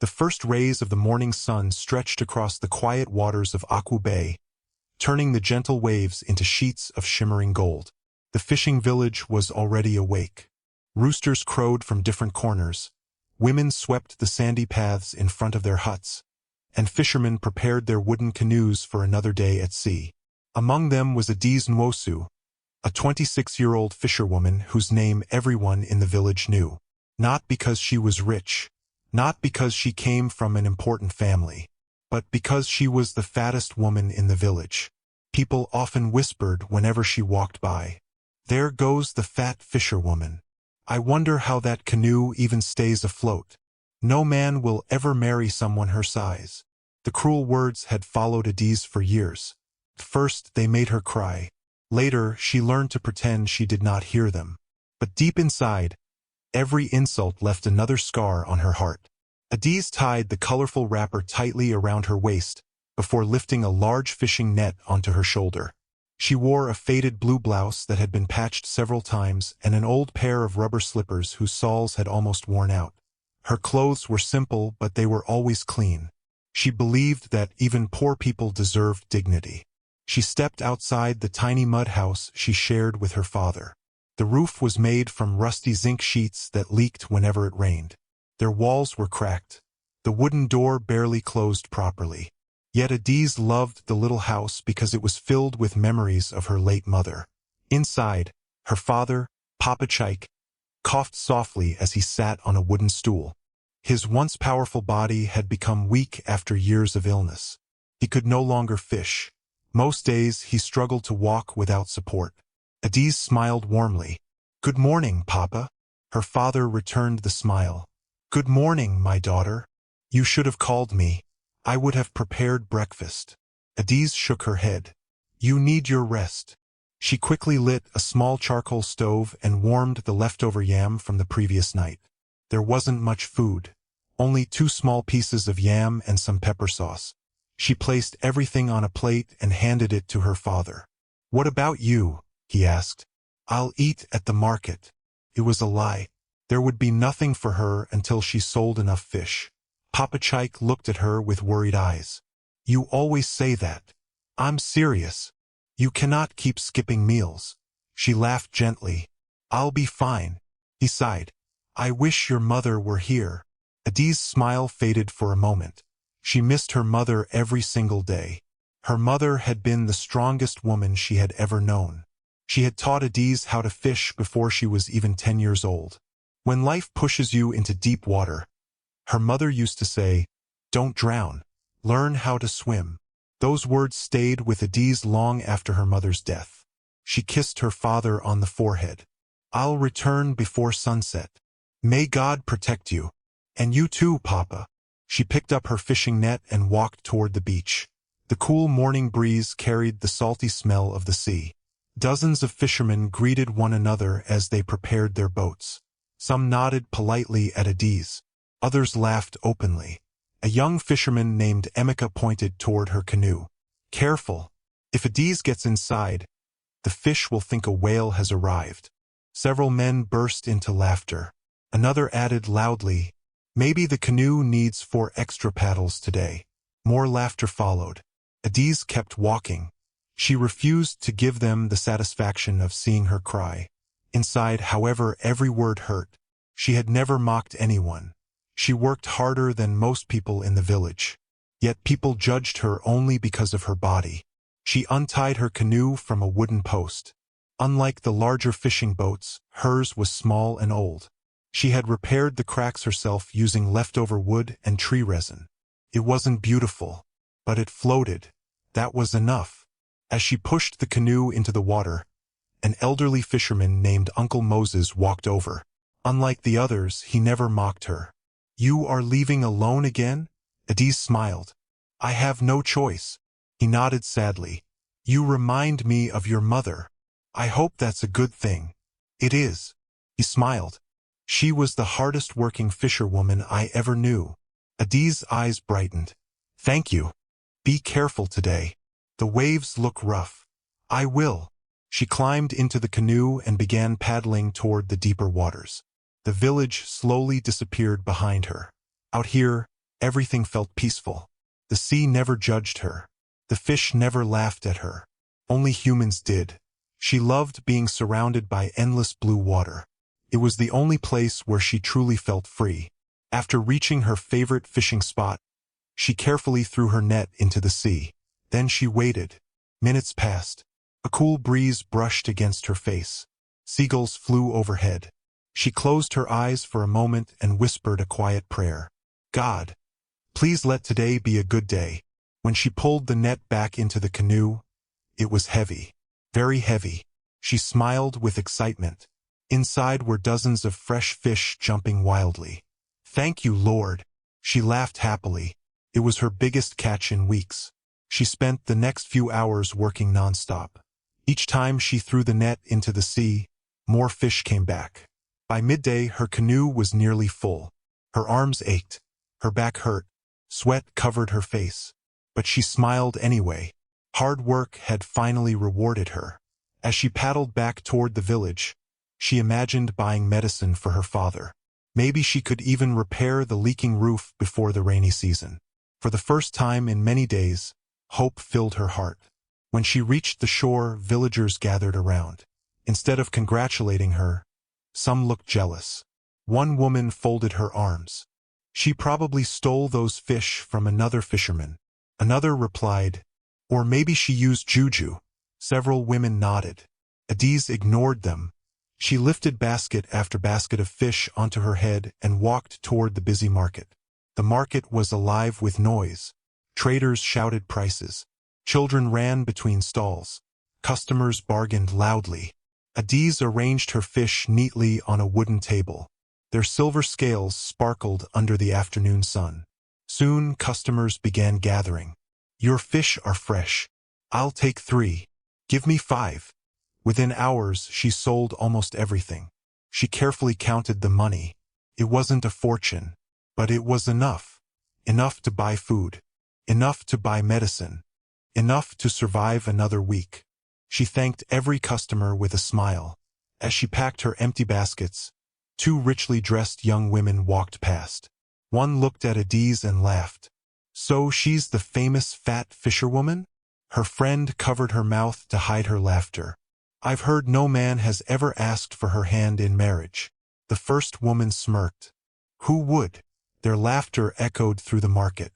The first rays of the morning sun stretched across the quiet waters of Aku Bay, turning the gentle waves into sheets of shimmering gold. The fishing village was already awake. Roosters crowed from different corners, women swept the sandy paths in front of their huts, and fishermen prepared their wooden canoes for another day at sea. Among them was Adiz Nwosu, a 26-year-old fisherwoman whose name everyone in the village knew. Not because she was rich, not because she came from an important family, but because she was the fattest woman in the village. People often whispered whenever she walked by, "There goes the fat fisherwoman. I wonder how that canoe even stays afloat. No man will ever marry someone her size." The cruel words had followed Adiz for years. First, they made her cry. Later, she learned to pretend she did not hear them. But deep inside, every insult left another scar on her heart. Adiz tied the colorful wrapper tightly around her waist before lifting a large fishing net onto her shoulder. She wore a faded blue blouse that had been patched several times and an old pair of rubber slippers whose soles had almost worn out. Her clothes were simple, but they were always clean. She believed that even poor people deserved dignity. She stepped outside the tiny mud house she shared with her father. The roof was made from rusty zinc sheets that leaked whenever it rained. Their walls were cracked. The wooden door barely closed properly. Yet Adiz loved the little house because it was filled with memories of her late mother. Inside, her father, Papa Chaik, coughed softly as he sat on a wooden stool. His once powerful body had become weak after years of illness. He could no longer fish. Most days he struggled to walk without support. Adiz smiled warmly. "Good morning, Papa." Her father returned the smile. "Good morning, my daughter. You should have called me. I would have prepared breakfast." Adiz shook her head. "You need your rest." She quickly lit a small charcoal stove and warmed the leftover yam from the previous night. There wasn't much food, only 2 small pieces of yam and some pepper sauce. She placed everything on a plate and handed it to her father. "What about you?" he asked. "I'll eat at the market." It was a lie. There would be nothing for her until she sold enough fish. Papa Chaik looked at her with worried eyes. "You always say that." "I'm serious. You cannot keep skipping meals." She laughed gently. "I'll be fine." He sighed. "I wish your mother were here." Adiz's smile faded for a moment. She missed her mother every single day. Her mother had been the strongest woman she had ever known. She had taught Adiz how to fish before she was even 10 years old. When life pushes you into deep water, her mother used to say, "Don't drown. Learn how to swim." Those words stayed with Adiz long after her mother's death. She kissed her father on the forehead. "I'll return before sunset. May God protect you. And you too, Papa." She picked up her fishing net and walked toward the beach. The cool morning breeze carried the salty smell of the sea. Dozens of fishermen greeted one another as they prepared their boats. Some nodded politely at Adiz. Others laughed openly. A young fisherman named Emeka pointed toward her canoe. "Careful. If Adiz gets inside, the fish will think a whale has arrived." Several men burst into laughter. Another added loudly, "Maybe the canoe needs 4 extra paddles today." More laughter followed. Adiz kept walking. She refused to give them the satisfaction of seeing her cry. Inside, however, every word hurt. She had never mocked anyone. She worked harder than most people in the village. Yet people judged her only because of her body. She untied her canoe from a wooden post. Unlike the larger fishing boats, hers was small and old. She had repaired the cracks herself using leftover wood and tree resin. It wasn't beautiful, but it floated. That was enough. As she pushed the canoe into the water, an elderly fisherman named Uncle Moses walked over. Unlike the others, he never mocked her. "You are leaving alone again?" Adiz smiled. "I have no choice." He nodded sadly. "You remind me of your mother. I hope that's a good thing." "It is." He smiled. "She was the hardest working fisherwoman I ever knew." Adiz's eyes brightened. "Thank you. Be careful today. The waves look rough." "I will." She climbed into the canoe and began paddling toward the deeper waters. The village slowly disappeared behind her. Out here, Everything felt peaceful. The sea never judged her. The fish never laughed at her. Only humans did. She loved being surrounded by endless blue water. It was the only place where she truly felt free. After reaching her favorite fishing spot, she carefully threw her net into the sea. Then she waited. Minutes passed. A cool breeze brushed against her face. Seagulls flew overhead. She closed her eyes for a moment and whispered a quiet prayer. God, please let today be a good day. When she pulled the net back into the canoe, it was heavy. Very heavy. She smiled with excitement. Inside were dozens of fresh fish jumping wildly. Thank you, Lord. She laughed happily. It was her biggest catch in weeks. She spent the next few hours working nonstop. Each time she threw the net into the sea, more fish came back. By midday, her canoe was nearly full. Her arms ached. Her back hurt. Sweat covered her face. But she smiled anyway. Hard work had finally rewarded her. As she paddled back toward the village, she imagined buying medicine for her father. Maybe she could even repair the leaking roof before the rainy season. For the first time in many days, hope filled her heart. When she reached the shore, villagers gathered around. Instead of congratulating her, some looked jealous. One woman folded her arms. She probably stole those fish from another fisherman. Another replied, or maybe she used juju. Several women nodded. Adiz ignored them. She lifted basket after basket of fish onto her head and walked toward the busy market. The market was alive with noise. Traders shouted prices. Children ran between stalls. Customers bargained loudly. Adiz arranged her fish neatly on a wooden table. Their silver scales sparkled under the afternoon sun. Soon customers began gathering. Your fish are fresh. I'll take 3. Give me 5. Within hours, she sold almost everything. She carefully counted the money. It wasn't a fortune, but it was enough. Enough to buy food. Enough to buy medicine. Enough to survive another week. She thanked every customer with a smile. As she packed her empty baskets, 2 richly dressed young women walked past. One looked at Adiz and laughed. So she's the famous fat fisherwoman? Her friend covered her mouth to hide her laughter. I've heard no man has ever asked for her hand in marriage. The first woman smirked. Who would? Their laughter echoed through the market.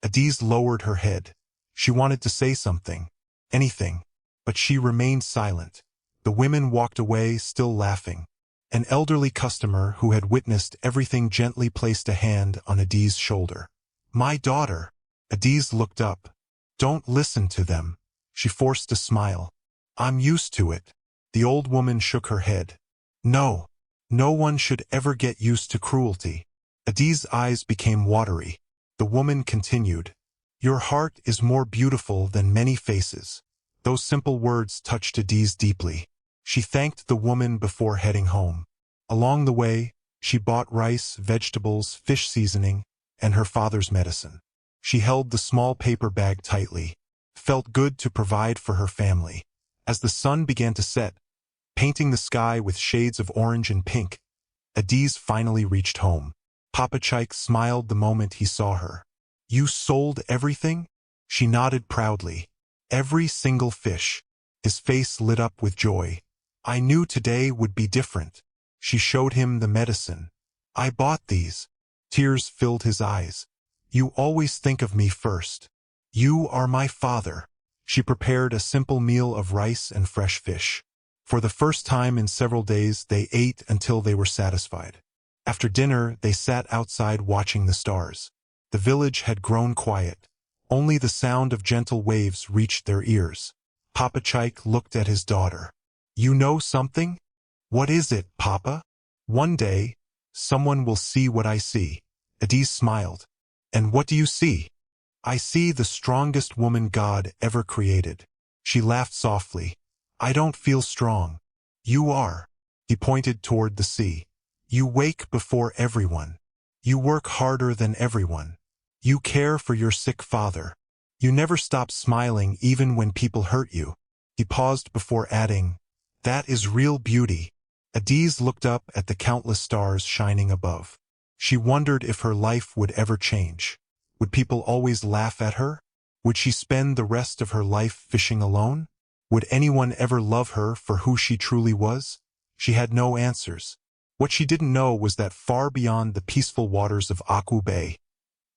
Adiz lowered her head. She wanted to say something. Anything. But she remained silent. The women walked away, still laughing. An elderly customer who had witnessed everything gently placed a hand on Adiz's shoulder. My daughter. Adiz looked up. Don't listen to them. She forced a smile. I'm used to it. The old woman shook her head. No. No one should ever get used to cruelty. Adiz's eyes became watery. The woman continued. Your heart is more beautiful than many faces. Those simple words touched Adiz deeply. She thanked the woman before heading home. Along the way, she bought rice, vegetables, fish seasoning, and her father's medicine. She held the small paper bag tightly. Felt good to provide for her family. As the sun began to set, painting the sky with shades of orange and pink, Adiz finally reached home. Papa Chaik smiled the moment he saw her. You sold everything? She nodded proudly. Every single fish. His face lit up with joy. I knew today would be different. She showed him the medicine. I bought these. Tears filled his eyes. You always think of me first. You are my father. She prepared a simple meal of rice and fresh fish. For the first time in several days, they ate until they were satisfied. After dinner, they sat outside watching the stars. The village had grown quiet. Only the sound of gentle waves reached their ears. Papa Chaik looked at his daughter. You know something? What is it, Papa? One day, someone will see what I see. Adiz smiled. And what do you see? I see the strongest woman God ever created. She laughed softly. I don't feel strong. You are. He pointed toward the sea. You wake before everyone. You work harder than everyone. You care for your sick father. You never stop smiling even when people hurt you. He paused before adding, that is real beauty. Adiz looked up at the countless stars shining above. She wondered if her life would ever change. Would people always laugh at her? Would she spend the rest of her life fishing alone? Would anyone ever love her for who she truly was? She had no answers. What she didn't know was that far beyond the peaceful waters of Aku Bay,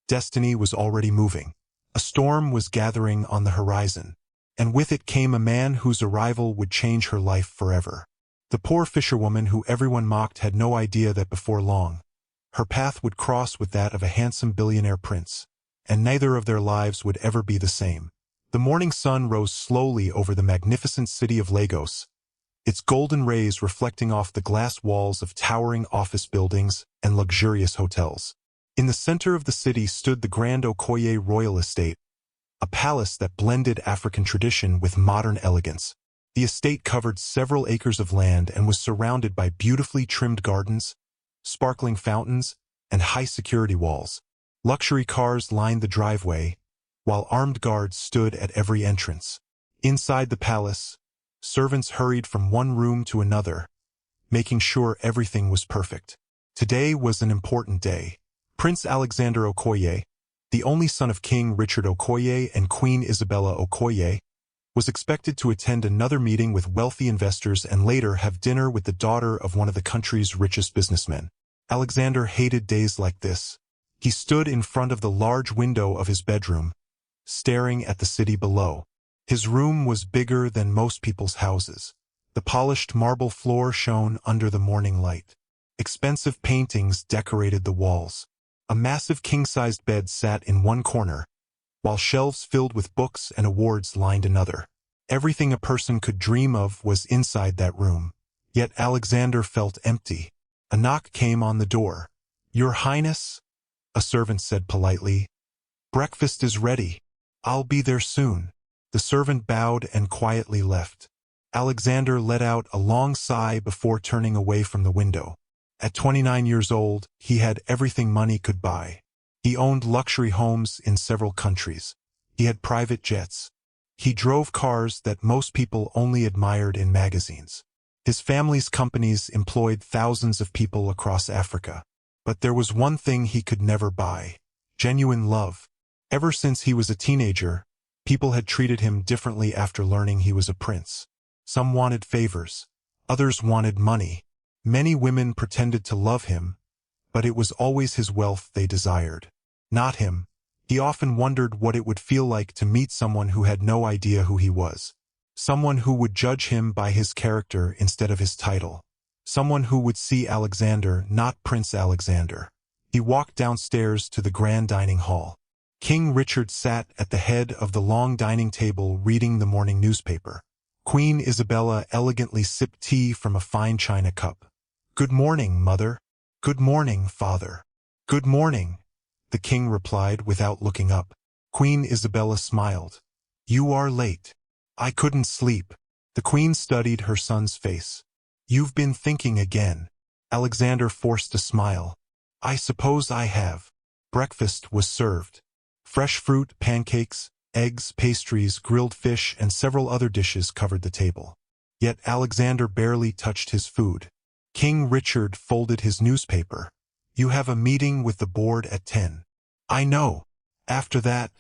destiny was already moving. A storm was gathering on the horizon, and with it came a man whose arrival would change her life forever. The poor fisherwoman who everyone mocked had no idea that before long, her path would cross with that of a handsome billionaire prince, and neither of their lives would ever be the same. The morning sun rose slowly over the magnificent city of Lagos, its golden rays reflecting off the glass walls of towering office buildings and luxurious hotels. In the center of the city stood the Grand Okoye Royal Estate, a palace that blended African tradition with modern elegance. The estate covered several acres of land and was surrounded by beautifully trimmed gardens, sparkling fountains, and high security walls. Luxury cars lined the driveway, while armed guards stood at every entrance. Inside the palace, servants hurried from one room to another, making sure everything was perfect. Today was an important day. Prince Alexander Okoye, the only son of King Richard Okoye and Queen Isabella Okoye, was expected to attend another meeting with wealthy investors and later have dinner with the daughter of one of the country's richest businessmen. Alexander hated days like this. He stood in front of the large window of his bedroom, staring at the city below. His room was bigger than most people's houses. The polished marble floor shone under the morning light. Expensive paintings decorated the walls. A massive king-sized bed sat in one corner, while shelves filled with books and awards lined another. Everything a person could dream of was inside that room. Yet Alexander felt empty. A knock came on the door. "Your Highness," a servant said politely, "breakfast is ready. I'll be there soon." The servant bowed and quietly left. Alexander let out a long sigh before turning away from the window. At 29 years old, he had everything money could buy. He owned luxury homes in several countries. He had private jets. He drove cars that most people only admired in magazines. His family's companies employed thousands of people across Africa. But there was one thing he could never buy: genuine love. Ever since he was a teenager, people had treated him differently after learning he was a prince. Some wanted favors. Others wanted money. Many women pretended to love him, but it was always his wealth they desired. Not him. He often wondered what it would feel like to meet someone who had no idea who he was. Someone who would judge him by his character instead of his title. Someone who would see Alexander, not Prince Alexander. He walked downstairs to the grand dining hall. King Richard sat at the head of the long dining table reading the morning newspaper. Queen Isabella elegantly sipped tea from a fine china cup. "Good morning, mother." "Good morning, father." "Good morning," the king replied without looking up. Queen Isabella smiled. "You are late." "I couldn't sleep." The queen studied her son's face. "You've been thinking again." Alexander forced a smile. "I suppose I have." Breakfast was served. Fresh fruit, pancakes, eggs, pastries, grilled fish, and several other dishes covered the table. Yet Alexander barely touched his food. King Richard folded his newspaper. "You have a meeting with the board at 10. "I know. After that,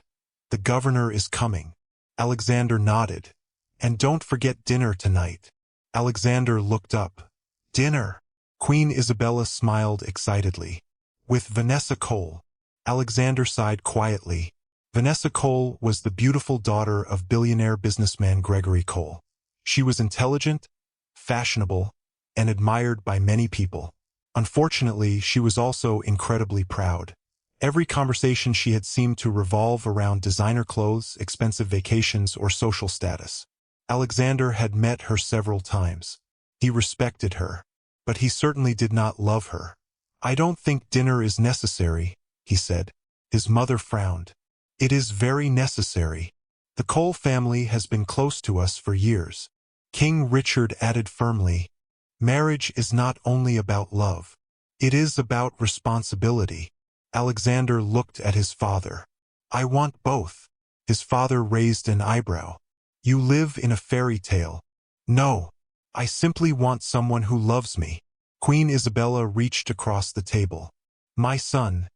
the governor is coming." Alexander nodded. "And don't forget dinner tonight." Alexander looked up. "Dinner?" Queen Isabella smiled excitedly. "With Vanessa Cole." Alexander sighed quietly. Vanessa Cole was the beautiful daughter of billionaire businessman Gregory Cole. She was intelligent, fashionable, and admired by many people. Unfortunately, she was also incredibly proud. Every conversation she had seemed to revolve around designer clothes, expensive vacations, or social status. Alexander had met her several times. He respected her, but he certainly did not love her. "I don't think dinner is necessary," he said. His mother frowned. "It is very necessary. The Cole family has been close to us for years." King Richard added firmly, "Marriage is not only about love. It is about responsibility." Alexander looked at his father. "I want both." His father raised an eyebrow. "You live in a fairy tale." "No. I simply want someone who loves me." Queen Isabella reached across the table. "My son,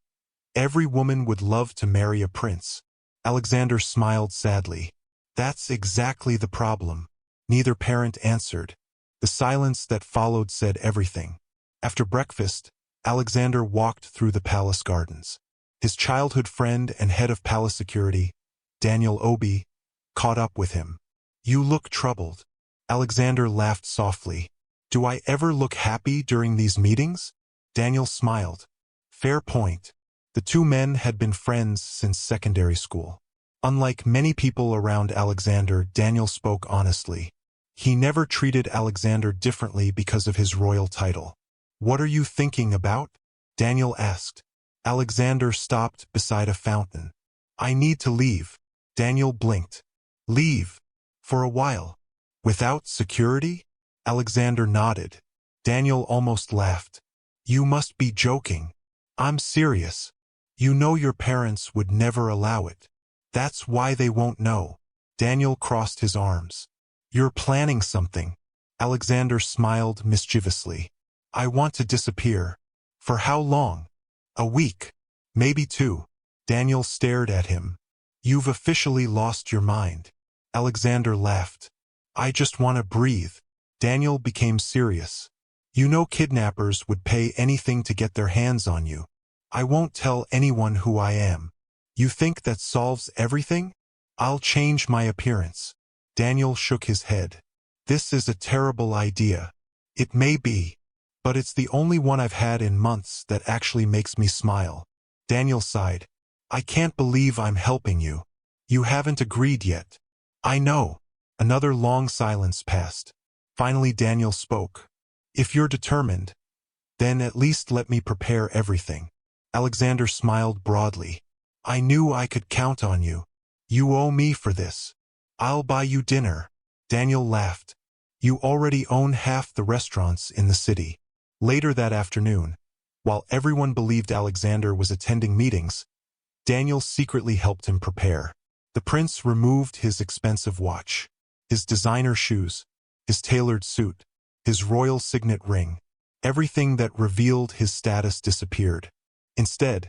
Every woman would love to marry a prince. Alexander smiled sadly. That's exactly the problem. Neither parent answered. The silence that followed said everything. After breakfast, Alexander walked through the palace gardens. His childhood friend and head of palace security, Daniel Obi, caught up with him. You look troubled. Alexander laughed softly. Do I ever look happy during these meetings? Daniel smiled. Fair point. The two men had been friends since secondary school. Unlike many people around Alexander, Daniel spoke honestly. He never treated Alexander differently because of his royal title. What are you thinking about? Daniel asked. Alexander stopped beside a fountain. I need to leave. Daniel blinked. Leave? For a while? Without security? Alexander nodded. Daniel almost laughed. You must be joking. I'm serious. You know your parents would never allow it. That's why they won't know. Daniel crossed his arms. You're planning something. Alexander smiled mischievously. I want to disappear. For how long? A week. Maybe 2. Daniel stared at him. You've officially lost your mind. Alexander laughed. I just want to breathe. Daniel became serious. You know kidnappers would pay anything to get their hands on you. I won't tell anyone who I am. You think that solves everything? I'll change my appearance. Daniel shook his head. This is a terrible idea. It may be, but it's the only one I've had in months that actually makes me smile. Daniel sighed. I can't believe I'm helping you. You haven't agreed yet. I know. Another long silence passed. Finally Daniel spoke. If you're determined, then at least let me prepare everything. Alexander smiled broadly. I knew I could count on you. You owe me for this. I'll buy you dinner. Daniel laughed. You already own half the restaurants in the city. Later that afternoon, while everyone believed Alexander was attending meetings, Daniel secretly helped him prepare. The prince removed his expensive watch, his designer shoes, his tailored suit, his royal signet ring. Everything that revealed his status disappeared. Instead,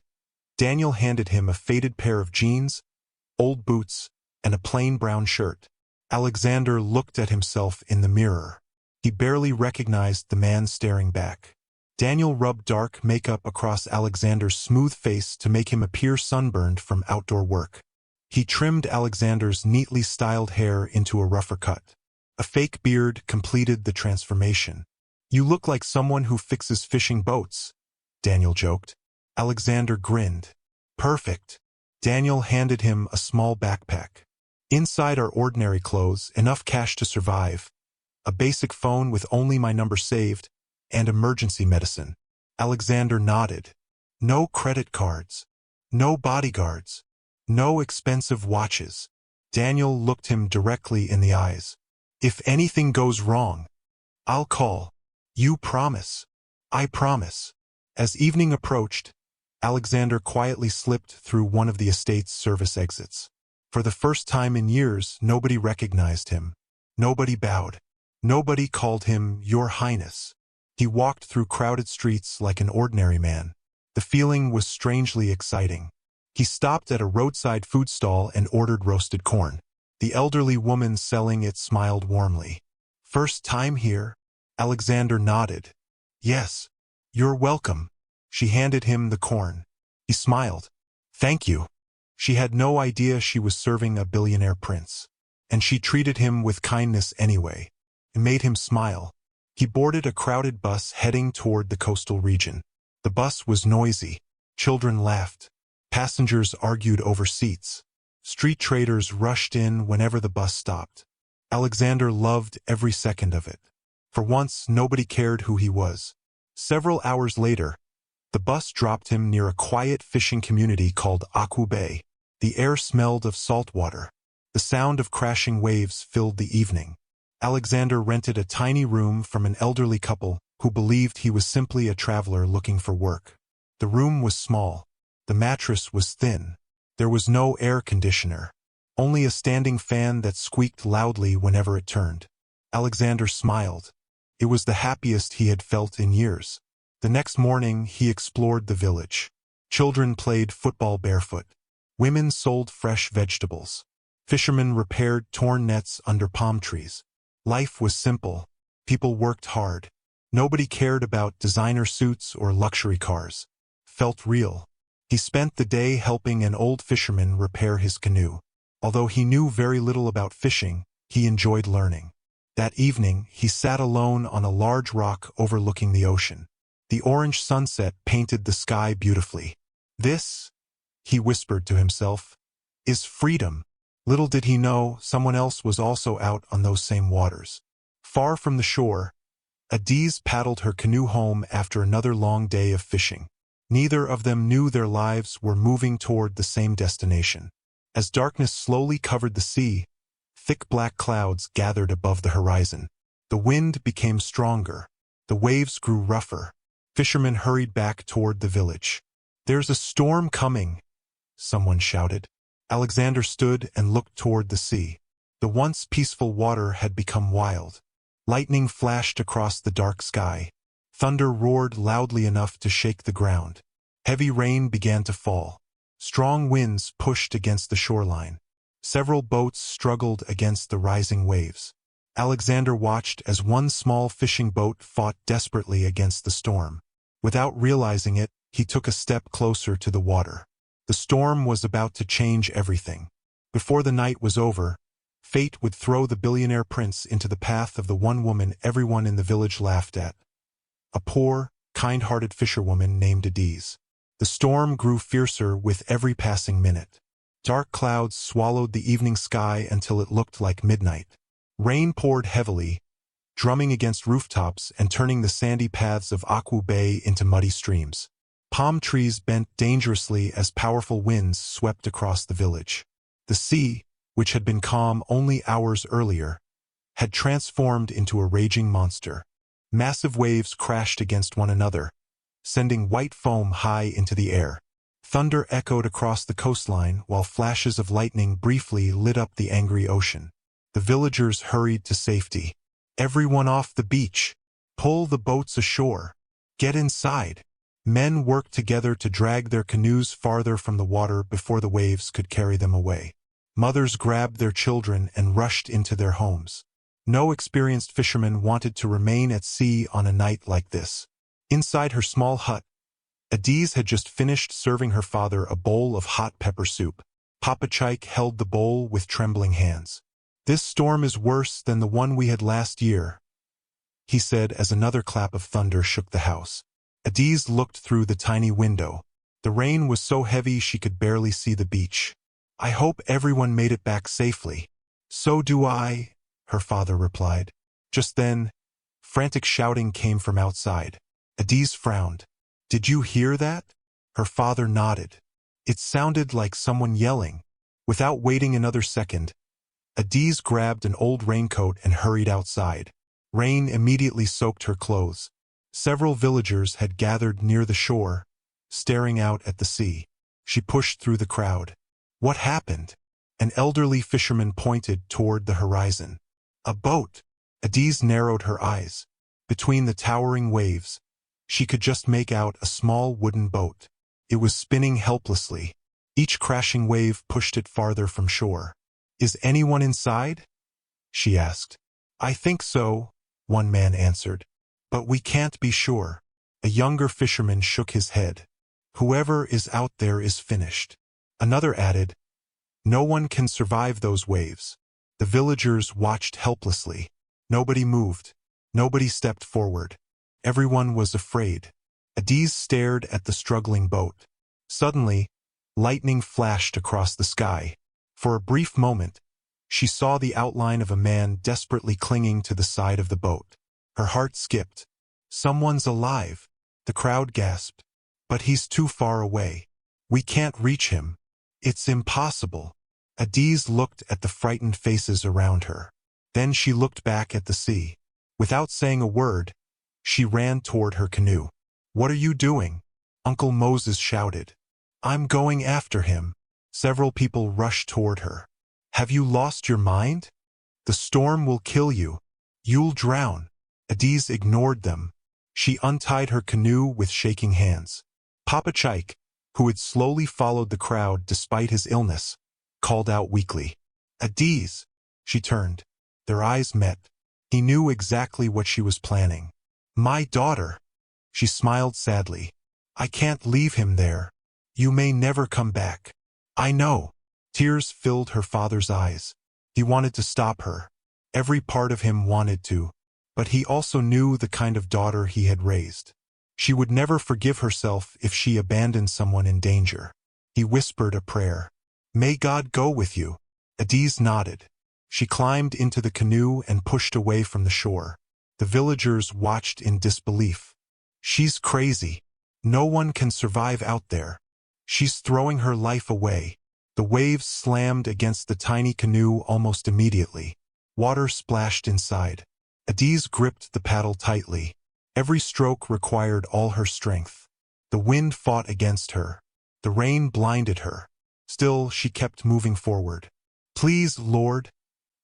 Daniel handed him a faded pair of jeans, old boots, and a plain brown shirt. Alexander looked at himself in the mirror. He barely recognized the man staring back. Daniel rubbed dark makeup across Alexander's smooth face to make him appear sunburned from outdoor work. He trimmed Alexander's neatly styled hair into a rougher cut. A fake beard completed the transformation. You look like someone who fixes fishing boats, Daniel joked. Alexander grinned. Perfect. Daniel handed him a small backpack. Inside are ordinary clothes, enough cash to survive, a basic phone with only my number saved, and emergency medicine. Alexander nodded. No credit cards. No bodyguards. No expensive watches. Daniel looked him directly in the eyes. If anything goes wrong, I'll call. You promise? I promise. As evening approached, Alexander quietly slipped through one of the estate's service exits. For the first time in years, nobody recognized him. Nobody bowed. Nobody called him Your Highness. He walked through crowded streets like an ordinary man. The feeling was strangely exciting. He stopped at a roadside food stall and ordered roasted corn. The elderly woman selling it smiled warmly. First time here? Alexander nodded. Yes. You're welcome. She handed him the corn. He smiled. Thank you. She had no idea she was serving a billionaire prince. And she treated him with kindness anyway. It made him smile. He boarded a crowded bus heading toward the coastal region. The bus was noisy. Children laughed. Passengers argued over seats. Street traders rushed in whenever the bus stopped. Alexander loved every second of it. For once, nobody cared who he was. Several hours later, the bus dropped him near a quiet fishing community called Aqua Bay. The air smelled of salt water. The sound of crashing waves filled the evening. Alexander rented a tiny room from an elderly couple who believed he was simply a traveler looking for work. The room was small. The mattress was thin. There was no air conditioner. Only a standing fan that squeaked loudly whenever it turned. Alexander smiled. It was the happiest he had felt in years. The next morning, he explored the village. Children played football barefoot. Women sold fresh vegetables. Fishermen repaired torn nets under palm trees. Life was simple. People worked hard. Nobody cared about designer suits or luxury cars. Felt real. He spent the day helping an old fisherman repair his canoe. Although he knew very little about fishing, he enjoyed learning. That evening, he sat alone on a large rock overlooking the ocean. The orange sunset painted the sky beautifully. "This," he whispered to himself, "is freedom." Little did he know, someone else was also out on those same waters. Far from the shore, Adiz paddled her canoe home after another long day of fishing. Neither of them knew their lives were moving toward the same destination. As darkness slowly covered the sea, thick black clouds gathered above the horizon. The wind became stronger. The waves grew rougher. Fishermen hurried back toward the village. "There's a storm coming," someone shouted. Alexander stood and looked toward the sea. The once peaceful water had become wild. Lightning flashed across the dark sky. Thunder roared loudly enough to shake the ground. Heavy rain began to fall. Strong winds pushed against the shoreline. Several boats struggled against the rising waves. Alexander watched as one small fishing boat fought desperately against the storm. Without realizing it, he took a step closer to the water. The storm was about to change everything. Before the night was over, fate would throw the billionaire prince into the path of the one woman everyone in the village laughed at. A poor, kind-hearted fisherwoman named Adiz. The storm grew fiercer with every passing minute. Dark clouds swallowed the evening sky until it looked like midnight. Rain poured heavily, drumming against rooftops and turning the sandy paths of Aqua Bay into muddy streams. Palm trees bent dangerously as powerful winds swept across the village. The sea, which had been calm only hours earlier, had transformed into a raging monster. Massive waves crashed against one another, sending white foam high into the air. Thunder echoed across the coastline while flashes of lightning briefly lit up the angry ocean. The villagers hurried to safety. "Everyone off the beach! Pull the boats ashore! Get inside!" Men worked together to drag their canoes farther from the water before the waves could carry them away. Mothers grabbed their children and rushed into their homes. No experienced fisherman wanted to remain at sea on a night like this. Inside her small hut, Adiz had just finished serving her father a bowl of hot pepper soup. Papa Chike held the bowl with trembling hands. "This storm is worse than the one we had last year," he said as another clap of thunder shook the house. Adiz looked through the tiny window. The rain was so heavy she could barely see the beach. "I hope everyone made it back safely." "So do I," her father replied. Just then, frantic shouting came from outside. Adiz frowned. "Did you hear that?" Her father nodded. It sounded like someone yelling. Without waiting another second, Adiz grabbed an old raincoat and hurried outside. Rain immediately soaked her clothes. Several villagers had gathered near the shore, staring out at the sea. She pushed through the crowd. "What happened?" An elderly fisherman pointed toward the horizon. "A boat." Adiz narrowed her eyes. Between the towering waves, she could just make out a small wooden boat. It was spinning helplessly. Each crashing wave pushed it farther from shore. "Is anyone inside?" she asked. "I think so," one man answered. "But we can't be sure." A younger fisherman shook his head. "Whoever is out there is finished." Another added, "No one can survive those waves." The villagers watched helplessly. Nobody moved. Nobody stepped forward. Everyone was afraid. Adiz stared at the struggling boat. Suddenly, lightning flashed across the sky. For a brief moment, she saw the outline of a man desperately clinging to the side of the boat. Her heart skipped. "Someone's alive," the crowd gasped. "But he's too far away. We can't reach him. It's impossible." Adiz looked at the frightened faces around her. Then she looked back at the sea. Without saying a word, she ran toward her canoe. "What are you doing?" Uncle Moses shouted. "I'm going after him." Several people rushed toward her. "Have you lost your mind? The storm will kill you. You'll drown." Adiz ignored them. She untied her canoe with shaking hands. Papa Chike, who had slowly followed the crowd despite his illness, called out weakly, "Adiz!" She turned. Their eyes met. He knew exactly what she was planning. "My daughter!" She smiled sadly. "I can't leave him there. You may never come back." "I know." Tears filled her father's eyes. He wanted to stop her. Every part of him wanted to. But he also knew the kind of daughter he had raised. She would never forgive herself if she abandoned someone in danger. He whispered a prayer. "May God go with you." Adiz nodded. She climbed into the canoe and pushed away from the shore. The villagers watched in disbelief. "She's crazy. No one can survive out there. She's throwing her life away." The waves slammed against the tiny canoe almost immediately. Water splashed inside. Adiz gripped the paddle tightly. Every stroke required all her strength. The wind fought against her. The rain blinded her. Still, she kept moving forward. "Please, Lord,"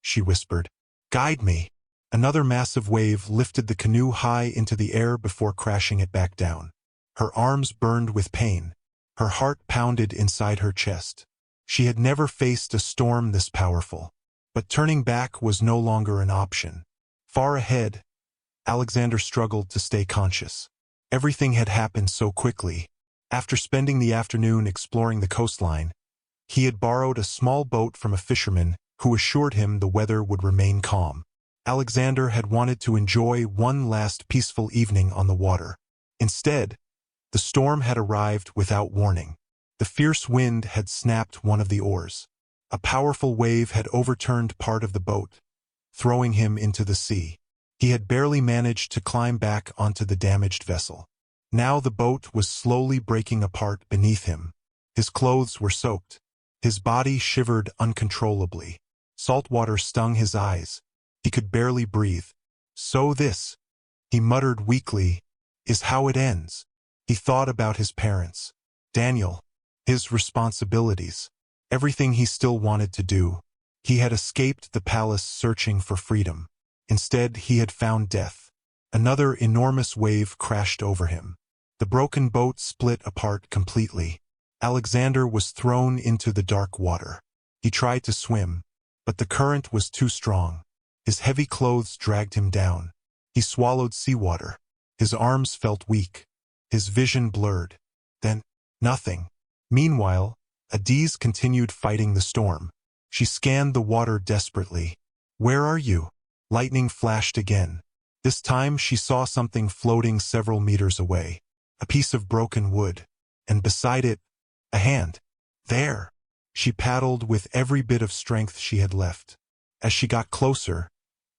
she whispered, "guide me." Another massive wave lifted the canoe high into the air before crashing it back down. Her arms burned with pain. Her heart pounded inside her chest. She had never faced a storm this powerful. But turning back was no longer an option. Far ahead, Alexander struggled to stay conscious. Everything had happened so quickly. After spending the afternoon exploring the coastline, he had borrowed a small boat from a fisherman who assured him the weather would remain calm. Alexander had wanted to enjoy one last peaceful evening on the water. Instead, the storm had arrived without warning. The fierce wind had snapped one of the oars. A powerful wave had overturned part of the boat, throwing him into the sea. He had barely managed to climb back onto the damaged vessel. Now the boat was slowly breaking apart beneath him. His clothes were soaked. His body shivered uncontrollably. Salt water stung his eyes. He could barely breathe. "So this," he muttered weakly, "is how it ends." He thought about his parents, Daniel, his responsibilities, everything he still wanted to do. He had escaped the palace searching for freedom. Instead, he had found death. Another enormous wave crashed over him. The broken boat split apart completely. Alexander was thrown into the dark water. He tried to swim, but the current was too strong. His heavy clothes dragged him down. He swallowed seawater. His arms felt weak. His vision blurred. Then, nothing. Meanwhile, Adiz continued fighting the storm. She scanned the water desperately. "Where are you?" Lightning flashed again. This time she saw something floating several meters away. A piece of broken wood. And beside it, a hand. "There!" She paddled with every bit of strength she had left. As she got closer,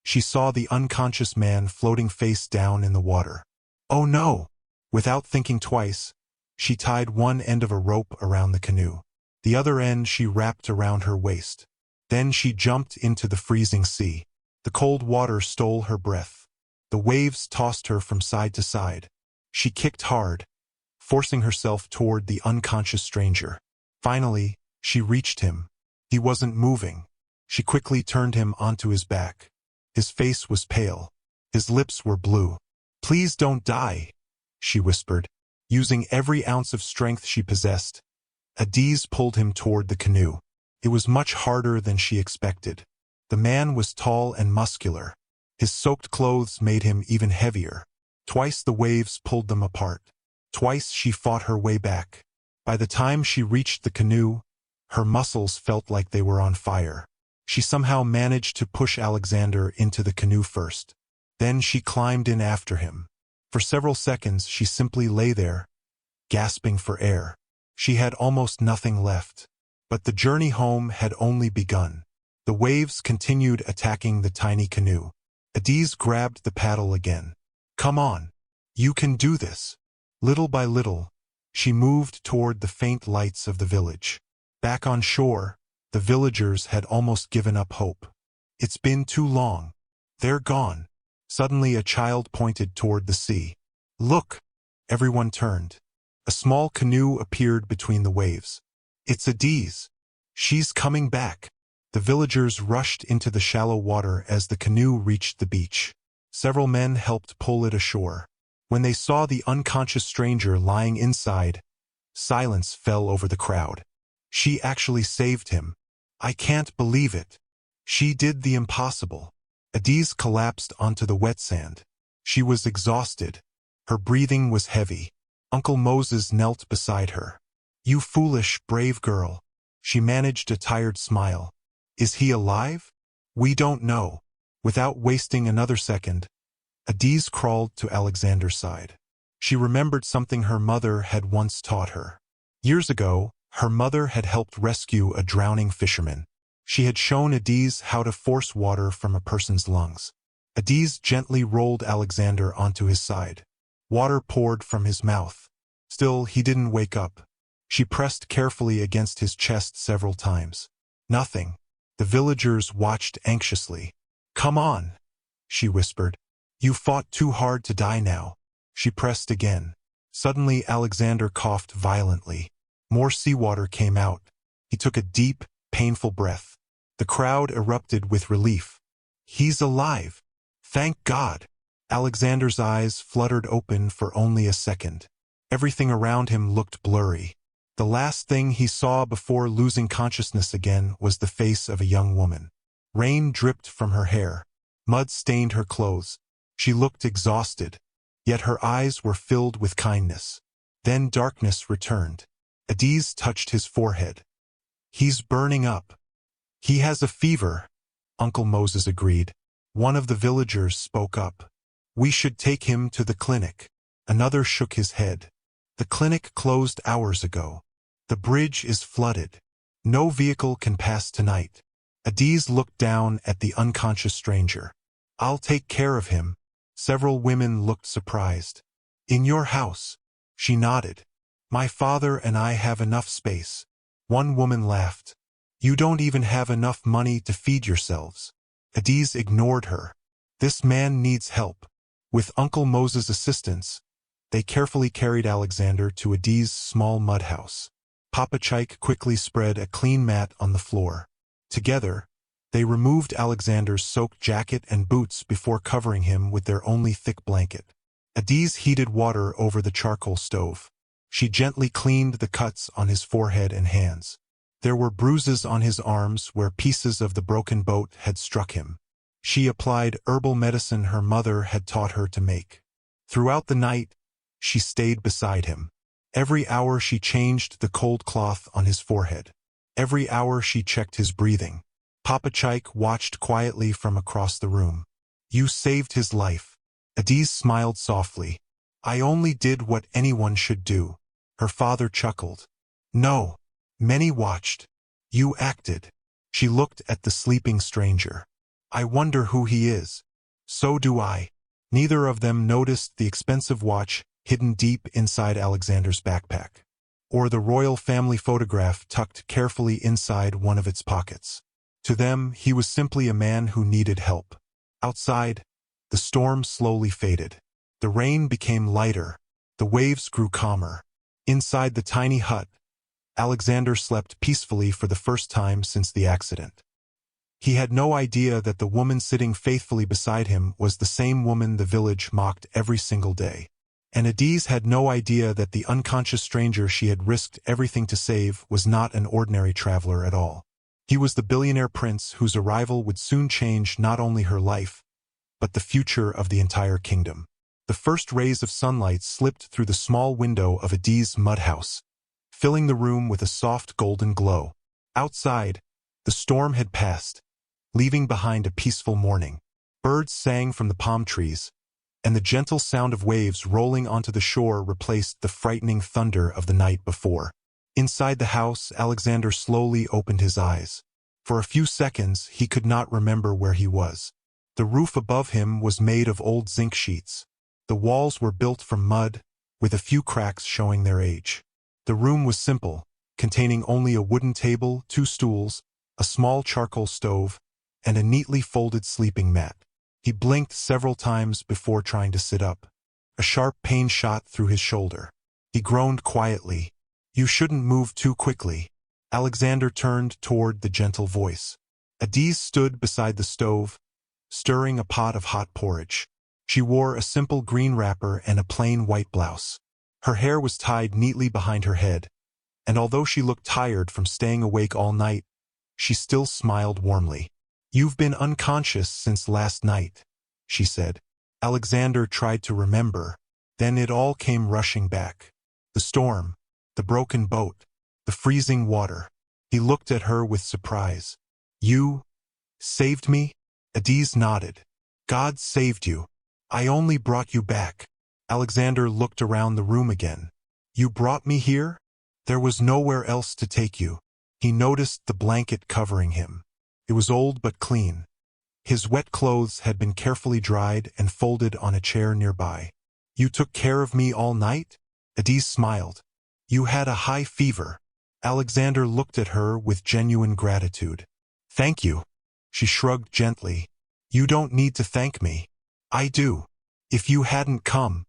she saw the unconscious man floating face down in the water. "Oh no!" Without thinking twice, she tied one end of a rope around the canoe. The other end she wrapped around her waist. Then she jumped into the freezing sea. The cold water stole her breath. The waves tossed her from side to side. She kicked hard, forcing herself toward the unconscious stranger. Finally, she reached him. He wasn't moving. She quickly turned him onto his back. His face was pale. His lips were blue. "Please don't die," she whispered. Using every ounce of strength she possessed, Adiz pulled him toward the canoe. It was much harder than she expected. The man was tall and muscular. His soaked clothes made him even heavier. Twice the waves pulled them apart. Twice she fought her way back. By the time she reached the canoe, her muscles felt like they were on fire. She somehow managed to push Alexander into the canoe first. Then she climbed in after him. For several seconds she simply lay there, gasping for air. She had almost nothing left. But the journey home had only begun. The waves continued attacking the tiny canoe. Adiz grabbed the paddle again. "Come on. You can do this." Little by little, she moved toward the faint lights of the village. Back on shore, the villagers had almost given up hope. "It's been too long. They're gone." Suddenly a child pointed toward the sea. "Look!" Everyone turned. A small canoe appeared between the waves. "It's Adiz. She's coming back." The villagers rushed into the shallow water as the canoe reached the beach. Several men helped pull it ashore. When they saw the unconscious stranger lying inside, Silence fell over the crowd. She actually saved him. I can't believe it. She did the impossible. Adiz collapsed onto the wet sand. She was exhausted. Her breathing was heavy. Uncle Moses knelt beside her. You foolish, brave girl. She managed a tired smile. Is he alive? We don't know. Without wasting another second, Adiz crawled to Alexander's side. She remembered something her mother had once taught her. Years ago, her mother had helped rescue a drowning fisherman. She had shown Adiz how to force water from a person's lungs. Adiz gently rolled Alexander onto his side. Water poured from his mouth. Still, he didn't wake up. She pressed carefully against his chest several times. Nothing. The villagers watched anxiously. Come on, she whispered. You fought too hard to die now. She pressed again. Suddenly Alexander coughed violently. More seawater came out. He took a deep, painful breath. The crowd erupted with relief. He's alive. Thank God. Alexander's eyes fluttered open for only a second. Everything around him looked blurry. The last thing he saw before losing consciousness again was the face of a young woman. Rain dripped from her hair. Mud stained her clothes. She looked exhausted, yet her eyes were filled with kindness. Then darkness returned. Adiz touched his forehead. He's burning up. He has a fever, Uncle Moses agreed. One of the villagers spoke up. We should take him to the clinic. Another shook his head. The clinic closed hours ago. The bridge is flooded. No vehicle can pass tonight. Adiz looked down at the unconscious stranger. I'll take care of him. Several women looked surprised. In your house? She nodded. My father and I have enough space. One woman laughed. You don't even have enough money to feed yourselves. Adiz ignored her. This man needs help. With Uncle Moses' assistance, they carefully carried Alexander to Adiz's small mud house. Papa Chaik quickly spread a clean mat on the floor. Together, they removed Alexander's soaked jacket and boots before covering him with their only thick blanket. Adiz heated water over the charcoal stove. She gently cleaned the cuts on his forehead and hands. There were bruises on his arms where pieces of the broken boat had struck him. She applied herbal medicine her mother had taught her to make. Throughout the night, she stayed beside him. Every hour she changed the cold cloth on his forehead. Every hour she checked his breathing. Papa Chaik watched quietly from across the room. You saved his life. Adiz smiled softly. I only did what anyone should do. Her father chuckled. No. Many watched. You acted. She looked at the sleeping stranger. I wonder who he is. So do I. Neither of them noticed the expensive watch hidden deep inside Alexander's backpack, or the royal family photograph tucked carefully inside one of its pockets. To them, he was simply a man who needed help. Outside, the storm slowly faded. The rain became lighter. The waves grew calmer. Inside the tiny hut, Alexander slept peacefully for the first time since the accident. He had no idea that the woman sitting faithfully beside him was the same woman the village mocked every single day. And Adiz had no idea that the unconscious stranger she had risked everything to save was not an ordinary traveler at all. He was the billionaire prince whose arrival would soon change not only her life, but the future of the entire kingdom. The first rays of sunlight slipped through the small window of Adiz's mud house, filling the room with a soft golden glow. Outside, the storm had passed, leaving behind a peaceful morning. Birds sang from the palm trees, and the gentle sound of waves rolling onto the shore replaced the frightening thunder of the night before. Inside the house, Alexander slowly opened his eyes. For a few seconds, he could not remember where he was. The roof above him was made of old zinc sheets. The walls were built from mud, with a few cracks showing their age. The room was simple, containing only a wooden table, 2 stools, a small charcoal stove, and a neatly folded sleeping mat. He blinked several times before trying to sit up. A sharp pain shot through his shoulder. He groaned quietly. You shouldn't move too quickly. Alexander turned toward the gentle voice. Adiz stood beside the stove, stirring a pot of hot porridge. She wore a simple green wrapper and a plain white blouse. Her hair was tied neatly behind her head, and although she looked tired from staying awake all night, she still smiled warmly. "You've been unconscious since last night," she said. Alexander tried to remember. Then it all came rushing back. The storm, the broken boat, the freezing water. He looked at her with surprise. "You saved me?" Adiz nodded. "God saved you. I only brought you back." Alexander looked around the room again. "You brought me here? There was nowhere else to take you." He noticed the blanket covering him. It was old but clean. His wet clothes had been carefully dried and folded on a chair nearby. "You took care of me all night?" Adiz smiled. "You had a high fever." Alexander looked at her with genuine gratitude. "Thank you." She shrugged gently. "You don't need to thank me. I do. If you hadn't come."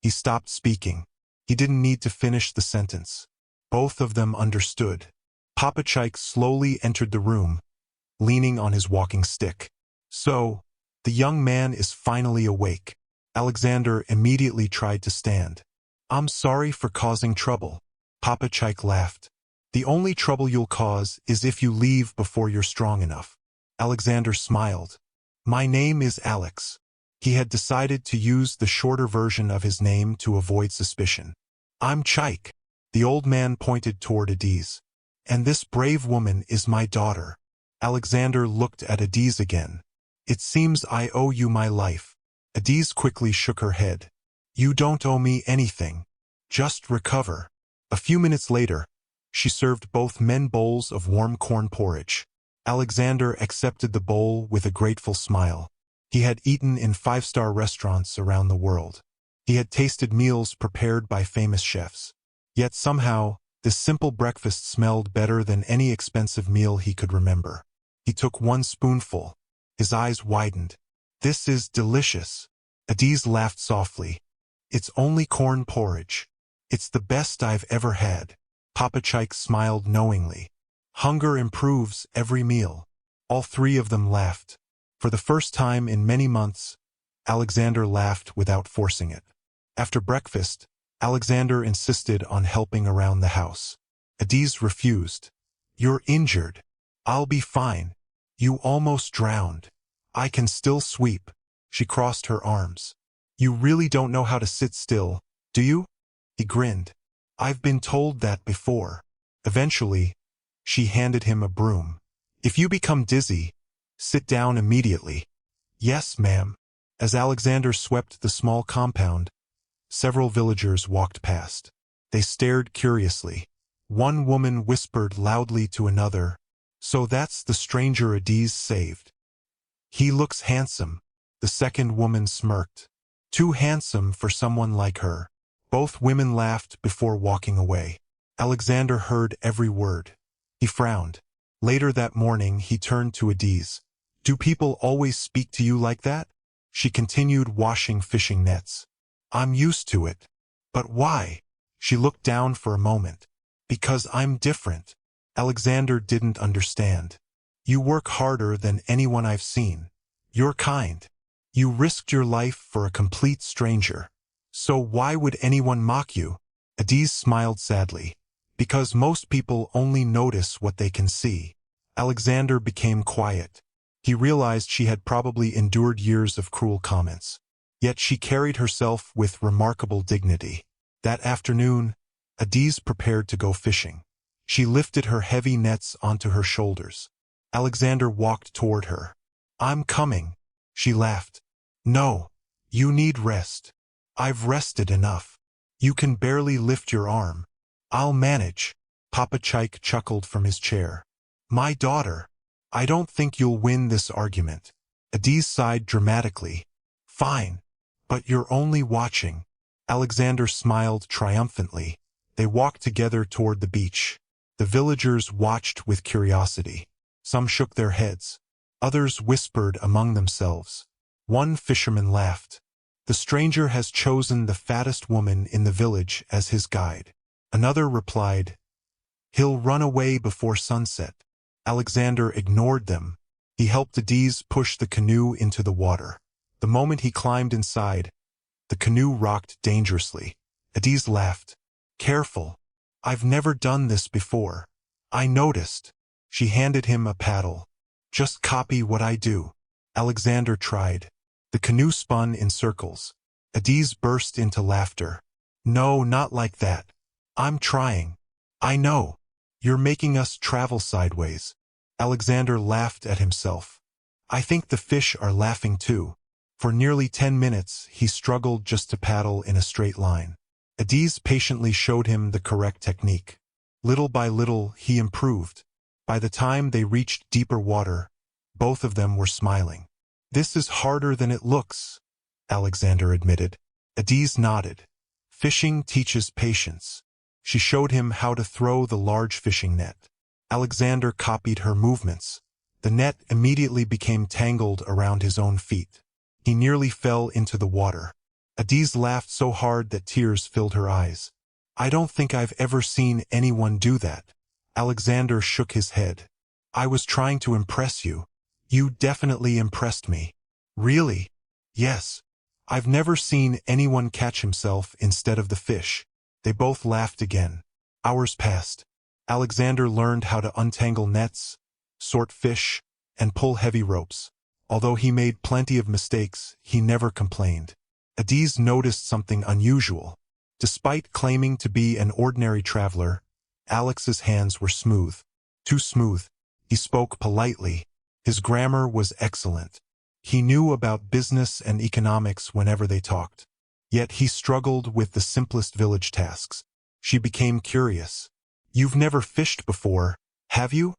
He stopped speaking. He didn't need to finish the sentence. Both of them understood. Papa Chike slowly entered the room, leaning on his walking stick. "So, the young man is finally awake." Alexander immediately tried to stand. "I'm sorry for causing trouble." Papa Chike laughed. "The only trouble you'll cause is if you leave before you're strong enough." Alexander smiled. "My name is Alex." He had decided to use the shorter version of his name to avoid suspicion. "I'm Chike." The old man pointed toward Adiz. "And this brave woman is my daughter." Alexander looked at Adiz again. "It seems I owe you my life." Adiz quickly shook her head. "You don't owe me anything. Just recover." A few minutes later, she served both men bowls of warm corn porridge. Alexander accepted the bowl with a grateful smile. He had eaten in five-star restaurants around the world. He had tasted meals prepared by famous chefs. Yet somehow, this simple breakfast smelled better than any expensive meal he could remember. He took one spoonful. His eyes widened. "This is delicious." Adiz laughed softly. "It's only corn porridge. It's the best I've ever had." Papa Chike smiled knowingly. "Hunger improves every meal." All three of them laughed. For the first time in many months, Alexander laughed without forcing it. After breakfast, Alexander insisted on helping around the house. Adiz refused. "You're injured." "I'll be fine." "You almost drowned." "I can still sweep." She crossed her arms. "You really don't know how to sit still, do you?" He grinned. "I've been told that before." Eventually, she handed him a broom. "If you become dizzy, sit down immediately." "Yes, ma'am." As Alexander swept the small compound, several villagers walked past. They stared curiously. One woman whispered loudly to another, "So that's the stranger Adiz saved. He looks handsome." The second woman smirked. "Too handsome for someone like her." Both women laughed before walking away. Alexander heard every word. He frowned. Later that morning, he turned to Adiz. "Do people always speak to you like that?" She continued washing fishing nets. "I'm used to it." "But why?" She looked down for a moment. "Because I'm different." Alexander didn't understand. "You work harder than anyone I've seen. You're kind. You risked your life for a complete stranger. So why would anyone mock you?" Adiz smiled sadly. "Because most people only notice what they can see." Alexander became quiet. He realized she had probably endured years of cruel comments. Yet she carried herself with remarkable dignity. That afternoon, Adiz prepared to go fishing. She lifted her heavy nets onto her shoulders. Alexander walked toward her. "I'm coming." She laughed. "No, you need rest." "I've rested enough. You can barely lift your arm." "I'll manage." Papa Chike chuckled from his chair. "My daughter. I don't think you'll win this argument." Adiz sighed dramatically. "Fine. But you're only watching." Alexander smiled triumphantly. They walked together toward the beach. The villagers watched with curiosity. Some shook their heads. Others whispered among themselves. One fisherman laughed. "The stranger has chosen the fattest woman in the village as his guide." Another replied, "He'll run away before sunset." Alexander ignored them. He helped Adiz push the canoe into the water. The moment he climbed inside, the canoe rocked dangerously. Adiz laughed. "Careful." I've never done this before. I noticed. She handed him a paddle. Just copy what I do. Alexander tried. The canoe spun in circles. Adiz burst into laughter. No, not like that. I'm trying. I know. You're making us travel sideways. Alexander laughed at himself. I think the fish are laughing too. For nearly 10 minutes, he struggled just to paddle in a straight line. Adiz patiently showed him the correct technique. Little by little, he improved. By the time they reached deeper water, both of them were smiling. This is harder than it looks, Alexander admitted. Adiz nodded. Fishing teaches patience. She showed him how to throw the large fishing net. Alexander copied her movements. The net immediately became tangled around his own feet. He nearly fell into the water. Adiz laughed so hard that tears filled her eyes. I don't think I've ever seen anyone do that. Alexander shook his head. I was trying to impress you. You definitely impressed me. Really? Yes. I've never seen anyone catch himself instead of the fish. They both laughed again. Hours passed. Alexander learned how to untangle nets, sort fish, and pull heavy ropes. Although he made plenty of mistakes, he never complained. Adiz noticed something unusual. Despite claiming to be an ordinary traveler, Alex's hands were smooth. Too smooth. He spoke politely. His grammar was excellent. He knew about business and economics whenever they talked. Yet he struggled with the simplest village tasks. She became curious. You've never fished before, have you?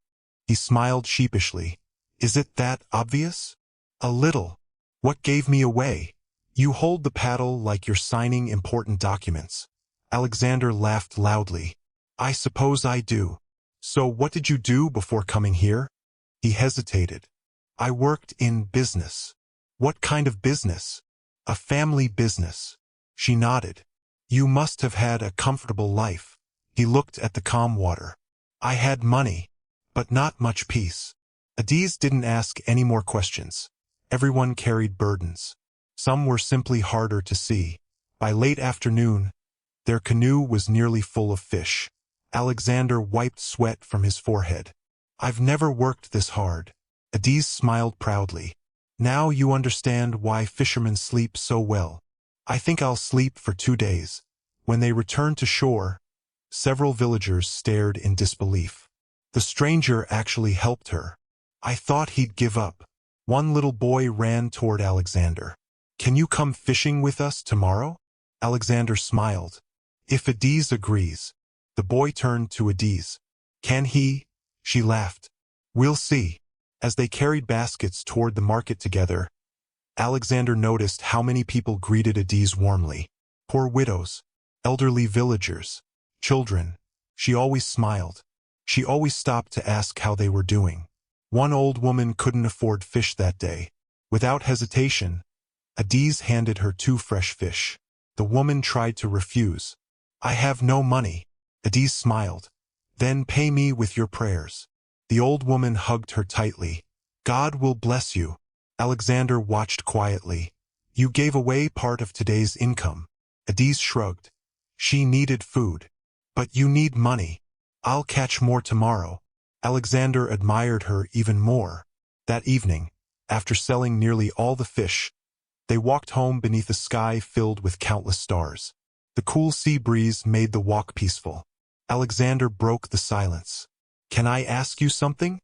He smiled sheepishly. Is it that obvious? A little. What gave me away? You hold the paddle like you're signing important documents. Alexander laughed loudly. I suppose I do. So what did you do before coming here? He hesitated. I worked in business. What kind of business? A family business. She nodded. You must have had a comfortable life. He looked at the calm water. I had money, but not much peace. Adiz didn't ask any more questions. Everyone carried burdens. Some were simply harder to see. By late afternoon, their canoe was nearly full of fish. Alexander wiped sweat from his forehead. I've never worked this hard. Adiz smiled proudly. Now you understand why fishermen sleep so well. I think I'll sleep for 2 days. When they returned to shore, several villagers stared in disbelief. The stranger actually helped her. I thought he'd give up. One little boy ran toward Alexander. Can you come fishing with us tomorrow? Alexander smiled. If Adiz agrees. The boy turned to Adiz. Can he? She laughed. We'll see. As they carried baskets toward the market together, Alexander noticed how many people greeted Adiz warmly. Poor widows, elderly villagers, children. She always smiled. She always stopped to ask how they were doing. One old woman couldn't afford fish that day. Without hesitation, Adiz handed her 2 fresh fish. The woman tried to refuse. I have no money. Adiz smiled. Then pay me with your prayers. The old woman hugged her tightly. God will bless you. Alexander watched quietly. You gave away part of today's income. Adiz shrugged. She needed food. But you need money. I'll catch more tomorrow. Alexander admired her even more. That evening, after selling nearly all the fish, they walked home beneath a sky filled with countless stars. The cool sea breeze made the walk peaceful. Alexander broke the silence. Can I ask you something?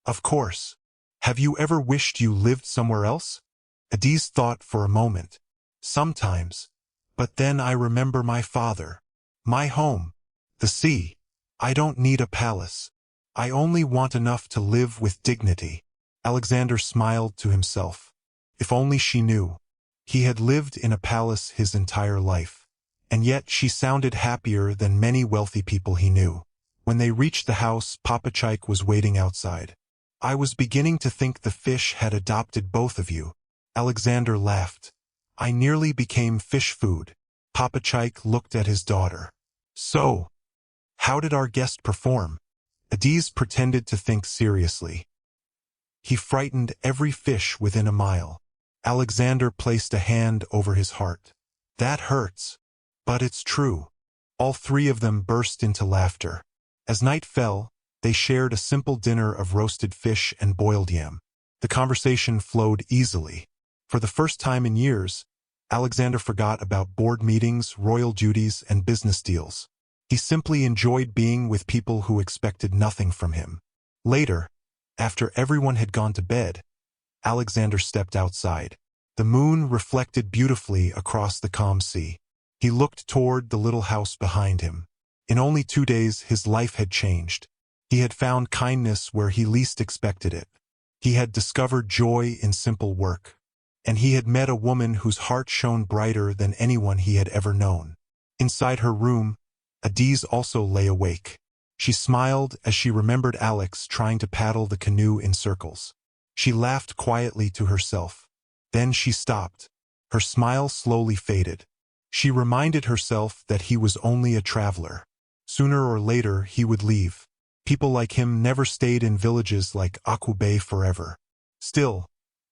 Of course. Have you ever wished you lived somewhere else? Adiz thought for a moment. Sometimes. But then I remember my father. My home. The sea. I don't need a palace. I only want enough to live with dignity. Alexander smiled to himself. If only she knew. He had lived in a palace his entire life. And yet she sounded happier than many wealthy people he knew. When they reached the house, Papa Chike was waiting outside. I was beginning to think the fish had adopted both of you. Alexander laughed. I nearly became fish food. Papa Chike looked at his daughter. So, how did our guest perform? Adiz pretended to think seriously. He frightened every fish within a mile. Alexander placed a hand over his heart. That hurts. But it's true. All three of them burst into laughter. As night fell, they shared a simple dinner of roasted fish and boiled yam. The conversation flowed easily. For the first time in years, Alexander forgot about board meetings, royal duties, and business deals. He simply enjoyed being with people who expected nothing from him. Later, after everyone had gone to bed, Alexander stepped outside. The moon reflected beautifully across the calm sea. He looked toward the little house behind him. In only 2 days, his life had changed. He had found kindness where he least expected it. He had discovered joy in simple work. And he had met a woman whose heart shone brighter than anyone he had ever known. Inside her room, Adiz also lay awake. She smiled as she remembered Alex trying to paddle the canoe in circles. She laughed quietly to herself. Then she stopped. Her smile slowly faded. She reminded herself that he was only a traveler. Sooner or later, he would leave. People like him never stayed in villages like Akube forever. Still,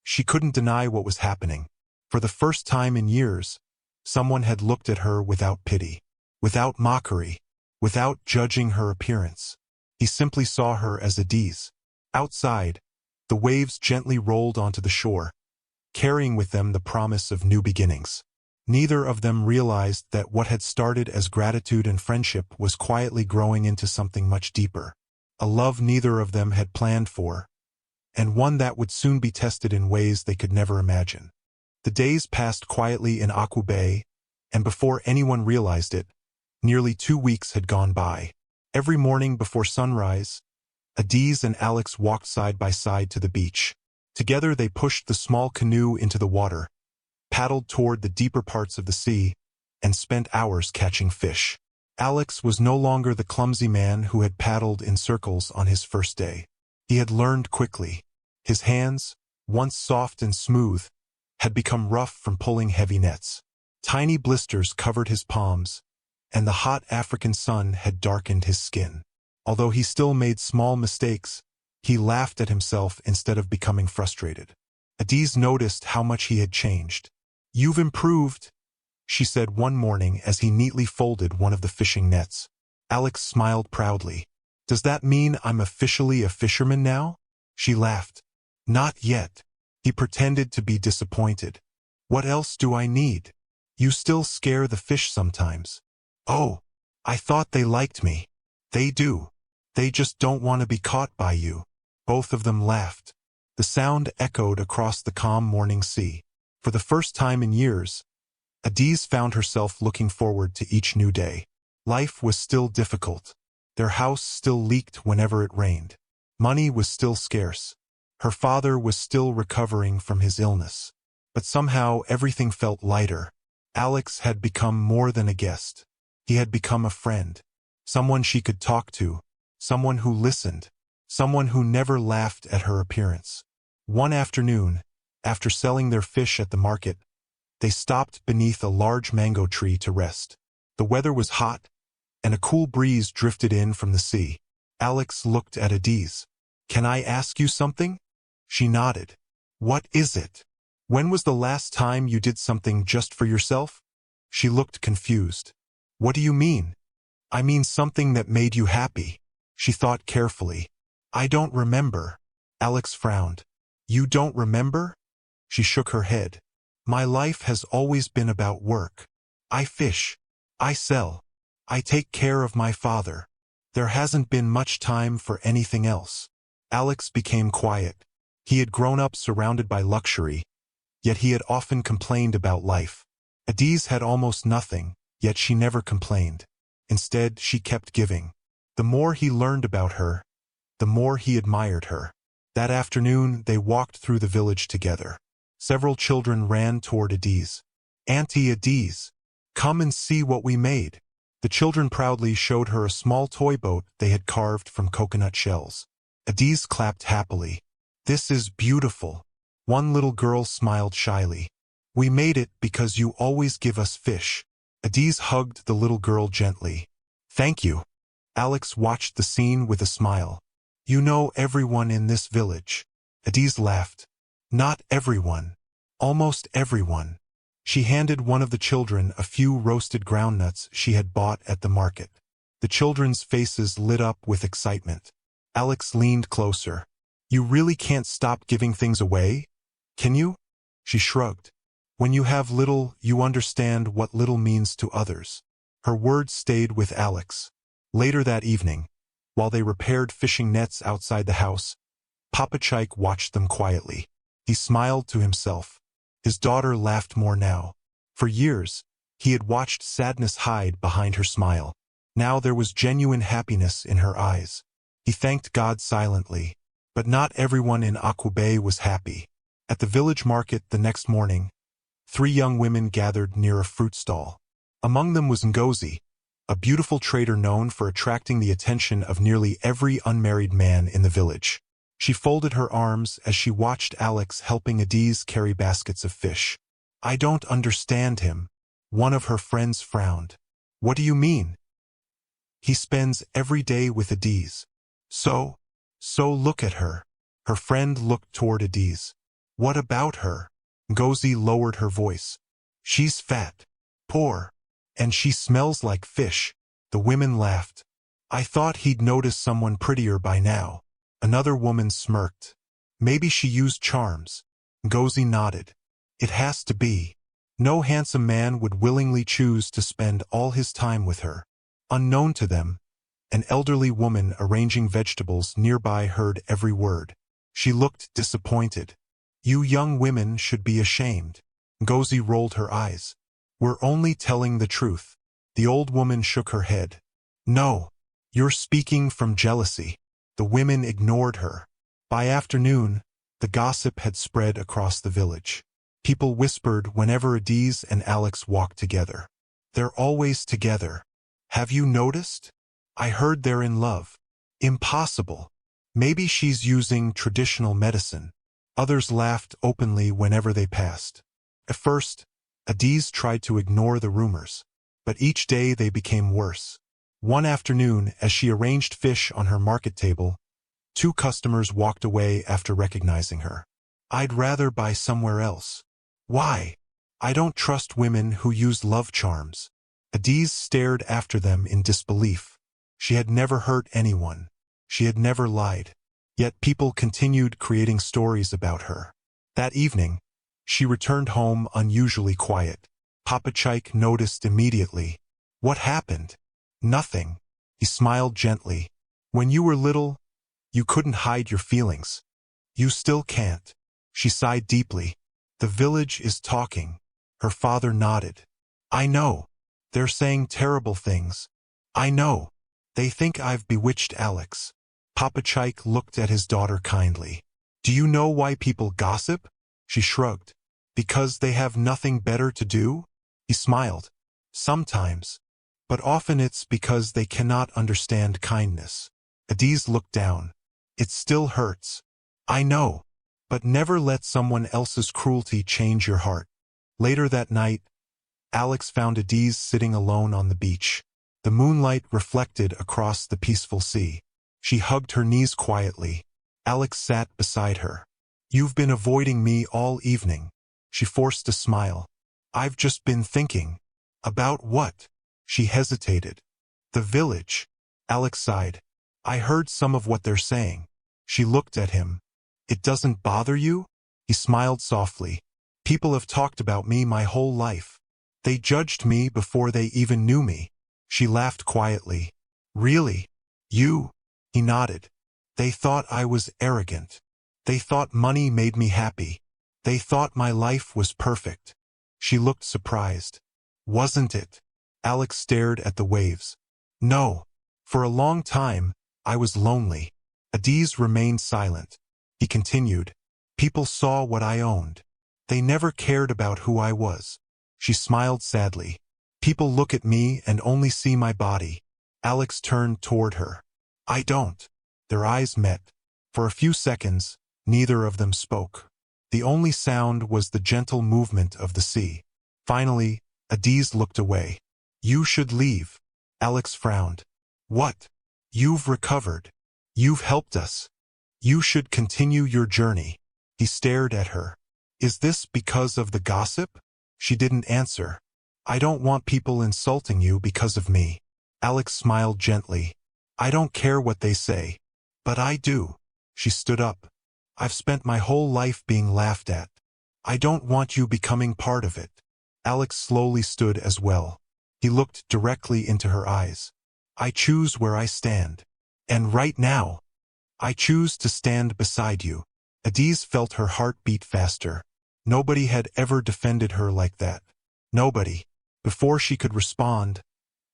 she couldn't deny what was happening. For the first time in years, someone had looked at her without pity, without mockery, without judging her appearance. He simply saw her as Adiz. Outside, the waves gently rolled onto the shore, carrying with them the promise of new beginnings. Neither of them realized that what had started as gratitude and friendship was quietly growing into something much deeper. A love neither of them had planned for, and one that would soon be tested in ways they could never imagine. The days passed quietly in Akube, and before anyone realized it, nearly 2 weeks had gone by. Every morning before sunrise, Adiz and Alex walked side by side to the beach. Together they pushed the small canoe into the water, paddled toward the deeper parts of the sea, and spent hours catching fish. Alex was no longer the clumsy man who had paddled in circles on his first day. He had learned quickly. His hands, once soft and smooth, had become rough from pulling heavy nets. Tiny blisters covered his palms, and the hot African sun had darkened his skin. Although he still made small mistakes, he laughed at himself instead of becoming frustrated. Adiz noticed how much he had changed. "You've improved," she said one morning as he neatly folded one of the fishing nets. Alex smiled proudly. "Does that mean I'm officially a fisherman now?" She laughed. "Not yet." He pretended to be disappointed. "What else do I need? You still scare the fish sometimes." "Oh, I thought they liked me." "They do. They just don't want to be caught by you." Both of them laughed. The sound echoed across the calm morning sea. For the first time in years, Adiz found herself looking forward to each new day. Life was still difficult. Their house still leaked whenever it rained. Money was still scarce. Her father was still recovering from his illness. But somehow everything felt lighter. Alex had become more than a guest. He had become a friend. Someone she could talk to. Someone who listened. Someone who never laughed at her appearance. One afternoon, after selling their fish at the market, they stopped beneath a large mango tree to rest. The weather was hot, and a cool breeze drifted in from the sea. Alex looked at Adiz. "Can I ask you something?" She nodded. "What is it? When was the last time you did something just for yourself?" She looked confused. "What do you mean?" "I mean something that made you happy." She thought carefully. "I don't remember." Alex frowned. "You don't remember?" She shook her head. "My life has always been about work. I fish. I sell. I take care of my father. There hasn't been much time for anything else." Alex became quiet. He had grown up surrounded by luxury, yet he had often complained about life. Adiz had almost nothing, yet she never complained. Instead, she kept giving. The more he learned about her, the more he admired her. That afternoon, they walked through the village together. Several children ran toward Adiz. "Auntie Adiz, come and see what we made." The children proudly showed her a small toy boat they had carved from coconut shells. Adiz clapped happily. "This is beautiful." One little girl smiled shyly. "We made it because you always give us fish." Adiz hugged the little girl gently. "Thank you." Alex watched the scene with a smile. "You know everyone in this village." Adiz laughed. "Not everyone. Almost everyone." She handed one of the children a few roasted groundnuts she had bought at the market. The children's faces lit up with excitement. Alex leaned closer. "You really can't stop giving things away, can you?" She shrugged. "When you have little, you understand what little means to others." Her words stayed with Alex. Later that evening, while they repaired fishing nets outside the house, Papa Chike watched them quietly. He smiled to himself. His daughter laughed more now. For years, he had watched sadness hide behind her smile. Now there was genuine happiness in her eyes. He thanked God silently. But not everyone in Aqua Bay was happy. At the village market the next morning, 3 young women gathered near a fruit stall. Among them was Ngozi, a beautiful trader known for attracting the attention of nearly every unmarried man in the village. She folded her arms as she watched Alex helping Adiz carry baskets of fish. "I don't understand him." One of her friends frowned. "What do you mean?" "He spends every day with Adiz. So look at her." Her friend looked toward Adiz. "What about her?" Ngozi lowered her voice. "She's fat, poor, and she smells like fish." The women laughed. "I thought he'd notice someone prettier by now." Another woman smirked. "Maybe she used charms." Ngozi nodded. "It has to be. No handsome man would willingly choose to spend all his time with her." Unknown to them, an elderly woman arranging vegetables nearby heard every word. She looked disappointed. "You young women should be ashamed." Ngozi rolled her eyes. "We're only telling the truth." The old woman shook her head. "No, you're speaking from jealousy." The women ignored her. By afternoon, the gossip had spread across the village. People whispered whenever Adiz and Alex walked together. "They're always together. Have you noticed? I heard they're in love." "Impossible. Maybe she's using traditional medicine." Others laughed openly whenever they passed. At first, Adiz tried to ignore the rumors, but each day they became worse. One afternoon, as she arranged fish on her market table, 2 customers walked away after recognizing her. "I'd rather buy somewhere else." "Why?" "I don't trust women who use love charms." Adiz stared after them in disbelief. She had never hurt anyone. She had never lied. Yet people continued creating stories about her. That evening, she returned home unusually quiet. Papa Chike noticed immediately. "What happened?" "Nothing." He smiled gently. "When you were little, you couldn't hide your feelings. You still can't." She sighed deeply. "The village is talking." Her father nodded. "I know. They're saying terrible things. I know. They think I've bewitched Alex." Papa Chike looked at his daughter kindly. "Do you know why people gossip?" She shrugged. "Because they have nothing better to do?" He smiled. "Sometimes. But often it's because they cannot understand kindness." Adiz looked down. "It still hurts." "I know. But never let someone else's cruelty change your heart." Later that night, Alex found Adiz sitting alone on the beach. The moonlight reflected across the peaceful sea. She hugged her knees quietly. Alex sat beside her. "You've been avoiding me all evening." She forced a smile. "I've just been thinking." "About what?" She hesitated. "The village." Alex sighed. "I heard some of what they're saying." She looked at him. "It doesn't bother you?" He smiled softly. "People have talked about me my whole life. They judged me before they even knew me." She laughed quietly. "Really? You?" He nodded. "They thought I was arrogant. They thought money made me happy. They thought my life was perfect." She looked surprised. "Wasn't it?" Alex stared at the waves. "No. For a long time, I was lonely." Adiz remained silent. He continued. "People saw what I owned. They never cared about who I was." She smiled sadly. "People look at me and only see my body." Alex turned toward her. "I don't." Their eyes met. For a few seconds, neither of them spoke. The only sound was the gentle movement of the sea. Finally, Adiz looked away. "You should leave." Alex frowned. "What?" "You've recovered. You've helped us. You should continue your journey." He stared at her. "Is this because of the gossip?" She didn't answer. I don't want people insulting you because of me. Alex smiled gently. I don't care what they say. But I do. She stood up. I've spent my whole life being laughed at. I don't want you becoming part of it. Alex slowly stood as well. He looked directly into her eyes. I choose where I stand. And right now, I choose to stand beside you. Adiz felt her heart beat faster. Nobody had ever defended her like that. Nobody. Before she could respond,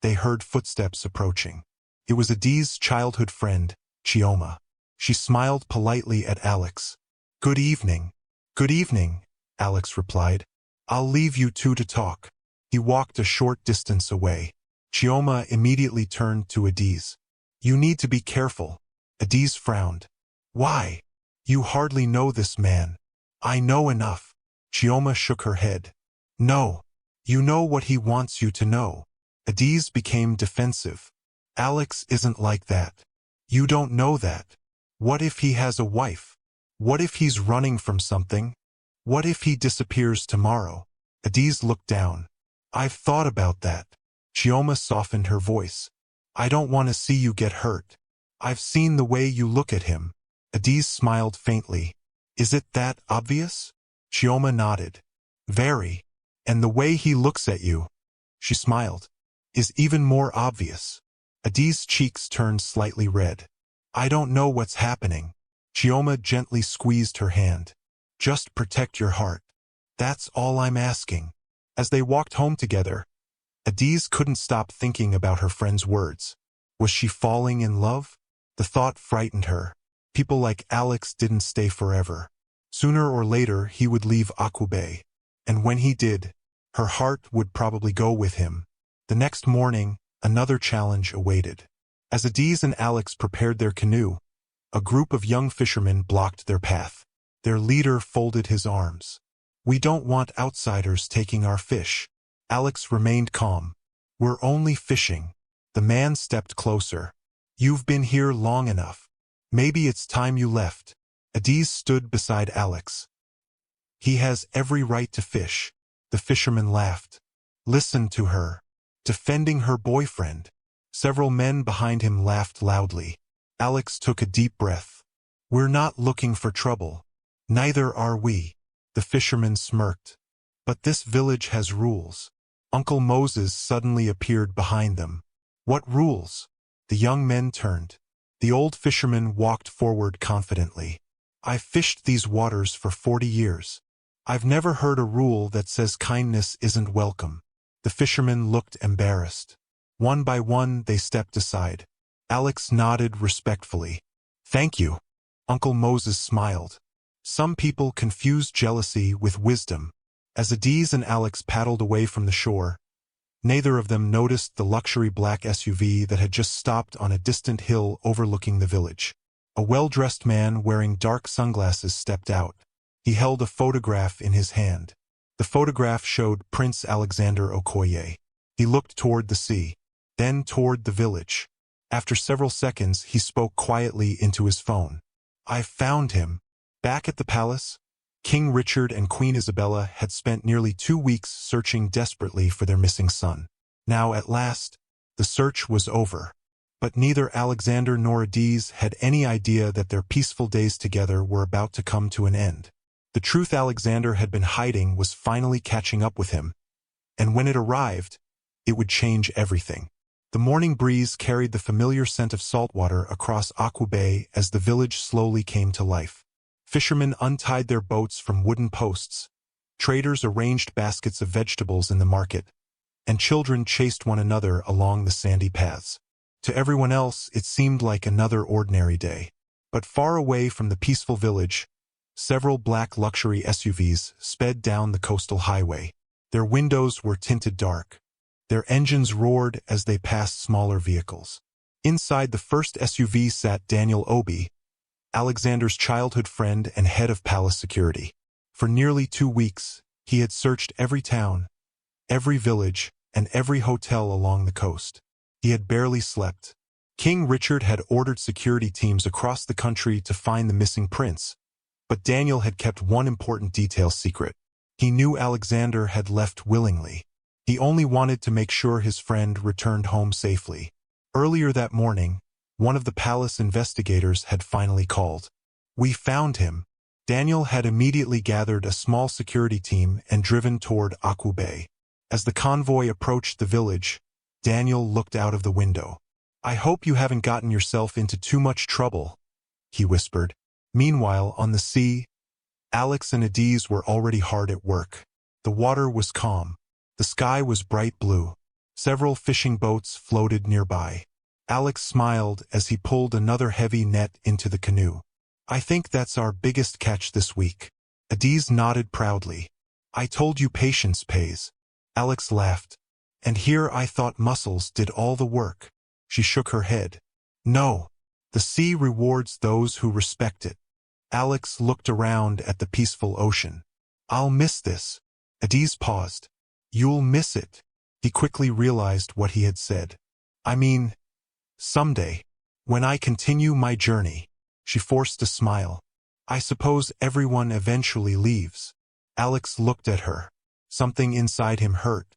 they heard footsteps approaching. It was Adiz's childhood friend, Chioma. She smiled politely at Alex. Good evening. Good evening, Alex replied. I'll leave you two to talk. He walked a short distance away. Chioma immediately turned to Adiz. You need to be careful. Adiz frowned. Why? You hardly know this man. I know enough. Chioma shook her head. No. You know what he wants you to know. Adiz became defensive. Alex isn't like that. You don't know that. What if he has a wife? What if he's running from something? What if he disappears tomorrow? Adiz looked down. I've thought about that. Chioma softened her voice. I don't want to see you get hurt. I've seen the way you look at him. Adiz smiled faintly. Is it that obvious? Chioma nodded. Very. And the way he looks at you, she smiled, is even more obvious. Adiz's cheeks turned slightly red. I don't know what's happening. Chioma gently squeezed her hand. Just protect your heart. That's all I'm asking. As they walked home together, Adiz couldn't stop thinking about her friend's words. Was she falling in love? The thought frightened her. People like Alex didn't stay forever. Sooner or later he would leave Akube. And when he did, her heart would probably go with him. The next morning, another challenge awaited. As Adiz and Alex prepared their canoe, a group of young fishermen blocked their path. Their leader folded his arms. We don't want outsiders taking our fish. Alex remained calm. We're only fishing. The man stepped closer. You've been here long enough. Maybe it's time you left. Adiz stood beside Alex. He has every right to fish. The fisherman laughed. Listen to her. Defending her boyfriend. Several men behind him laughed loudly. Alex took a deep breath. We're not looking for trouble. Neither are we. The fisherman smirked. But this village has rules. Uncle Moses suddenly appeared behind them. What rules? The young men turned. The old fisherman walked forward confidently. I've fished these waters for 40 years. I've never heard a rule that says kindness isn't welcome. The fishermen looked embarrassed. One by one they stepped aside. Alex nodded respectfully. Thank you. Uncle Moses smiled. Some people confuse jealousy with wisdom. As Adiz and Alex paddled away from the shore, neither of them noticed the luxury black SUV that had just stopped on a distant hill overlooking the village. A well-dressed man wearing dark sunglasses stepped out. He held a photograph in his hand. The photograph showed Prince Alexander Okoye. He looked toward the sea, then toward the village. After several seconds, he spoke quietly into his phone. I've found him. Back at the palace, King Richard and Queen Isabella had spent nearly 2 weeks searching desperately for their missing son. Now, at last, the search was over. But neither Alexander nor Adiz had any idea that their peaceful days together were about to come to an end. The truth Alexander had been hiding was finally catching up with him. And when it arrived, it would change everything. The morning breeze carried the familiar scent of saltwater across Akube as the village slowly came to life. Fishermen untied their boats from wooden posts. Traders arranged baskets of vegetables in the market. And children chased one another along the sandy paths. To everyone else, it seemed like another ordinary day. But far away from the peaceful village, several black luxury SUVs sped down the coastal highway. Their windows were tinted dark. Their engines roared as they passed smaller vehicles. Inside the first SUV sat Daniel Obi, Alexander's childhood friend and head of palace security. For nearly 2 weeks, he had searched every town, every village, and every hotel along the coast. He had barely slept. King Richard had ordered security teams across the country to find the missing prince, but Daniel had kept one important detail secret. He knew Alexander had left willingly. He only wanted to make sure his friend returned home safely. Earlier that morning, one of the palace investigators had finally called. "We found him." Daniel had immediately gathered a small security team and driven toward Aqua Bay. As the convoy approached the village, Daniel looked out of the window. "I hope you haven't gotten yourself into too much trouble," he whispered. Meanwhile, on the sea, Alex and Adiz were already hard at work. The water was calm. The sky was bright blue. Several fishing boats floated nearby. Alex smiled as he pulled another heavy net into the canoe. "I think that's our biggest catch this week." Adiz nodded proudly. "I told you patience pays." Alex laughed. "And here I thought muscles did all the work." She shook her head. "No. The sea rewards those who respect it." Alex looked around at the peaceful ocean. "I'll miss this." Adiz paused. "You'll miss it." He quickly realized what he had said. "I mean, someday, when I continue my journey." She forced a smile. "I suppose everyone eventually leaves." Alex looked at her. Something inside him hurt.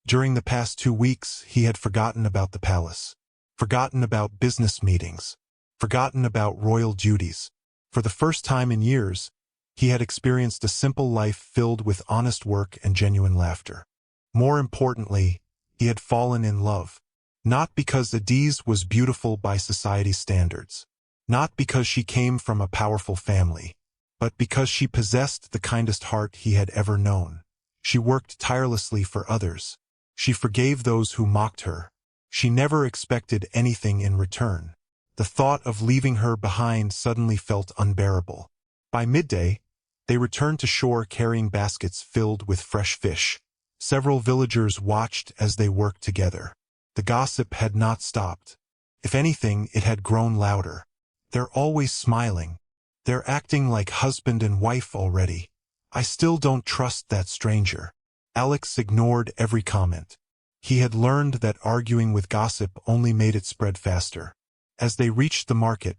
During the past 2 weeks, he had forgotten about the palace. Forgotten about business meetings. Forgotten about royal duties. For the first time in years, he had experienced a simple life filled with honest work and genuine laughter. More importantly, he had fallen in love. Not because Adiz was beautiful by society's standards. Not because she came from a powerful family. But because she possessed the kindest heart he had ever known. She worked tirelessly for others. She forgave those who mocked her. She never expected anything in return. The thought of leaving her behind suddenly felt unbearable. By midday, they returned to shore carrying baskets filled with fresh fish. Several villagers watched as they worked together. The gossip had not stopped. If anything, it had grown louder. "They're always smiling. They're acting like husband and wife already. I still don't trust that stranger." Alex ignored every comment. He had learned that arguing with gossip only made it spread faster. As they reached the market,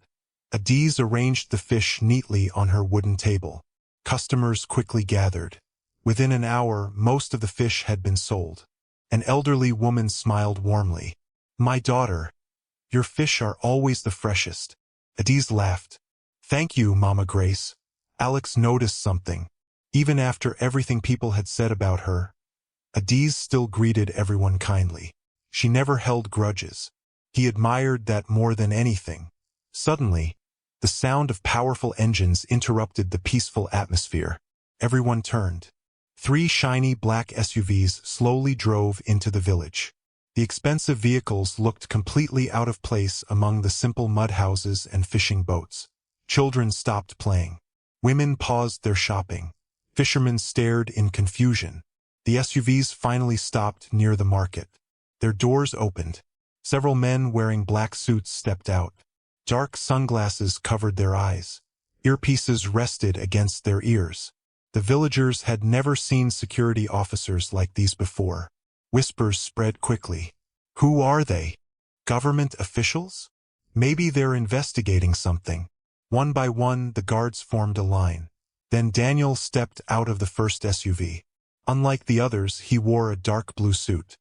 Adiz arranged the fish neatly on her wooden table. Customers quickly gathered. Within an hour, most of the fish had been sold. An elderly woman smiled warmly. "My daughter, your fish are always the freshest." Adiz laughed. "Thank you, Mama Grace." Alex noticed something. Even after everything people had said about her, Adiz still greeted everyone kindly. She never held grudges. He admired that more than anything. Suddenly, the sound of powerful engines interrupted the peaceful atmosphere. Everyone turned. 3 shiny black SUVs slowly drove into the village. The expensive vehicles looked completely out of place among the simple mud houses and fishing boats. Children stopped playing. Women paused their shopping. Fishermen stared in confusion. The SUVs finally stopped near the market. Their doors opened. Several men wearing black suits stepped out. Dark sunglasses covered their eyes. Earpieces rested against their ears. The villagers had never seen security officers like these before. Whispers spread quickly. "Who are they? Government officials? Maybe they're investigating something." One by one, the guards formed a line. Then Daniel stepped out of the first SUV. Unlike the others, he wore a dark blue suit.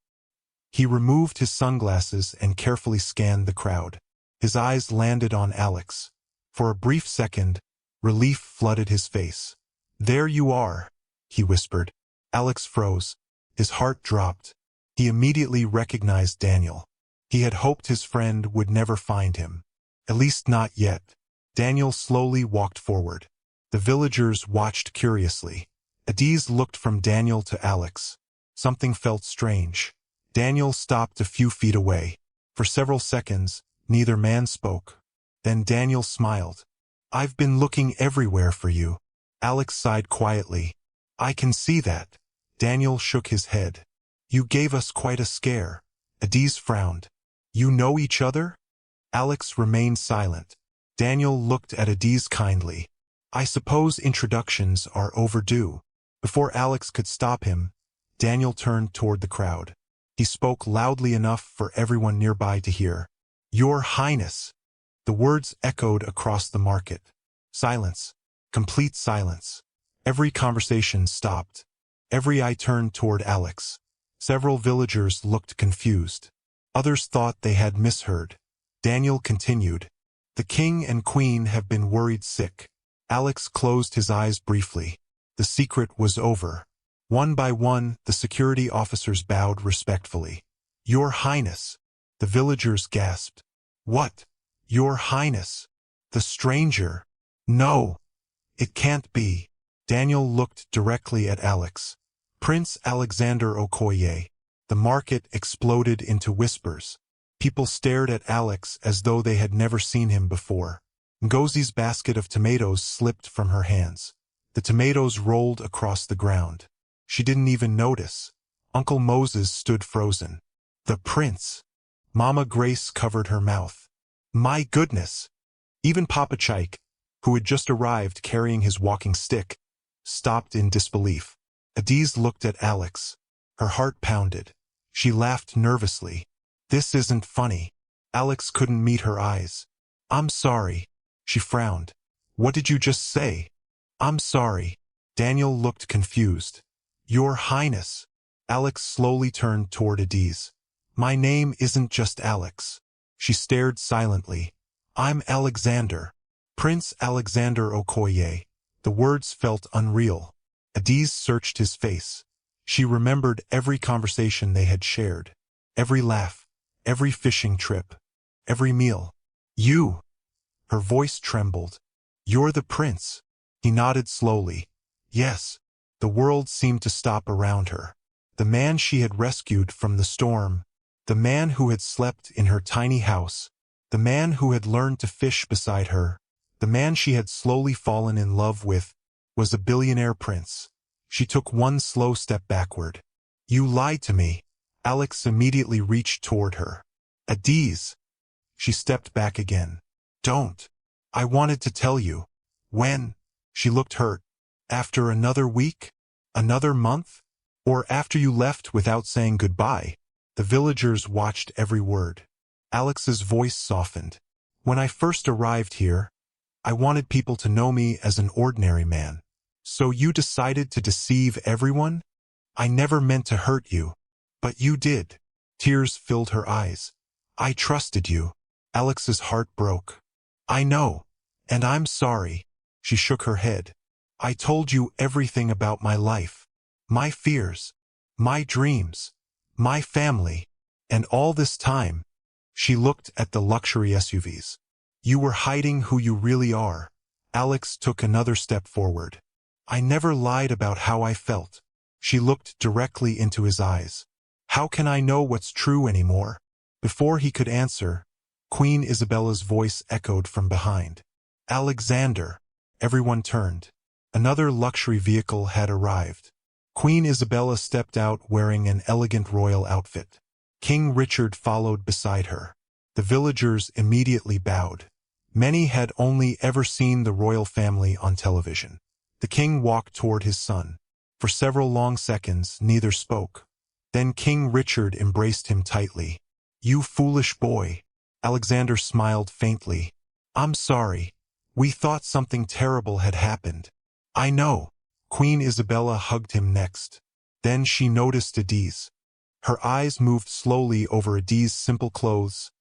He removed his sunglasses and carefully scanned the crowd. His eyes landed on Alex. For a brief second, relief flooded his face. "There you are," he whispered. Alex froze. His heart dropped. He immediately recognized Daniel. He had hoped his friend would never find him. At least not yet. Daniel slowly walked forward. The villagers watched curiously. Adiz looked from Daniel to Alex. Something felt strange. Daniel stopped a few feet away. For several seconds, neither man spoke. Then Daniel smiled. "I've been looking everywhere for you." Alex sighed quietly. "I can see that." Daniel shook his head. "You gave us quite a scare." Adiz frowned. "You know each other?" Alex remained silent. Daniel looked at Adiz kindly. "I suppose introductions are overdue." Before Alex could stop him, Daniel turned toward the crowd. He spoke loudly enough for everyone nearby to hear. "Your Highness." The words echoed across the market. Silence. Complete silence. Every conversation stopped. Every eye turned toward Alex. Several villagers looked confused. Others thought they had misheard. Daniel continued, "The king and queen have been worried sick." Alex closed his eyes briefly. The secret was over. One by one, the security officers bowed respectfully. "Your Highness." The villagers gasped. "What? Your Highness? The stranger? No, it can't be." Daniel looked directly at Alex. "Prince Alexander Okoye." The market exploded into whispers. People stared at Alex as though they had never seen him before. Ngozi's basket of tomatoes slipped from her hands. The tomatoes rolled across the ground. She didn't even notice. Uncle Moses stood frozen. "The prince." Mama Grace covered her mouth. "My goodness." Even Papa Chike, who had just arrived carrying his walking stick, stopped in disbelief. Adiz looked at Alex. Her heart pounded. She laughed nervously. "This isn't funny." Alex couldn't meet her eyes. "I'm sorry." She frowned. "What did you just say?" "I'm sorry." Daniel looked confused. "Your Highness." Alex slowly turned toward Adiz. "My name isn't just Alex." She stared silently. "I'm Alexander. Prince Alexander Okoye." The words felt unreal. Adiz searched his face. She remembered every conversation they had shared. Every laugh. Every fishing trip. Every meal. "You." Her voice trembled. "You're the prince." He nodded slowly. "Yes." The world seemed to stop around her. The man she had rescued from the storm. The man who had slept in her tiny house. The man who had learned to fish beside her. The man she had slowly fallen in love with was a billionaire prince. She took one slow step backward. "You lied to me." Alex immediately reached toward her. "Adiz." She stepped back again. "Don't. I wanted to tell you." "When?" She looked hurt. "After another week? Another month? Or after you left without saying goodbye?" The villagers watched every word. Alex's voice softened. "When I first arrived here, I wanted people to know me as an ordinary man. So you decided to deceive everyone? I never meant to hurt you. But you did." Tears filled her eyes. "I trusted you." Alex's heart broke. "I know. And I'm sorry." She shook her head. "I told you everything about my life. My fears. My dreams. My family. And all this time." She looked at the luxury SUVs. "You were hiding who you really are." Alex took another step forward. "I never lied about how I felt." She looked directly into his eyes. "How can I know what's true anymore?" Before he could answer, Queen Isabella's voice echoed from behind. "Alexander." Everyone turned. Another luxury vehicle had arrived. Queen Isabella stepped out wearing an elegant royal outfit. King Richard followed beside her. The villagers immediately bowed. Many had only ever seen the royal family on television. The king walked toward his son. For several long seconds, neither spoke. Then King Richard embraced him tightly. "You foolish boy." Alexander smiled faintly. "I'm sorry. We thought something terrible had happened." "I know." Queen Isabella hugged him next. Then she noticed Adiz. Her eyes moved slowly over Adiz's simple clothes,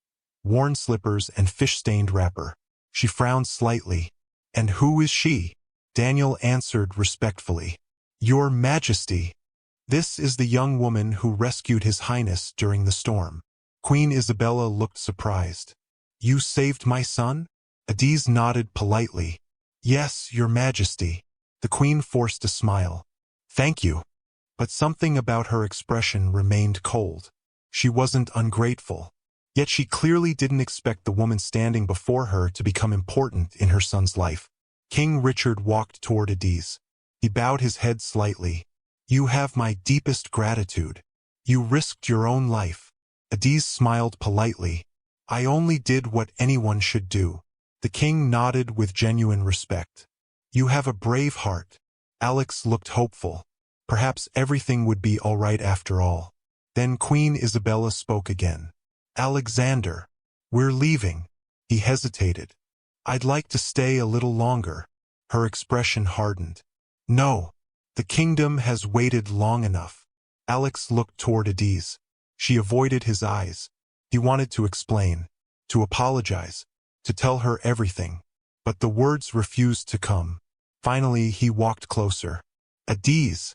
worn slippers and fish-stained wrapper. She frowned slightly. "And who is she?" Daniel answered respectfully. "Your Majesty. This is the young woman who rescued His Highness during the storm." Queen Isabella looked surprised. "You saved my son?" Adiz nodded politely. "Yes, Your Majesty." The Queen forced a smile. "Thank you." But something about her expression remained cold. She wasn't ungrateful. Yet she clearly didn't expect the woman standing before her to become important in her son's life. King Richard walked toward Adiz. He bowed his head slightly. "You have my deepest gratitude. You risked your own life." Adiz smiled politely. "I only did what anyone should do." The king nodded with genuine respect. "You have a brave heart." Alex looked hopeful. Perhaps everything would be all right after all. Then Queen Isabella spoke again. "Alexander, we're leaving." He hesitated. "I'd like to stay a little longer." Her expression hardened. "No." The kingdom has waited long enough. Alex looked toward Adiz. She avoided his eyes. He wanted to explain, to apologize, to tell her everything. But the words refused to come. Finally, he walked closer. Adiz.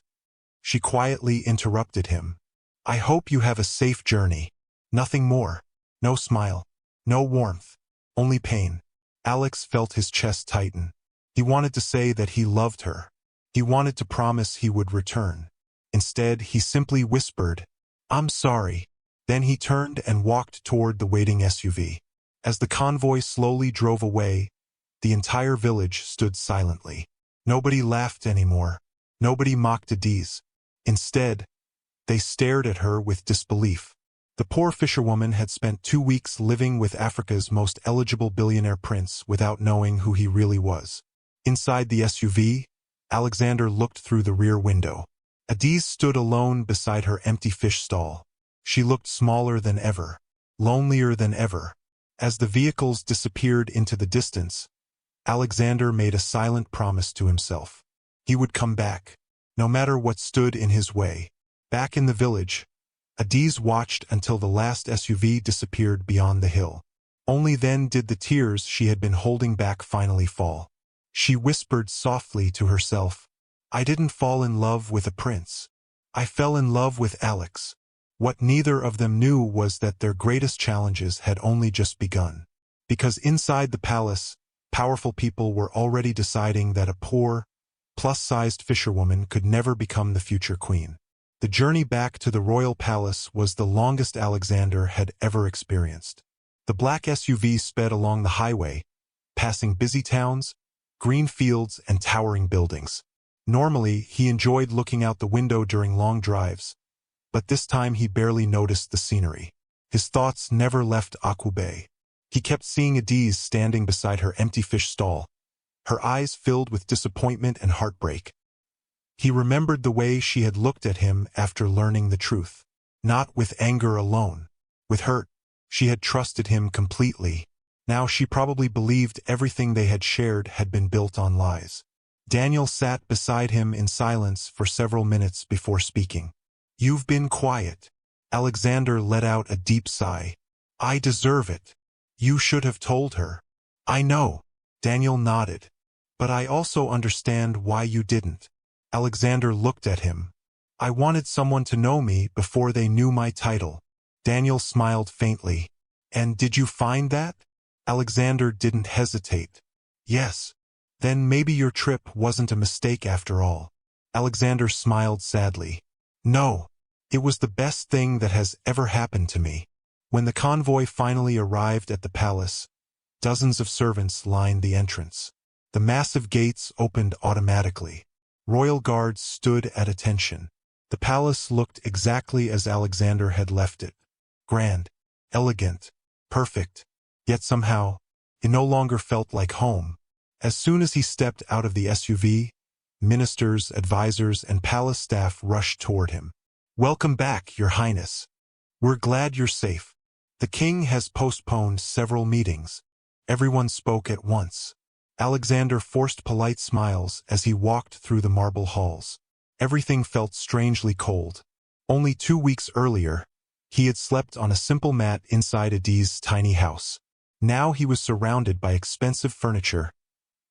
She quietly interrupted him. I hope you have a safe journey. Nothing more. No smile. No warmth. Only pain. Alex felt his chest tighten. He wanted to say that he loved her. He wanted to promise he would return. Instead, he simply whispered, I'm sorry. Then he turned and walked toward the waiting SUV. As the convoy slowly drove away, the entire village stood silently. Nobody laughed anymore. Nobody mocked Adiz. Instead, they stared at her with disbelief. The poor fisherwoman had spent 2 weeks living with Africa's most eligible billionaire prince without knowing who he really was. Inside the SUV, Alexander looked through the rear window. Adiz stood alone beside her empty fish stall. She looked smaller than ever, lonelier than ever. As the vehicles disappeared into the distance, Alexander made a silent promise to himself. He would come back, no matter what stood in his way. Back in the village, Adiz watched until the last SUV disappeared beyond the hill. Only then did the tears she had been holding back finally fall. She whispered softly to herself, I didn't fall in love with a prince. I fell in love with Alex. What neither of them knew was that their greatest challenges had only just begun. Because inside the palace, powerful people were already deciding that a poor, plus-sized fisherwoman could never become the future queen. The journey back to the royal palace was the longest Alexander had ever experienced. The black SUV sped along the highway, passing busy towns, green fields, and towering buildings. Normally, he enjoyed looking out the window during long drives, but this time he barely noticed the scenery. His thoughts never left Akube. He kept seeing Adiz standing beside her empty fish stall, her eyes filled with disappointment and heartbreak. He remembered the way she had looked at him after learning the truth. Not with anger alone. With hurt. She had trusted him completely. Now she probably believed everything they had shared had been built on lies. Daniel sat beside him in silence for several minutes before speaking. You've been quiet. Alexander let out a deep sigh. I deserve it. You should have told her. I know. Daniel nodded. But I also understand why you didn't. Alexander looked at him. I wanted someone to know me before they knew my title. Daniel smiled faintly. And did you find that? Alexander didn't hesitate. Yes. Then maybe your trip wasn't a mistake after all. Alexander smiled sadly. No. It was the best thing that has ever happened to me. When the convoy finally arrived at the palace, dozens of servants lined the entrance. The massive gates opened automatically. Royal guards stood at attention. The palace looked exactly as Alexander had left it. Grand, elegant, perfect. Yet somehow, it no longer felt like home. As soon as he stepped out of the SUV, ministers, advisors, and palace staff rushed toward him. Welcome back, Your Highness. We're glad you're safe. The king has postponed several meetings. Everyone spoke at once. Alexander forced polite smiles as he walked through the marble halls. Everything felt strangely cold. Only 2 weeks earlier, he had slept on a simple mat inside Adiz's tiny house. Now he was surrounded by expensive furniture,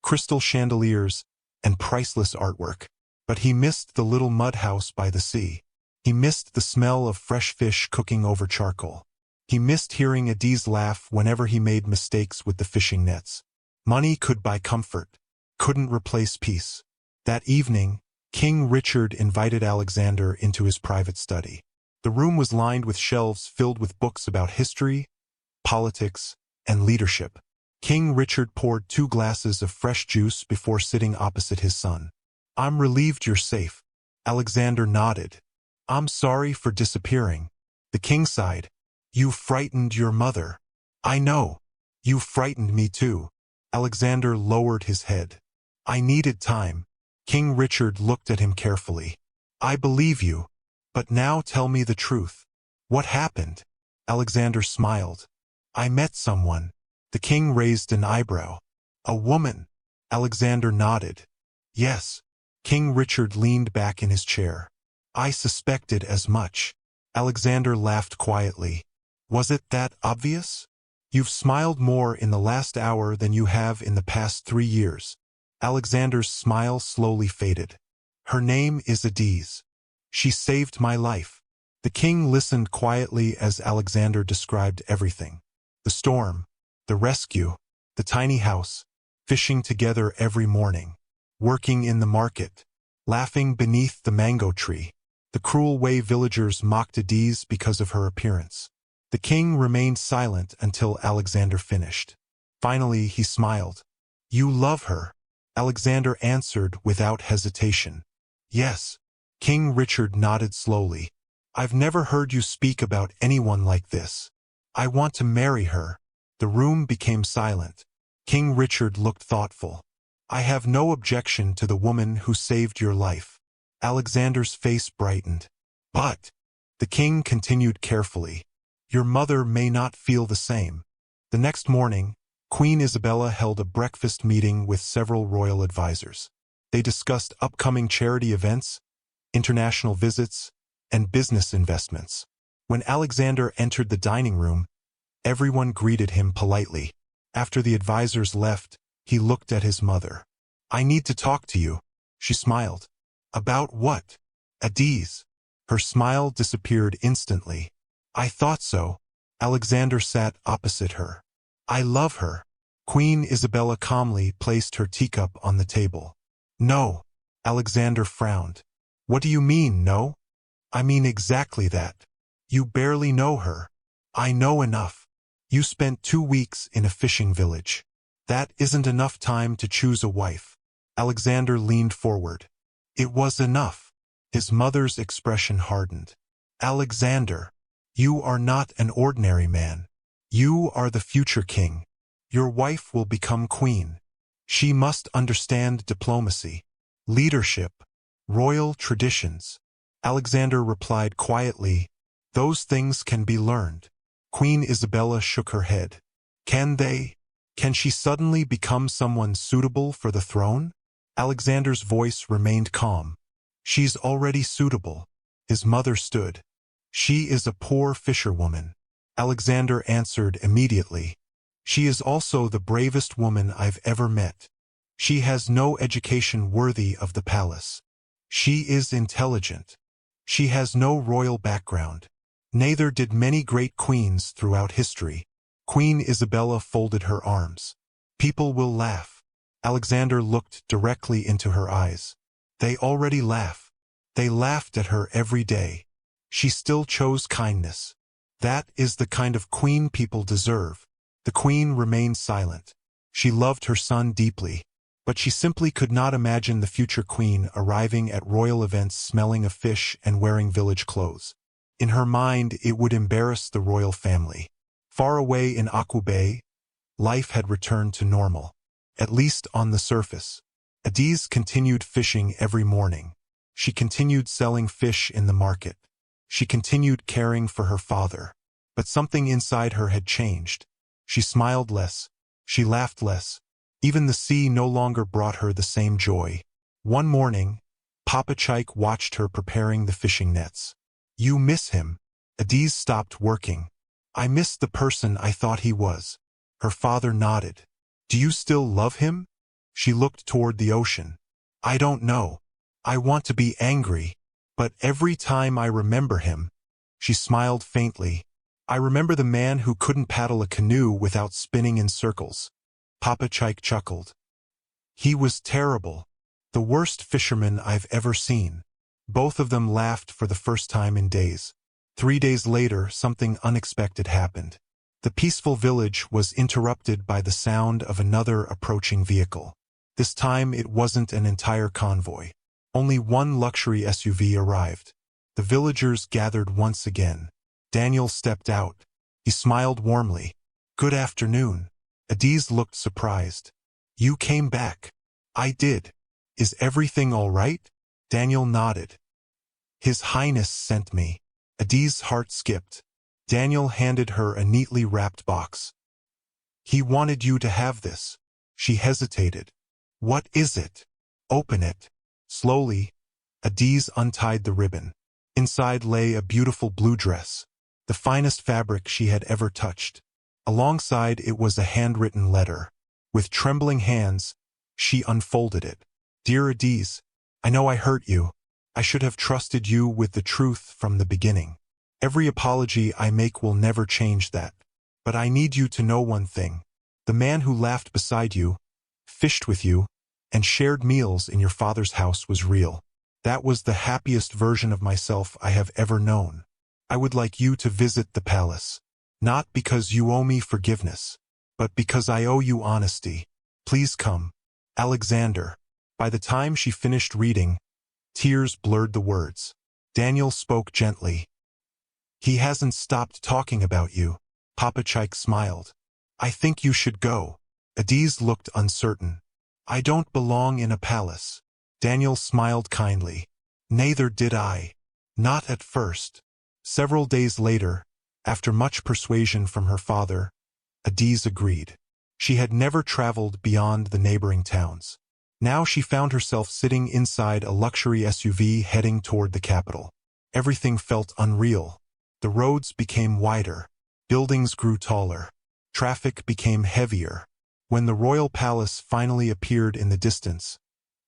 crystal chandeliers, and priceless artwork. But he missed the little mud house by the sea. He missed the smell of fresh fish cooking over charcoal. He missed hearing Adiz laugh whenever he made mistakes with the fishing nets. Money could buy comfort, couldn't replace peace. That evening, King Richard invited Alexander into his private study. The room was lined with shelves filled with books about history, politics, and leadership. King Richard poured 2 glasses of fresh juice before sitting opposite his son. I'm relieved you're safe. Alexander nodded. I'm sorry for disappearing. The king sighed. You frightened your mother. I know. You frightened me too. Alexander lowered his head. I needed time. King Richard looked at him carefully. I believe you. But now tell me the truth. What happened? Alexander smiled. I met someone. The king raised an eyebrow. A woman. Alexander nodded. Yes. King Richard leaned back in his chair. I suspected as much. Alexander laughed quietly. Was it that obvious? You've smiled more in the last hour than you have in the past 3 years. Alexander's smile slowly faded. Her name is Adiz. She saved my life. The king listened quietly as Alexander described everything. The storm, the rescue, the tiny house, fishing together every morning, working in the market, laughing beneath the mango tree, the cruel way villagers mocked Adiz because of her appearance. The king remained silent until Alexander finished. Finally, he smiled. You love her? Alexander answered without hesitation. Yes. King Richard nodded slowly. I've never heard you speak about anyone like this. I want to marry her. The room became silent. King Richard looked thoughtful. I have no objection to the woman who saved your life. Alexander's face brightened. But, the king continued carefully, your mother may not feel the same. The next morning, Queen Isabella held a breakfast meeting with several royal advisors. They discussed upcoming charity events, international visits, and business investments. When Alexander entered the dining room, everyone greeted him politely. After the advisors left, he looked at his mother. I need to talk to you. She smiled. About what? Adiz. Her smile disappeared instantly. I thought so. Alexander sat opposite her. I love her. Queen Isabella calmly placed her teacup on the table. No. Alexander frowned. What do you mean, no? I mean exactly that. You barely know her. I know enough. You spent 2 weeks in a fishing village. That isn't enough time to choose a wife. Alexander leaned forward. It was enough. His mother's expression hardened. Alexander, you are not an ordinary man. You are the future king. Your wife will become queen. She must understand diplomacy, leadership, royal traditions. Alexander replied quietly, those things can be learned. Queen Isabella shook her head. Can they? Can she suddenly become someone suitable for the throne? Alexander's voice remained calm. She's already suitable. His mother stood. She is a poor fisherwoman. Alexander answered immediately. She is also the bravest woman I've ever met. She has no education worthy of the palace. She is intelligent. She has no royal background. Neither did many great queens throughout history. Queen Isabella folded her arms. People will laugh. Alexander looked directly into her eyes. They already laugh. They laughed at her every day. She still chose kindness. That is the kind of queen people deserve. The queen remained silent. She loved her son deeply, but she simply could not imagine the future queen arriving at royal events smelling of fish and wearing village clothes. In her mind, it would embarrass the royal family. Far away in Aqua Bay, life had returned to normal, at least on the surface. Adiz continued fishing every morning. She continued selling fish in the market. She continued caring for her father. But something inside her had changed. She smiled less. She laughed less. Even the sea no longer brought her the same joy. One morning, Papa Chike watched her preparing the fishing nets. You miss him. Adiz stopped working. I miss the person I thought he was. Her father nodded. Do you still love him? She looked toward the ocean. I don't know. I want to be angry. But every time I remember him, she smiled faintly. I remember the man who couldn't paddle a canoe without spinning in circles. Papa Chike chuckled. He was terrible. The worst fisherman I've ever seen. Both of them laughed for the first time in days. 3 days later, something unexpected happened. The peaceful village was interrupted by the sound of another approaching vehicle. This time it wasn't an entire convoy. Only one luxury SUV arrived. The villagers gathered once again. Daniel stepped out. He smiled warmly. Good afternoon. Adiz looked surprised. You came back. I did. Is everything all right? Daniel nodded. His Highness sent me. Adiz's heart skipped. Daniel handed her a neatly wrapped box. He wanted you to have this. She hesitated. What is it? Open it. Slowly, Adiz untied the ribbon. Inside lay a beautiful blue dress, the finest fabric she had ever touched. Alongside it was a handwritten letter. With trembling hands, she unfolded it. Dear Adiz, I know I hurt you. I should have trusted you with the truth from the beginning. Every apology I make will never change that. But I need you to know one thing. The man who laughed beside you, fished with you, and shared meals in your father's house was real. That was the happiest version of myself I have ever known. I would like you to visit the palace. Not because you owe me forgiveness, but because I owe you honesty. Please come. Alexander. By the time she finished reading, tears blurred the words. Daniel spoke gently. He hasn't stopped talking about you. Papa Chike smiled. I think you should go. Adiz looked uncertain. I don't belong in a palace. Daniel smiled kindly. Neither did I. Not at first. Several days later, after much persuasion from her father, Adiz agreed. She had never traveled beyond the neighboring towns. Now she found herself sitting inside a luxury SUV heading toward the capital. Everything felt unreal. The roads became wider. Buildings grew taller. Traffic became heavier. When the royal palace finally appeared in the distance,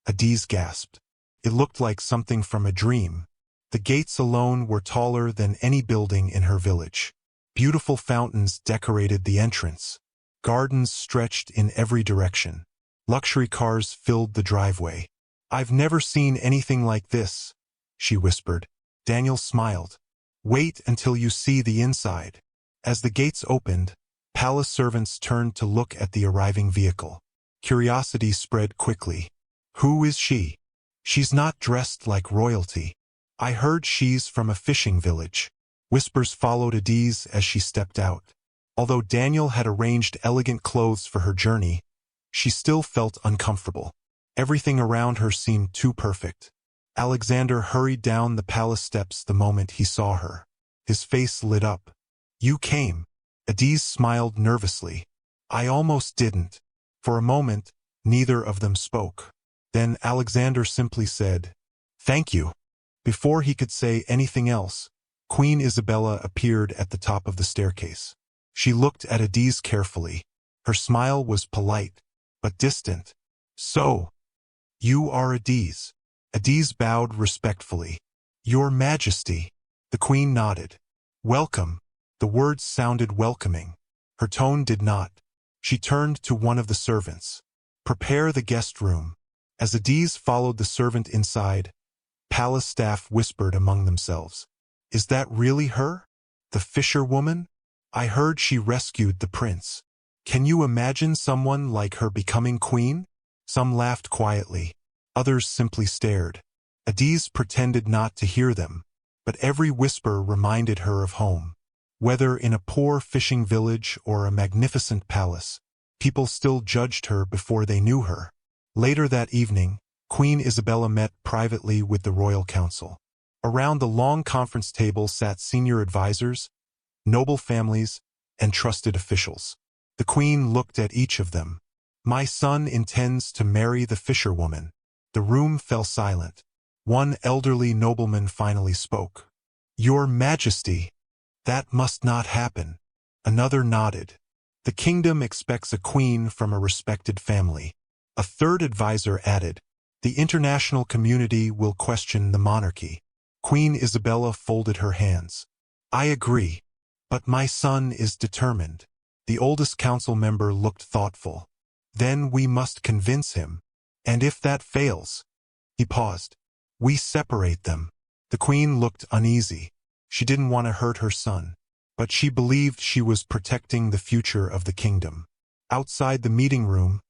Adiz gasped. It looked like something from a dream. The gates alone were taller than any building in her village. Beautiful fountains decorated the entrance. Gardens stretched in every direction. Luxury cars filled the driveway. I've never seen anything like this, she whispered. Daniel smiled. Wait until you see the inside. As the gates opened, palace servants turned to look at the arriving vehicle. Curiosity spread quickly. Who is she? She's not dressed like royalty. I heard she's from a fishing village. Whispers followed Adiz as she stepped out. Although Daniel had arranged elegant clothes for her journey, she still felt uncomfortable. Everything around her seemed too perfect. Alexander hurried down the palace steps the moment he saw her. His face lit up. You came. Adiz smiled nervously. I almost didn't. For a moment, neither of them spoke. Then Alexander simply said, Thank you. Before he could say anything else, Queen Isabella appeared at the top of the staircase. She looked at Adiz carefully. Her smile was polite, but distant. So, you are Adiz. Adiz bowed respectfully. Your Majesty. The Queen nodded. Welcome. The words sounded welcoming. Her tone did not. She turned to one of the servants. Prepare the guest room. As Adiz followed the servant inside, palace staff whispered among themselves. Is that really her? The fisherwoman? I heard she rescued the prince. Can you imagine someone like her becoming queen? Some laughed quietly. Others simply stared. Adiz pretended not to hear them, but every whisper reminded her of home. Whether in a poor fishing village or a magnificent palace, people still judged her before they knew her. Later that evening, Queen Isabella met privately with the royal council. Around the long conference table sat senior advisors, noble families, and trusted officials. The queen looked at each of them. My son intends to marry the fisherwoman. The room fell silent. One elderly nobleman finally spoke. Your Majesty, that must not happen. Another nodded. The kingdom expects a queen from a respected family. A third advisor added, the international community will question the monarchy. Queen Isabella folded her hands. I agree, but my son is determined. The oldest council member looked thoughtful. Then we must convince him. And if that fails, he paused. We separate them. The queen looked uneasy. She didn't want to hurt her son, but she believed she was protecting the future of the kingdom. Outside the meeting room,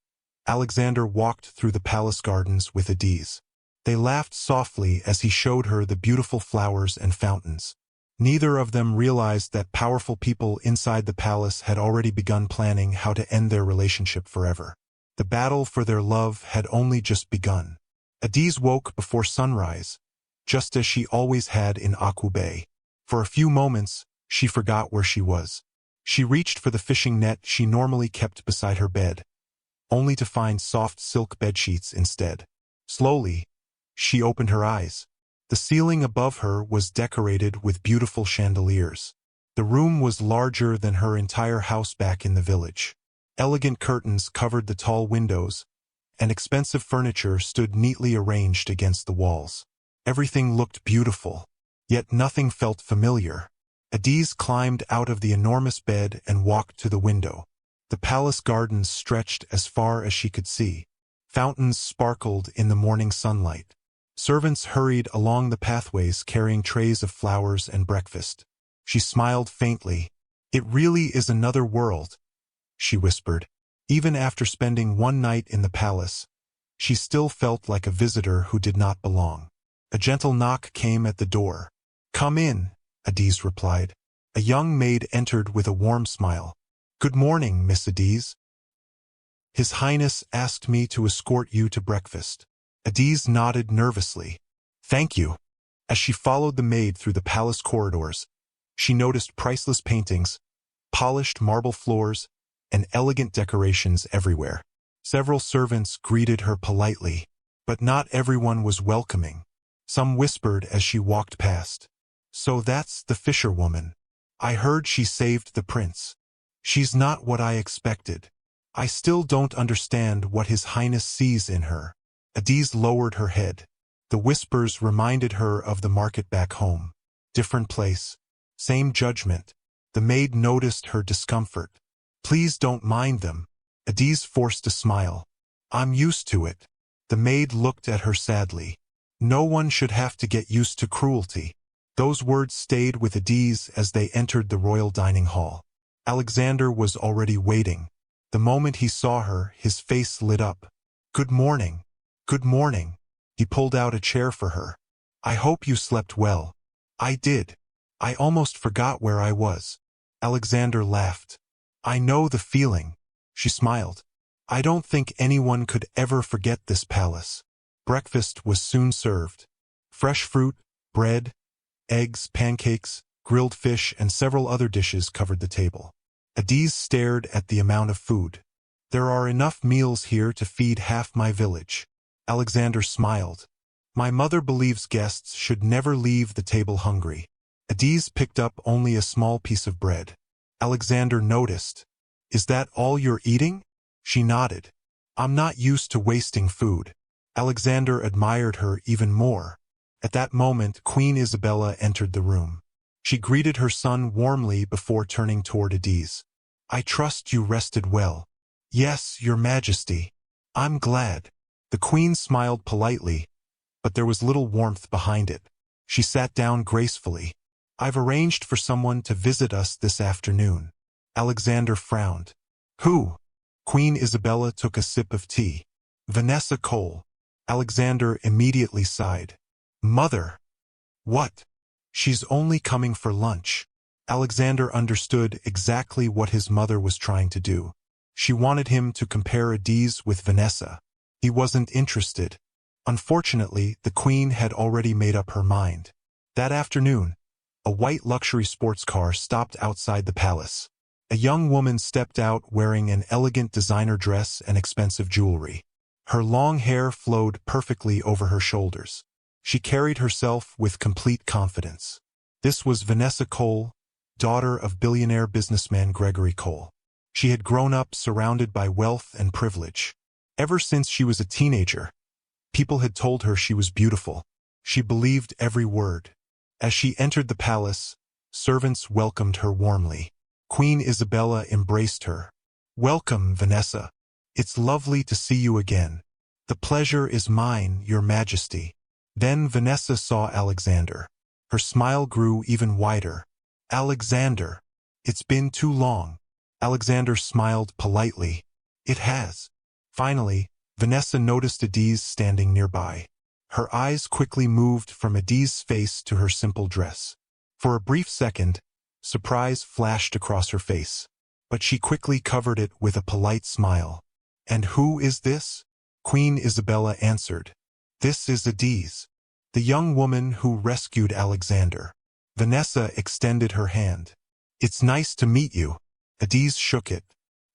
Alexander walked through the palace gardens with Adiz. They laughed softly as he showed her the beautiful flowers and fountains. Neither of them realized that powerful people inside the palace had already begun planning how to end their relationship forever. The battle for their love had only just begun. Adiz woke before sunrise, just as she always had in Aqua Bay. For a few moments, she forgot where she was. She reached for the fishing net she normally kept beside her bed, only to find soft silk bedsheets instead. Slowly, She opened her eyes. The ceiling above her was decorated with beautiful chandeliers. The room was larger than her entire house back in the village. Elegant curtains covered the tall windows, and expensive furniture stood neatly arranged against the walls. Everything looked beautiful, yet nothing felt familiar. Adiz climbed out of the enormous bed and walked to the window. The palace gardens stretched as far as she could see. Fountains sparkled in the morning sunlight. Servants hurried along the pathways carrying trays of flowers and breakfast. She smiled faintly. "It really is another world," she whispered. Even after spending one night in the palace, she still felt like a visitor who did not belong. A gentle knock came at the door. "Come in," Adiz replied. A young maid entered with a warm smile. "Good morning, Miss Adiz. His Highness asked me to escort you to breakfast." Adiz nodded nervously. "Thank you." As she followed the maid through the palace corridors, she noticed priceless paintings, polished marble floors, and elegant decorations everywhere. Several servants greeted her politely, but not everyone was welcoming. Some whispered as she walked past, "So that's the fisherwoman. I heard she saved the prince. She's not what I expected. I still don't understand what His Highness sees in her." Adiz lowered her head. The whispers reminded her of the market back home. Different place, same judgment. The maid noticed her discomfort. "Please don't mind them." Adiz forced a smile. "I'm used to it." The maid looked at her sadly. "No one should have to get used to cruelty." Those words stayed with Adiz as they entered the royal dining hall. Alexander was already waiting. The moment he saw her, his face lit up. "Good morning. Good morning." He pulled out a chair for her. "I hope you slept well." "I did. I almost forgot where I was." Alexander laughed. "I know the feeling." She smiled. "I don't think anyone could ever forget this palace." Breakfast was soon served. Fresh fruit, bread, eggs, pancakes, grilled fish, and several other dishes covered the table. Adiz stared at the amount of food. "There are enough meals here to feed half my village." Alexander smiled. "My mother believes guests should never leave the table hungry." Adiz picked up only a small piece of bread. Alexander noticed. "Is that all you're eating?" She nodded. "I'm not used to wasting food." Alexander admired her even more. At that moment, Queen Isabella entered the room. She greeted her son warmly before turning toward Adiz. "I trust you rested well." "Yes, Your Majesty." "I'm glad." The queen smiled politely, but there was little warmth behind it. She sat down gracefully. "I've arranged for someone to visit us this afternoon." Alexander frowned. "Who?" Queen Isabella took a sip of tea. "Vanessa Cole." Alexander immediately sighed. "Mother." "What?" "She's only coming for lunch." Alexander understood exactly what his mother was trying to do. She wanted him to compare Adiz with Vanessa. He wasn't interested. Unfortunately, the queen had already made up her mind. That afternoon, a white luxury sports car stopped outside the palace. A young woman stepped out wearing an elegant designer dress and expensive jewelry. Her long hair flowed perfectly over her shoulders. She carried herself with complete confidence. This was Vanessa Cole, daughter of billionaire businessman Gregory Cole. She had grown up surrounded by wealth and privilege. Ever since she was a teenager, people had told her she was beautiful. She believed every word. As she entered the palace, servants welcomed her warmly. Queen Isabella embraced her. "Welcome, Vanessa. It's lovely to see you again." "The pleasure is mine, Your Majesty." Then Vanessa saw Alexander. Her smile grew even wider. "Alexander, it's been too long." Alexander smiled politely. "It has." Finally, Vanessa noticed Adiz standing nearby. Her eyes quickly moved from Adiz's face to her simple dress. For a brief second, surprise flashed across her face, but she quickly covered it with a polite smile. "And who is this?" Queen Isabella answered. "This is Adiz, the young woman who rescued Alexander." Vanessa extended her hand. "It's nice to meet you." Adiz shook it.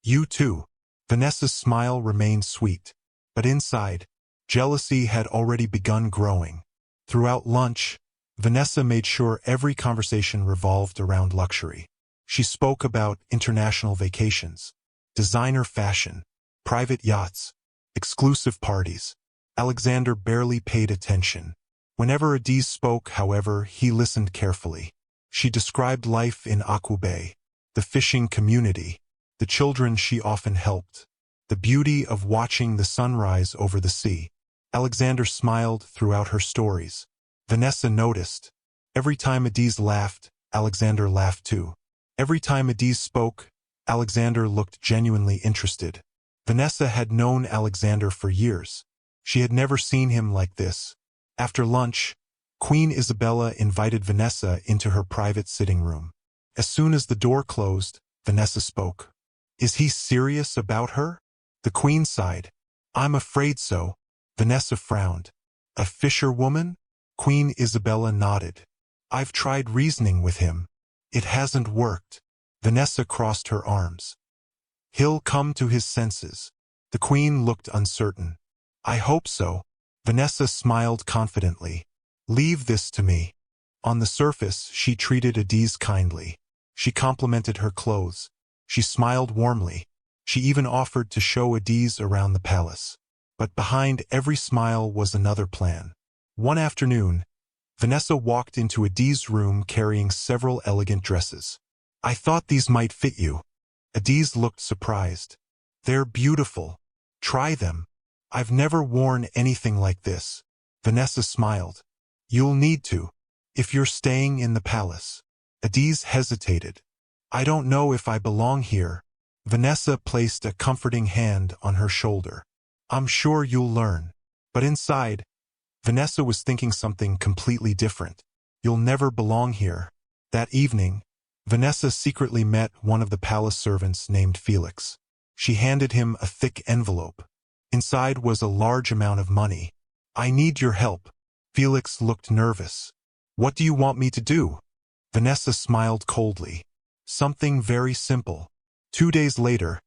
"You too." Vanessa's smile remained sweet, but inside, Jealousy had already begun growing. Throughout lunch, Vanessa made sure every conversation revolved around luxury. She spoke about international vacations, designer fashion, private yachts, exclusive parties. Alexander barely paid attention. Whenever Adiz spoke, however, he listened carefully. She described life in Aqua Bay, the fishing community, the children she often helped, the beauty of watching the sunrise over the sea. Alexander smiled throughout her stories. Vanessa noticed. Every time Adiz laughed, Alexander laughed too. Every time Adiz spoke, Alexander looked genuinely interested. Vanessa had known Alexander for years. She had never seen him like this. After lunch, Queen Isabella invited Vanessa into her private sitting room. As soon as the door closed, Vanessa spoke. "Is he serious about her?" The Queen sighed. "I'm afraid so." Vanessa frowned. "A fisherwoman?" Queen Isabella nodded. "I've tried reasoning with him. It hasn't worked." Vanessa crossed her arms. "He'll come to his senses." The Queen looked uncertain. "I hope so." Vanessa smiled confidently. "Leave this to me." On the surface, she treated Adiz kindly. She complimented her clothes. She smiled warmly. She even offered to show Adiz around the palace. But behind every smile was another plan. One afternoon, Vanessa walked into Adiz's room carrying several elegant dresses. "I thought these might fit you." Adiz looked surprised. "They're beautiful. Try them." "I've never worn anything like this." Vanessa smiled. "You'll need to, if you're staying in the palace." Adiz hesitated. "I don't know if I belong here." Vanessa placed a comforting hand on her shoulder. "I'm sure you'll learn." But inside, Vanessa was thinking something completely different. "You'll never belong here." That evening, Vanessa secretly met one of the palace servants named Felix. She handed him a thick envelope. Inside was a large amount of money. "I need your help." Felix looked nervous. "What do you want me to do?" Vanessa smiled coldly. "Something very simple." 2 days later,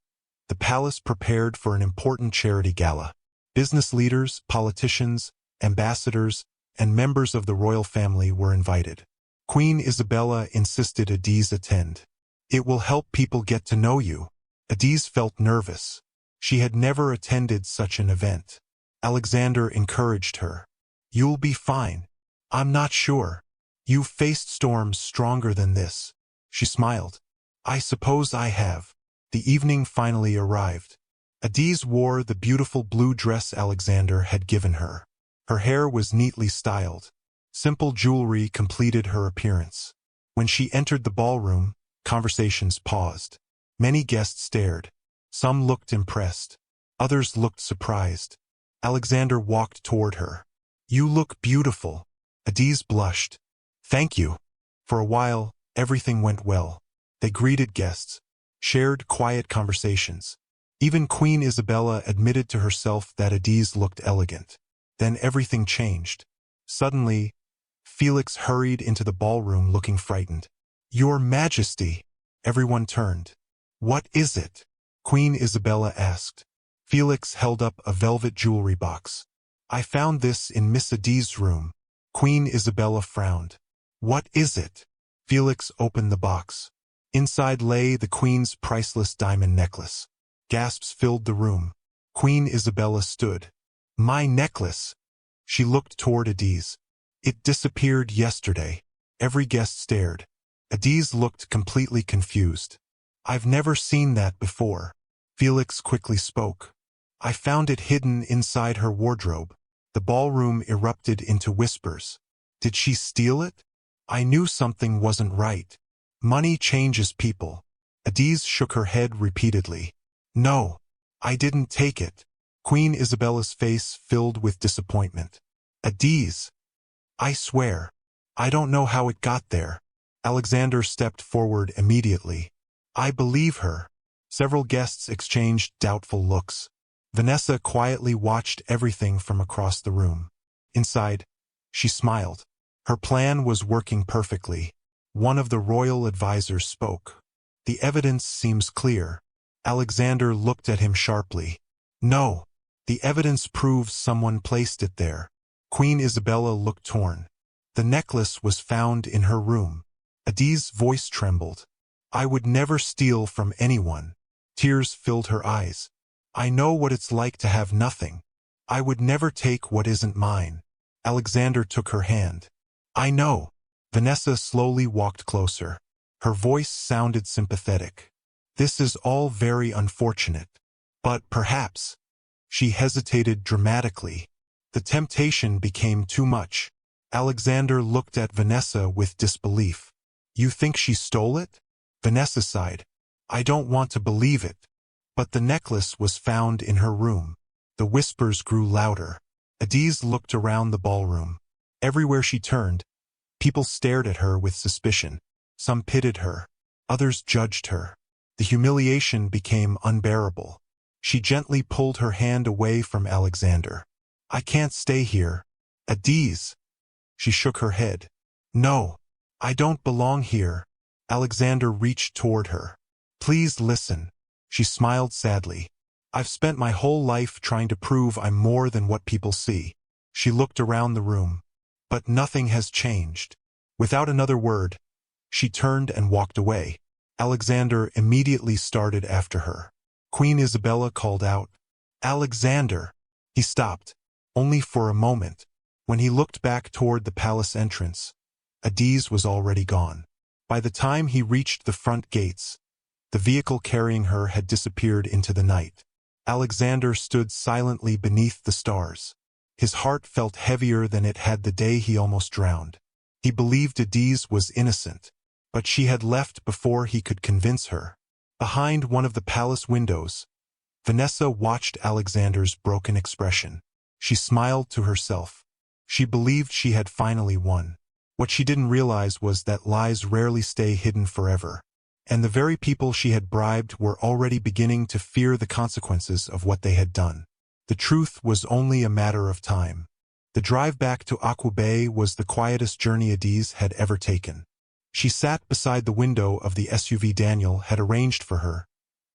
the palace prepared for an important charity gala. Business leaders, politicians, ambassadors, and members of the royal family were invited. Queen Isabella insisted Adiz attend. "It will help people get to know you." Adiz felt nervous. She had never attended such an event. Alexander encouraged her. "You'll be fine." "I'm not sure." "You've faced storms stronger than this." She smiled. "I suppose I have." The evening finally arrived. Adiz wore the beautiful blue dress Alexander had given her. Her hair was neatly styled. Simple jewelry completed her appearance. When she entered the ballroom, conversations paused. Many guests stared. Some looked impressed. Others looked surprised. Alexander walked toward her. "You look beautiful." Adiz blushed. "Thank you." For a while, everything went well. They greeted guests, shared quiet conversations. Even Queen Isabella admitted to herself that Adiz looked elegant. Then everything changed. Suddenly, Felix hurried into the ballroom looking frightened. "Your Majesty!" Everyone turned. "What is it?" Queen Isabella asked. Felix held up a velvet jewelry box. "I found this in Miss Adiz's room." Queen Isabella frowned. "What is it?" Felix opened the box. Inside lay the Queen's priceless diamond necklace. Gasps filled the room. Queen Isabella stood. "My necklace!" She looked toward Adiz. "It disappeared yesterday." Every guest stared. Adiz looked completely confused. "I've never seen that before." Felix quickly spoke. "I found it hidden inside her wardrobe." The ballroom erupted into whispers. "Did she steal it?" "I knew something wasn't right." "Money changes people." Adiz shook her head repeatedly. "No, I didn't take it." Queen Isabella's face filled with disappointment. "Adiz, I swear, I don't know how it got there." Alexander stepped forward immediately. "I believe her." Several guests exchanged doubtful looks. Vanessa quietly watched everything from across the room. Inside, she smiled. Her plan was working perfectly. One of the royal advisors spoke. "The evidence seems clear." Alexander looked at him sharply. "No, The evidence proves someone placed it there. Queen Isabella looked torn. The necklace was found in her room. Adi's voice trembled. I would never steal from anyone. Tears filled her eyes. I know what it's like to have nothing. I would never take what isn't mine. Alexander took her hand. I know. Vanessa slowly walked closer. Her voice sounded sympathetic. This is all very unfortunate. But perhaps. She hesitated dramatically. The temptation became too much. Alexander looked at Vanessa with disbelief. You think she stole it? Vanessa sighed. I don't want to believe it. But the necklace was found in her room. The whispers grew louder. Adiz looked around the ballroom. Everywhere she turned, people stared at her with suspicion. Some pitied her. Others judged her. The humiliation became unbearable. She gently pulled her hand away from Alexander. I can't stay here. Adiz. She shook her head. No, I don't belong here. Alexander reached toward her. Please listen. She smiled sadly. I've spent my whole life trying to prove I'm more than what people see. She looked around the room. But nothing has changed. Without another word, she turned and walked away. Alexander immediately started after her. Queen Isabella called out, Alexander! He stopped, only for a moment. When he looked back toward the palace entrance, Adiz was already gone. By the time he reached the front gates, the vehicle carrying her had disappeared into the night. Alexander stood silently beneath the stars. His heart felt heavier than it had the day he almost drowned. He believed Adiz was innocent, but she had left before he could convince her. Behind one of the palace windows, Vanessa watched Alexander's broken expression. She smiled to herself. She believed she had finally won. What she didn't realize was that lies rarely stay hidden forever, and the very people she had bribed were already beginning to fear the consequences of what they had done. The truth was only a matter of time. The drive back to Aqua Bay was the quietest journey Adiz had ever taken. She sat beside the window of the SUV Daniel had arranged for her,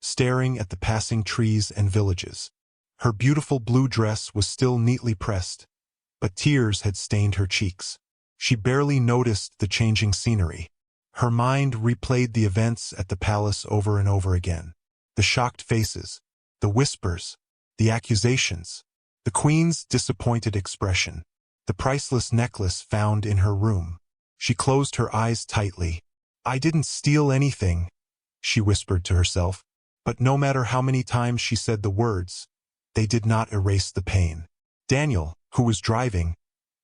staring at the passing trees and villages. Her beautiful blue dress was still neatly pressed, but tears had stained her cheeks. She barely noticed the changing scenery. Her mind replayed the events at the palace over and over again. The shocked faces, the whispers, the accusations, the queen's disappointed expression, the priceless necklace found in her room. She closed her eyes tightly. I didn't steal anything, she whispered to herself, but no matter how many times she said the words, they did not erase the pain. Daniel, who was driving,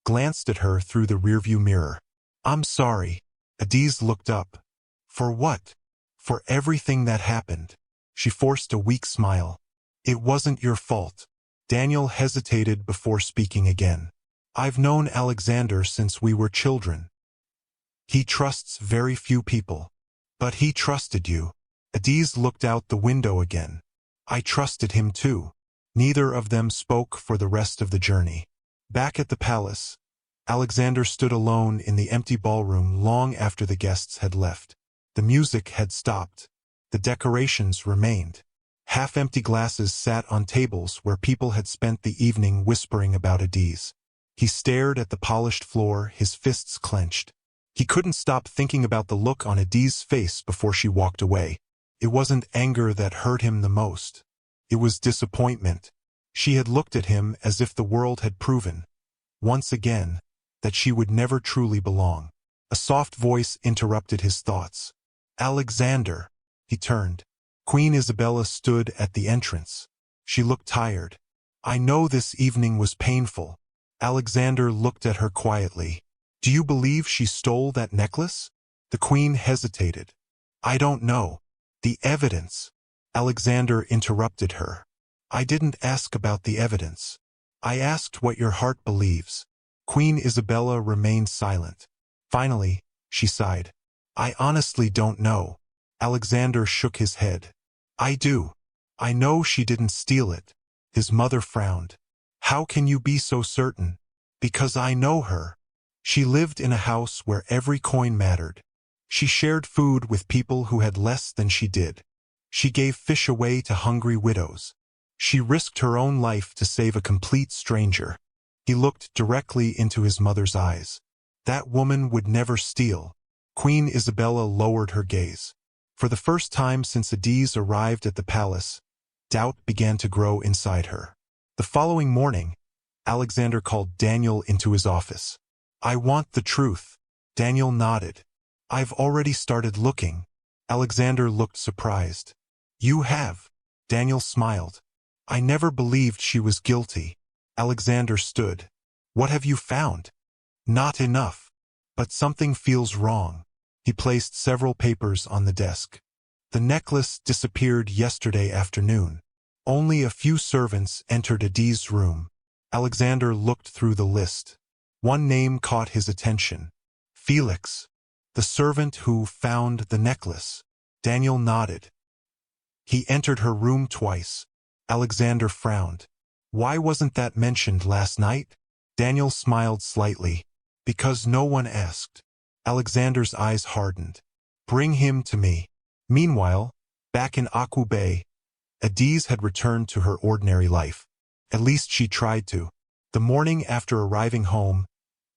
glanced at her through the rearview mirror. I'm sorry. Adiz looked up. For what? For everything that happened. She forced a weak smile. It wasn't your fault. Daniel hesitated before speaking again. I've known Alexander since we were children. He trusts very few people. But he trusted you. Adiz looked out the window again. I trusted him too. Neither of them spoke for the rest of the journey. Back at the palace, Alexander stood alone in the empty ballroom long after the guests had left. The music had stopped. The decorations remained. Half-empty glasses sat on tables where people had spent the evening whispering about Adiz. He stared at the polished floor, his fists clenched. He couldn't stop thinking about the look on Adiz's face before she walked away. It wasn't anger that hurt him the most. It was disappointment. She had looked at him as if the world had proven, once again, that she would never truly belong. A soft voice interrupted his thoughts. Alexander. He turned. Queen Isabella stood at the entrance. She looked tired. I know this evening was painful. Alexander looked at her quietly. Do you believe she stole that necklace? The queen hesitated. I don't know. The evidence. Alexander interrupted her. I didn't ask about the evidence. I asked what your heart believes. Queen Isabella remained silent. Finally, she sighed. I honestly don't know. Alexander shook his head. I do. I know she didn't steal it. His mother frowned. How can you be so certain? Because I know her. She lived in a house where every coin mattered. She shared food with people who had less than she did. She gave fish away to hungry widows. She risked her own life to save a complete stranger. He looked directly into his mother's eyes. That woman would never steal. Queen Isabella lowered her gaze. For the first time since Adiz arrived at the palace, doubt began to grow inside her. The following morning, Alexander called Daniel into his office. "I want the truth." Daniel nodded. "I've already started looking." Alexander looked surprised. "You have?" Daniel smiled. "I never believed she was guilty." Alexander stood. "What have you found?" "Not enough. But something feels wrong." He placed several papers on the desk. "The necklace disappeared yesterday afternoon. Only a few servants entered Adiz's room." Alexander looked through the list. One name caught his attention. Felix, the servant who found the necklace. Daniel nodded. "He entered her room twice." Alexander frowned. "Why wasn't that mentioned last night?" Daniel smiled slightly. "Because no one asked." Alexander's eyes hardened. "Bring him to me." Meanwhile, back in Aqu Bay, Adiz had returned to her ordinary life. At least she tried to. The morning after arriving home,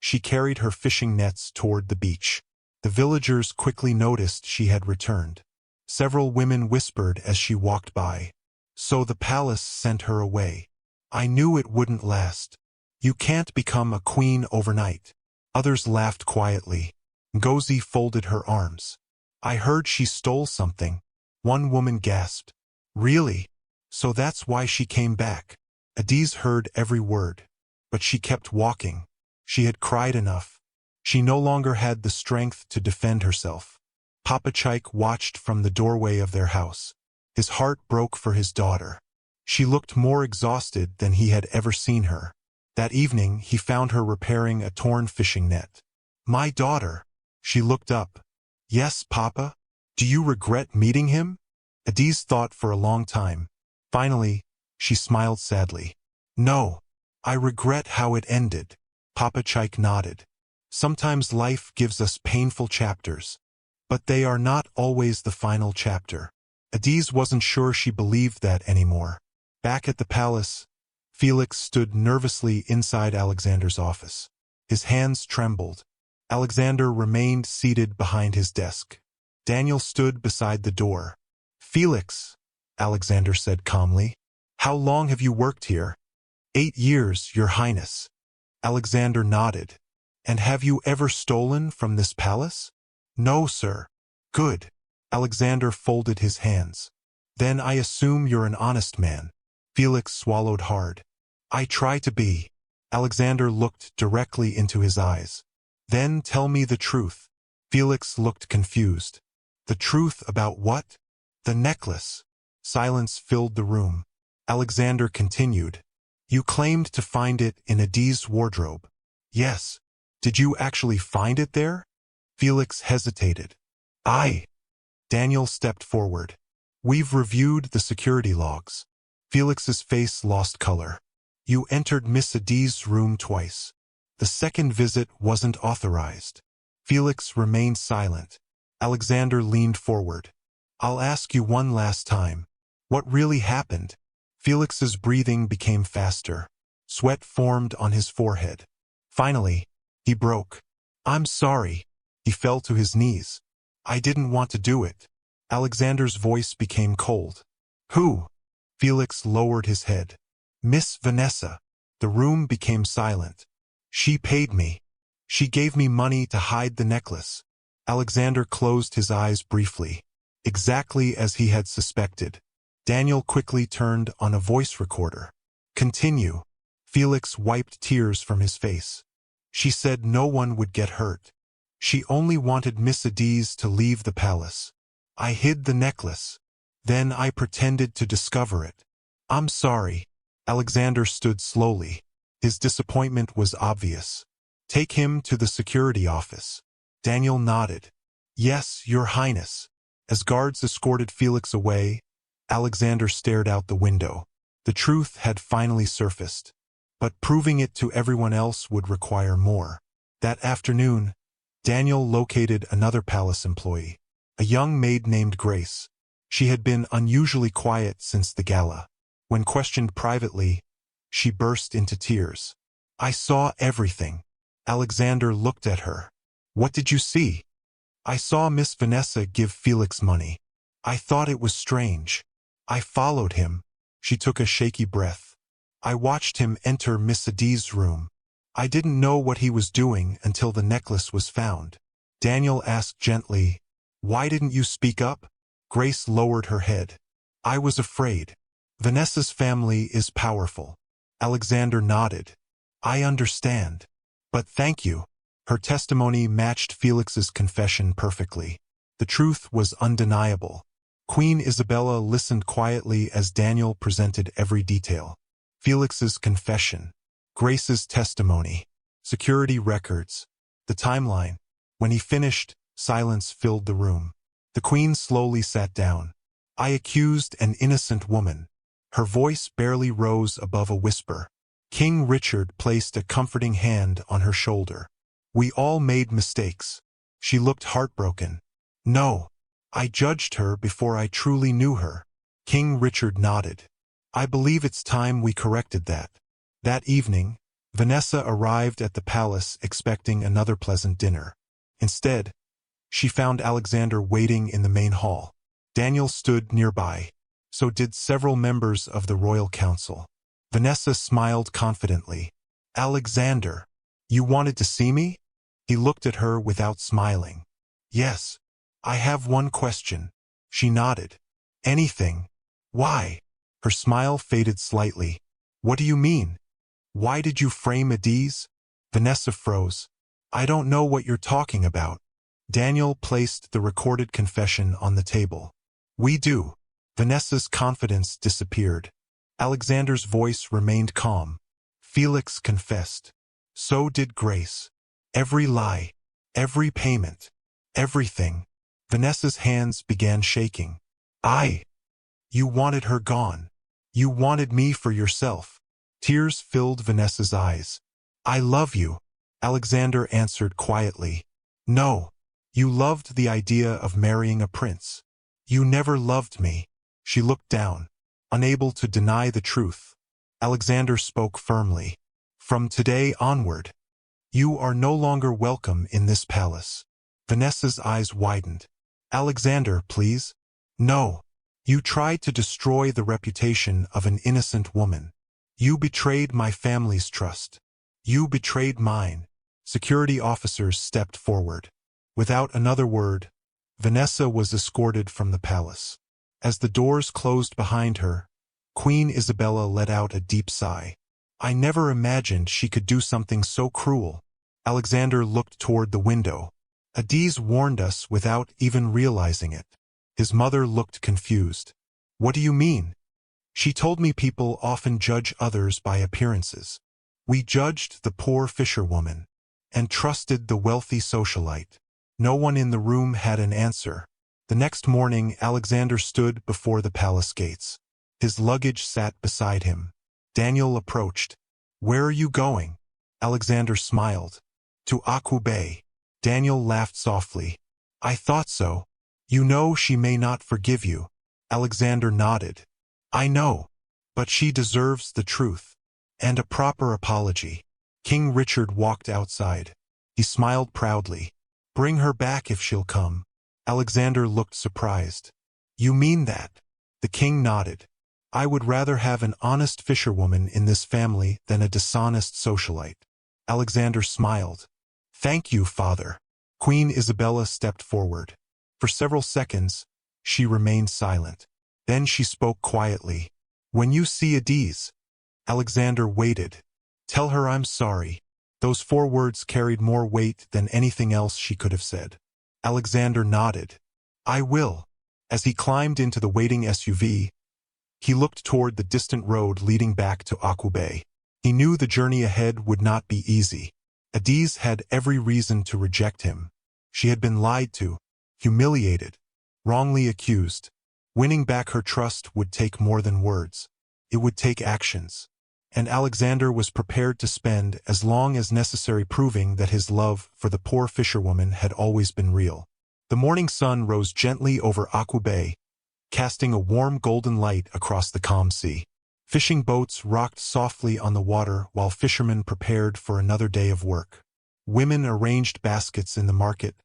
she carried her fishing nets toward the beach. The villagers quickly noticed she had returned. Several women whispered as she walked by. "So the palace sent her away. I knew it wouldn't last. You can't become a queen overnight." Others laughed quietly. Ngozi folded her arms. "I heard she stole something." One woman gasped. "Really? So that's why she came back." Adiz heard every word. But she kept walking. She had cried enough. She no longer had the strength to defend herself. Papa Chaik watched from the doorway of their house. His heart broke for his daughter. She looked more exhausted than he had ever seen her. That evening, he found her repairing a torn fishing net. "My daughter." She looked up. "Yes, Papa? Do you regret meeting him?" Adiz thought for a long time. Finally, she smiled sadly. "No. I regret how it ended." Papa Chaik nodded. "Sometimes life gives us painful chapters. But they are not always the final chapter." Adiz wasn't sure she believed that anymore. Back at the palace, Felix stood nervously inside Alexander's office. His hands trembled. Alexander remained seated behind his desk. Daniel stood beside the door. "Felix," Alexander said calmly, "how long have you worked here?" 8 years, Your Highness." Alexander nodded. "And have you ever stolen from this palace?" "No, sir." "Good." Alexander folded his hands. "Then I assume you're an honest man." Felix swallowed hard. "I try to be." Alexander looked directly into his eyes. "Then tell me the truth." Felix looked confused. "The truth about what?" "The necklace." Silence filled the room. Alexander continued. "You claimed to find it in Adiz's wardrobe." "Yes." "Did you actually find it there?" Felix hesitated. "I." Daniel stepped forward. "We've reviewed the security logs." Felix's face lost color. "You entered Miss Adiz's room twice. The second visit wasn't authorized." Felix remained silent. Alexander leaned forward. "I'll ask you one last time. What really happened?" Felix's breathing became faster. Sweat formed on his forehead. Finally, he broke. "I'm sorry." He fell to his knees. "I didn't want to do it." Alexander's voice became cold. "Who?" Felix lowered his head. "Miss Vanessa." The room became silent. "She paid me. She gave me money to hide the necklace." Alexander closed his eyes briefly. Exactly as he had suspected. Daniel quickly turned on a voice recorder. "Continue." Felix wiped tears from his face. "She said no one would get hurt. She only wanted Miss Adiz to leave the palace. I hid the necklace. Then I pretended to discover it." "I'm sorry." Alexander stood slowly. His disappointment was obvious. "Take him to the security office." Daniel nodded. "Yes, Your Highness." As guards escorted Felix away, Alexander stared out the window. The truth had finally surfaced. But proving it to everyone else would require more. That afternoon, Daniel located another palace employee, a young maid named Grace. She had been unusually quiet since the gala. When questioned privately, she burst into tears. I saw everything. Alexander looked at her. What did you see? I saw Miss Vanessa give Felix money. I thought it was strange. I followed him. She took a shaky breath. I watched him enter Miss Adie's room. I didn't know what he was doing until the necklace was found. Daniel asked gently, Why didn't you speak up? Grace lowered her head. I was afraid. Vanessa's family is powerful. Alexander nodded. I understand. But thank you. Her testimony matched Felix's confession perfectly. The truth was undeniable. Queen Isabella listened quietly as Daniel presented every detail. Felix's confession, Grace's testimony, security records, the timeline. When he finished, silence filled the room. The Queen slowly sat down. I accused an innocent woman. Her voice barely rose above a whisper. King Richard placed a comforting hand on her shoulder. We all made mistakes. She looked heartbroken. No, I judged her before I truly knew her. King Richard nodded. I believe it's time we corrected that. That evening, Vanessa arrived at the palace expecting another pleasant dinner. Instead, she found Alexander waiting in the main hall. Daniel stood nearby. So did several members of the royal council. Vanessa smiled confidently. Alexander, you wanted to see me? He looked at her without smiling. Yes. I have one question. She nodded. Anything. Why? Her smile faded slightly. What do you mean? Why did you frame Adie's? Vanessa froze. I don't know what you're talking about. Daniel placed the recorded confession on the table. We do. Vanessa's confidence disappeared. Alexander's voice remained calm. Felix confessed. So did Grace. Every lie, every payment, everything. Vanessa's hands began shaking. You wanted her gone. You wanted me for yourself. Tears filled Vanessa's eyes. I love you, Alexander answered quietly. No, you loved the idea of marrying a prince. You never loved me. She looked down, unable to deny the truth. Alexander spoke firmly. From today onward, you are no longer welcome in this palace. Vanessa's eyes widened. Alexander, please. No. You tried to destroy the reputation of an innocent woman. You betrayed my family's trust. You betrayed mine. Security officers stepped forward. Without another word, Vanessa was escorted from the palace. As the doors closed behind her, Queen Isabella let out a deep sigh. I never imagined she could do something so cruel. Alexander looked toward the window. Adie's warned us without even realizing it. His mother looked confused. What do you mean? She told me people often judge others by appearances. We judged the poor fisherwoman and trusted the wealthy socialite. No one in the room had an answer. The next morning, Alexander stood before the palace gates. His luggage sat beside him. Daniel approached. Where are you going? Alexander smiled. To Aqu Bay. Daniel laughed softly. I thought so. You know she may not forgive you. Alexander nodded. I know. But she deserves the truth. And a proper apology. King Richard walked outside. He smiled proudly. Bring her back if she'll come. Alexander looked surprised. You mean that? The king nodded. I would rather have an honest fisherwoman in this family than a dishonest socialite. Alexander smiled. Thank you, father. Queen Isabella stepped forward. For several seconds, she remained silent. Then she spoke quietly. When you see Adie's. Alexander waited. Tell her I'm sorry. Those 4 words carried more weight than anything else she could have said. Alexander nodded. I will. As he climbed into the waiting SUV, he looked toward the distant road leading back to Aqu Bay. He knew the journey ahead would not be easy. Adie's had every reason to reject him. She had been lied to, humiliated, wrongly accused. Winning back her trust would take more than words. It would take actions. And Alexander was prepared to spend as long as necessary proving that his love for the poor fisherwoman had always been real. The morning sun rose gently over Aqu Bay, casting a warm golden light across the calm sea. Fishing boats rocked softly on the water while fishermen prepared for another day of work. Women arranged baskets in the market,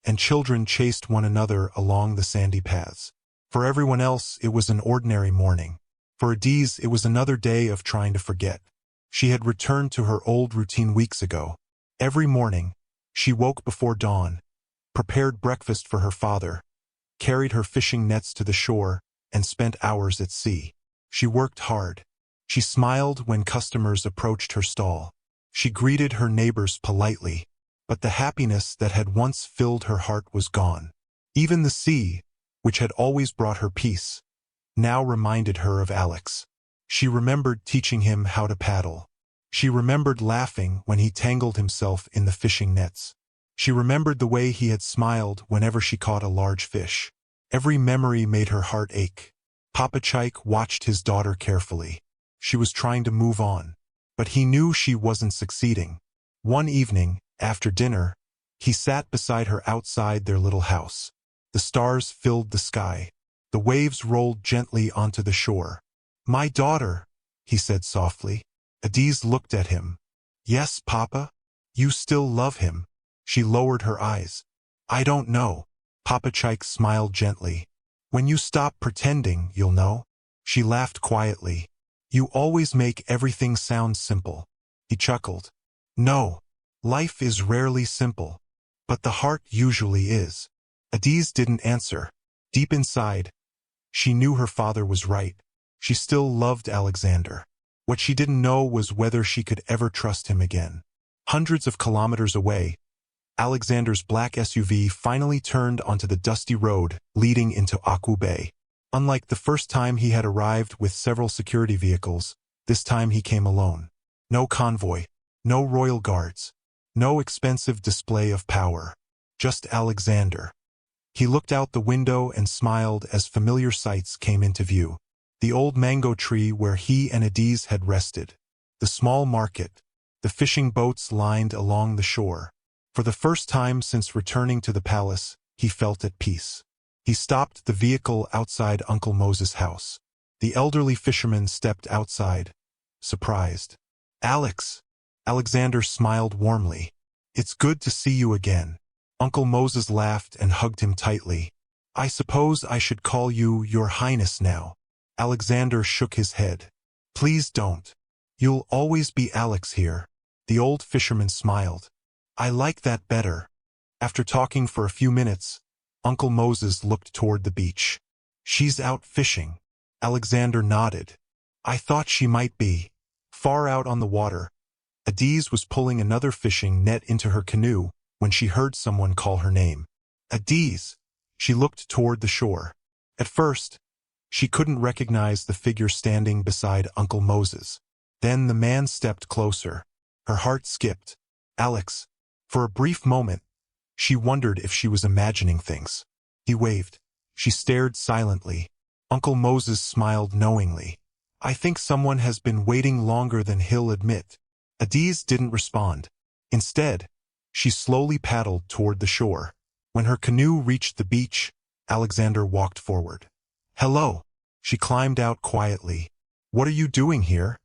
and children chased one another along the sandy paths. For everyone else, it was an ordinary morning. For Adiz, it was another day of trying to forget. She had returned to her old routine weeks ago. Every morning, she woke before dawn, prepared breakfast for her father, carried her fishing nets to the shore, and spent hours at sea. She worked hard. She smiled when customers approached her stall. She greeted her neighbors politely, but the happiness that had once filled her heart was gone. Even the sea, which had always brought her peace, now reminded her of Alex. She remembered teaching him how to paddle. She remembered laughing when he tangled himself in the fishing nets. She remembered the way he had smiled whenever she caught a large fish. Every memory made her heart ache. Papa Chike watched his daughter carefully. She was trying to move on, but he knew she wasn't succeeding. One evening, after dinner, he sat beside her outside their little house. The stars filled the sky. The waves rolled gently onto the shore. "My daughter," he said softly. Adiz looked at him. "Yes, Papa? You still love him?" She lowered her eyes. "I don't know." Papa Chike smiled gently. "When you stop pretending, you'll know." She laughed quietly. "You always make everything sound simple." He chuckled. "No, life is rarely simple, but the heart usually is." Adiz didn't answer. Deep inside, she knew her father was right. She still loved Alexander. What she didn't know was whether she could ever trust him again. Hundreds of kilometers away, Alexander's black SUV finally turned onto the dusty road leading into Aku Bay. Unlike the first time he had arrived with several security vehicles, this time he came alone. No convoy, no royal guards, no expensive display of power. Just Alexander. He looked out the window and smiled as familiar sights came into view. The old mango tree where he and Adiz had rested. The small market. The fishing boats lined along the shore. For the first time since returning to the palace, he felt at peace. He stopped the vehicle outside Uncle Moses' house. The elderly fisherman stepped outside, surprised. "Alex!" Alexander smiled warmly. "It's good to see you again." Uncle Moses laughed and hugged him tightly. "I suppose I should call you Your Highness now." Alexander shook his head. "Please don't. You'll always be Alex here." The old fisherman smiled. "I like that better." After talking for a few minutes, Uncle Moses looked toward the beach. "She's out fishing." Alexander nodded. "I thought she might be." Far out on the water, Adiz was pulling another fishing net into her canoe when she heard someone call her name. "Adiz!" She looked toward the shore. At first, she couldn't recognize the figure standing beside Uncle Moses. Then the man stepped closer. Her heart skipped. "Alex." For a brief moment, she wondered if she was imagining things. He waved. She stared silently. Uncle Moses smiled knowingly. "I think someone has been waiting longer than he'll admit." Adiz didn't respond. Instead, she slowly paddled toward the shore. When her canoe reached the beach, Alexander walked forward. "Hello." She climbed out quietly. "What are you doing here?"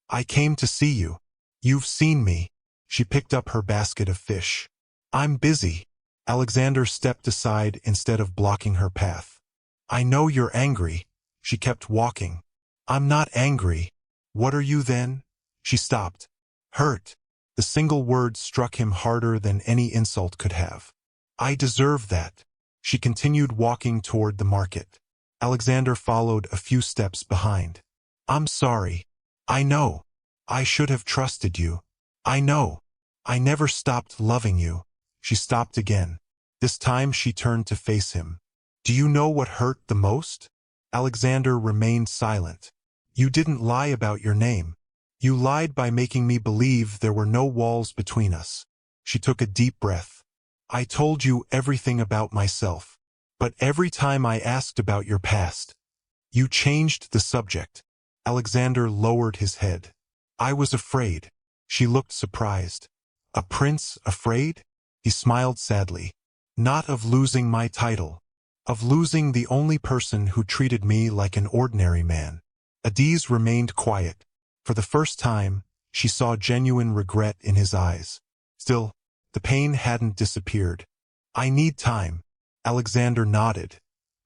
"I came to see you." "You've seen me." She picked up her basket of fish. "I'm busy." Alexander stepped aside instead of blocking her path. "I know you're angry." She kept walking. "I'm not angry." "What are you then?" She stopped. "Hurt." The single word struck him harder than any insult could have. "I deserve that." She continued walking toward the market. Alexander followed a few steps behind. "I'm sorry. I know. I should have trusted you. I know. I never stopped loving you." She stopped again. This time she turned to face him. "Do you know what hurt the most?" Alexander remained silent. "You didn't lie about your name. You lied by making me believe there were no walls between us." She took a deep breath. "I told you everything about myself. But every time I asked about your past, you changed the subject." Alexander lowered his head. "I was afraid." She looked surprised. "A prince afraid?" He smiled sadly. "Not of losing my title. Of losing the only person who treated me like an ordinary man." Adiz remained quiet. For the first time, she saw genuine regret in his eyes. Still, the pain hadn't disappeared. I need time. Alexander nodded.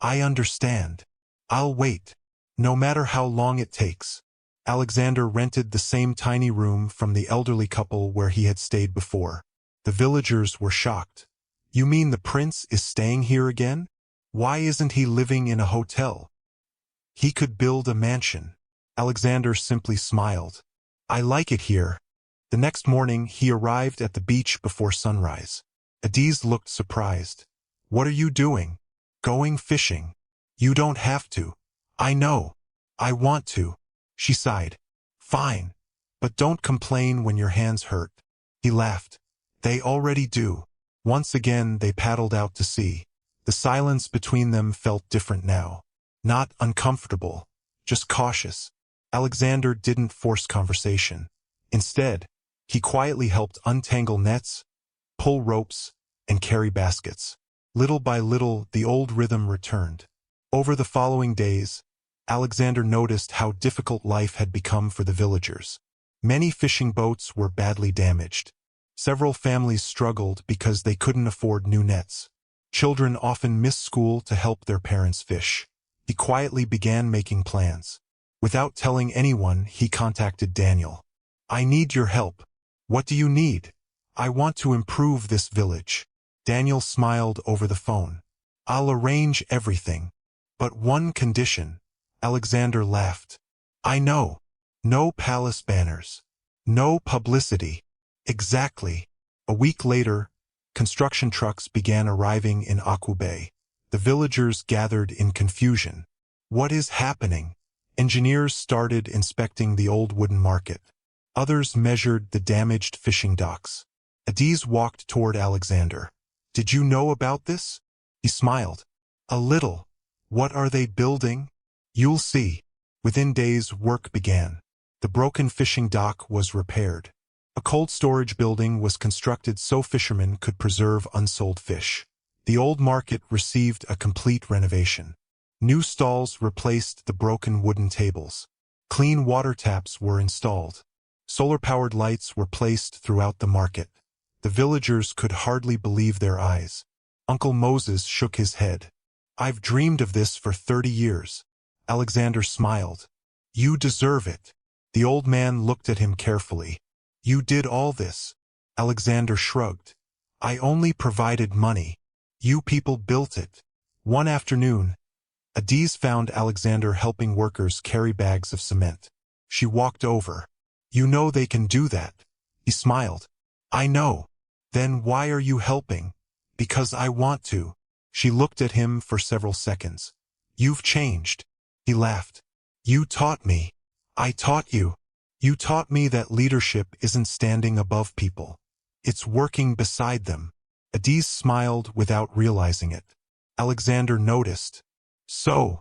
I understand. I'll wait. No matter how long it takes. Alexander rented the same tiny room from the elderly couple where he had stayed before. The villagers were shocked. You mean the prince is staying here again? Why isn't he living in a hotel? He could build a mansion. Alexander simply smiled. I like it here. The next morning, he arrived at the beach before sunrise. Adiz looked surprised. What are you doing? Going fishing. You don't have to. I know. I want to. She sighed. Fine. But don't complain when your hands hurt. He laughed. They already do. Once again, they paddled out to sea. The silence between them felt different now. Not uncomfortable, just cautious. Alexander didn't force conversation. Instead, he quietly helped untangle nets, pull ropes, and carry baskets. Little by little, the old rhythm returned. Over the following days, Alexander noticed how difficult life had become for the villagers. Many fishing boats were badly damaged. Several families struggled because they couldn't afford new nets. Children often missed school to help their parents fish. He quietly began making plans. Without telling anyone, he contacted Daniel. I need your help. What do you need? I want to improve this village. Daniel smiled over the phone. I'll arrange everything. But one condition. Alexander laughed. I know. No palace banners. No publicity. Exactly. A week later, construction trucks began arriving in Aqua Bay. The villagers gathered in confusion. What is happening? Engineers started inspecting the old wooden market. Others measured the damaged fishing docks. Adiz walked toward Alexander. Did you know about this? He smiled. A little. What are they building? You'll see. Within days, work began. The broken fishing dock was repaired. A cold storage building was constructed so fishermen could preserve unsold fish. The old market received a complete renovation. New stalls replaced the broken wooden tables. Clean water taps were installed. Solar-powered lights were placed throughout the market. The villagers could hardly believe their eyes. Uncle Moses shook his head. I've dreamed of this for 30 years. Alexander smiled. You deserve it. The old man looked at him carefully. You did all this. Alexander shrugged. I only provided money. You people built it. One afternoon, Adiz found Alexander helping workers carry bags of cement. She walked over. You know they can do that. He smiled. I know. Then why are you helping? Because I want to. She looked at him for several seconds. You've changed. He laughed. You taught me. I taught you. You taught me that leadership isn't standing above people. It's working beside them. Adiz smiled without realizing it. Alexander noticed. So,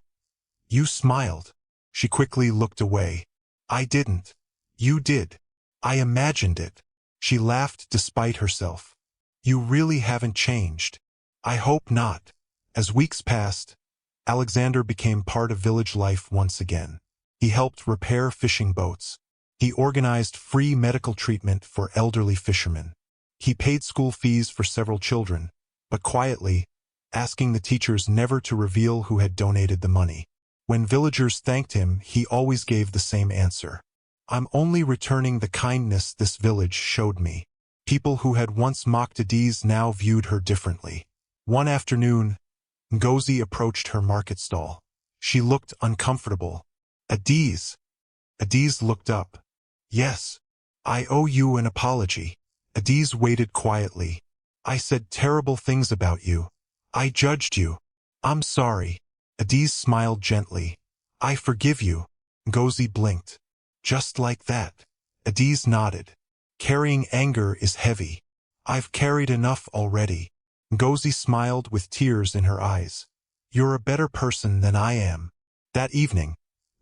you smiled. She quickly looked away. I didn't. You did. I imagined it. She laughed despite herself. You really haven't changed. I hope not. As weeks passed, Alexander became part of village life once again. He helped repair fishing boats. He organized free medical treatment for elderly fishermen. He paid school fees for several children, but quietly, asking the teachers never to reveal who had donated the money. When villagers thanked him, he always gave the same answer. I'm only returning the kindness this village showed me. People who had once mocked Adiz now viewed her differently. One afternoon, Ngozi approached her market stall. She looked uncomfortable. Adiz. Adiz looked up. Yes. I owe you an apology. Adiz waited quietly. I said terrible things about you. I judged you. I'm sorry. Adiz smiled gently. I forgive you. Ngozi blinked. Just like that. Adiz nodded. Carrying anger is heavy. I've carried enough already. Ngozi smiled with tears in her eyes. You're a better person than I am. That evening,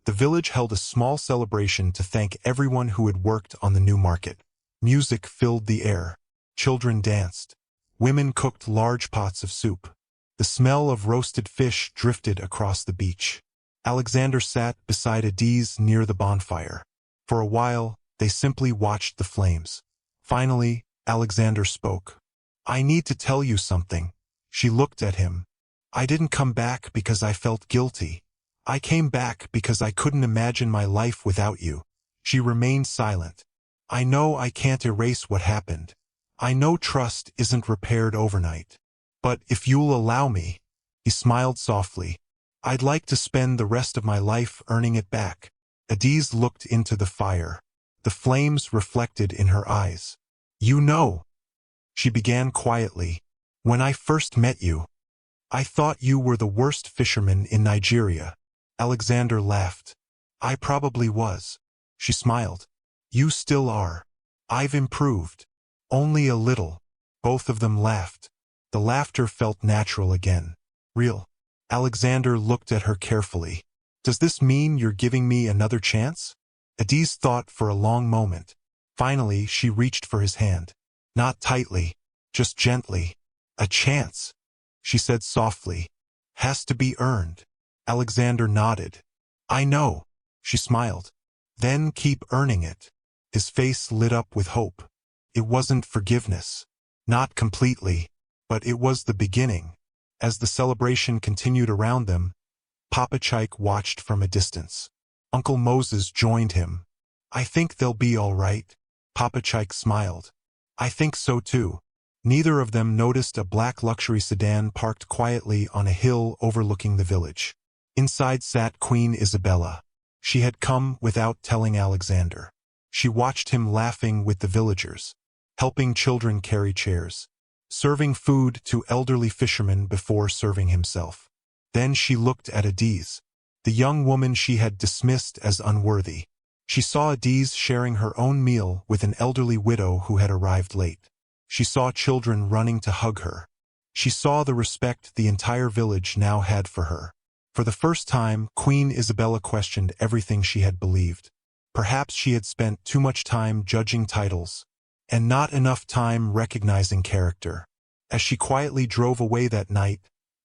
the village held a small celebration to thank everyone who had worked on the new market. Music filled the air. Children danced. Women cooked large pots of soup. The smell of roasted fish drifted across the beach. Alexander sat beside Adiz near the bonfire. For a while, they simply watched the flames. Finally, Alexander spoke. "I need to tell you something." She looked at him. "I didn't come back because I felt guilty. I came back because I couldn't imagine my life without you." She remained silent. "I know I can't erase what happened. I know trust isn't repaired overnight. But if you'll allow me," he smiled softly, "I'd like to spend the rest of my life earning it back." Adiz looked into the fire. The flames reflected in her eyes. "You know," she began quietly, "when I first met you, I thought you were the worst fisherman in Nigeria." Alexander laughed. "I probably was." She smiled. "You still are. I've improved. Only a little." Both of them laughed. The laughter felt natural again. Real. Alexander looked at her carefully. "Does this mean you're giving me another chance?" Adiz thought for a long moment. Finally, she reached for his hand. "Not tightly, just gently." "A chance," she said softly, "has to be earned." Alexander nodded. "I know." She smiled. "Then keep earning it." His face lit up with hope. It wasn't forgiveness. Not completely. But it was the beginning. As the celebration continued around them, Papa Chike watched from a distance. Uncle Moses joined him. "I think they'll be all right." Papa Chike smiled. "I think so too." Neither of them noticed a black luxury sedan parked quietly on a hill overlooking the village. Inside sat Queen Isabella. She had come without telling Alexander. She watched him laughing with the villagers, helping children carry chairs, serving food to elderly fishermen before serving himself. Then she looked at Adiz, the young woman she had dismissed as unworthy. She saw Adiz sharing her own meal with an elderly widow who had arrived late. She saw children running to hug her. She saw the respect the entire village now had for her. For the first time, Queen Isabella questioned everything she had believed. Perhaps she had spent too much time judging titles, and not enough time recognizing character. As she quietly drove away that night,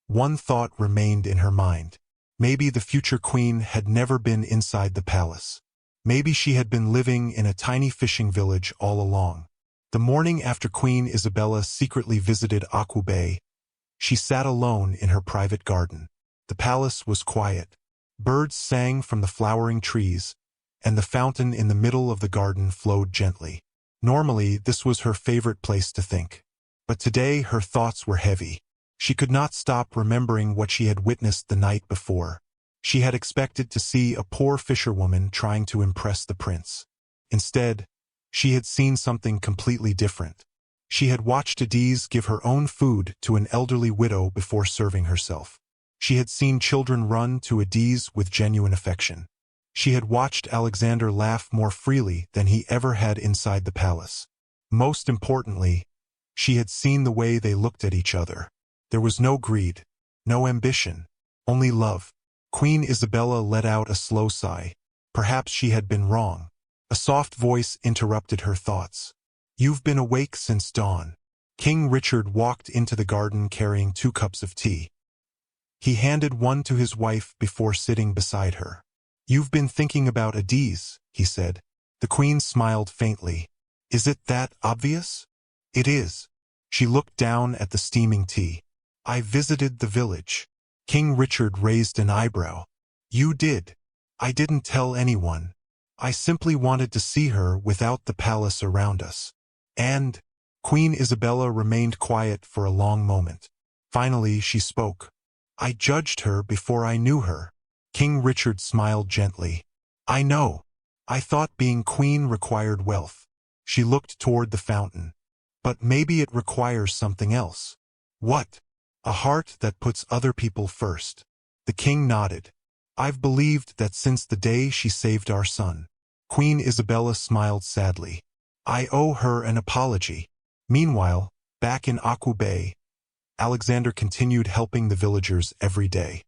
one thought remained in her mind. Maybe the future queen had never been inside the palace. Maybe she had been living in a tiny fishing village all along. The morning after Queen Isabella secretly visited Aqua Bay, she sat alone in her private garden. The palace was quiet. Birds sang from the flowering trees, and the fountain in the middle of the garden flowed gently. Normally, this was her favorite place to think. But today her thoughts were heavy. She could not stop remembering what she had witnessed the night before. She had expected to see a poor fisherwoman trying to impress the prince. Instead, she had seen something completely different. She had watched Adiz give her own food to an elderly widow before serving herself. She had seen children run to Adiz with genuine affection. She had watched Alexander laugh more freely than he ever had inside the palace. Most importantly, she had seen the way they looked at each other. There was no greed, no ambition, only love. Queen Isabella let out a slow sigh. Perhaps she had been wrong. A soft voice interrupted her thoughts. "You've been awake since dawn." King Richard walked into the garden carrying 2 cups of tea. He handed one to his wife before sitting beside her. "You've been thinking about Adiz," he said. The queen smiled faintly. "Is it that obvious?" "It is." She looked down at the steaming tea. "I visited the village." King Richard raised an eyebrow. "You did." "I didn't tell anyone. I simply wanted to see her without the palace around us." "And?" Queen Isabella remained quiet for a long moment. Finally she spoke. "I judged her before I knew her." King Richard smiled gently. "I know. I thought being queen required wealth." She looked toward the fountain. "But maybe it requires something else." "What?" "A heart that puts other people first." The king nodded. "I've believed that since the day she saved our son." Queen Isabella smiled sadly. "I owe her an apology." Meanwhile, back in Aqua Bay, Alexander continued helping the villagers every day.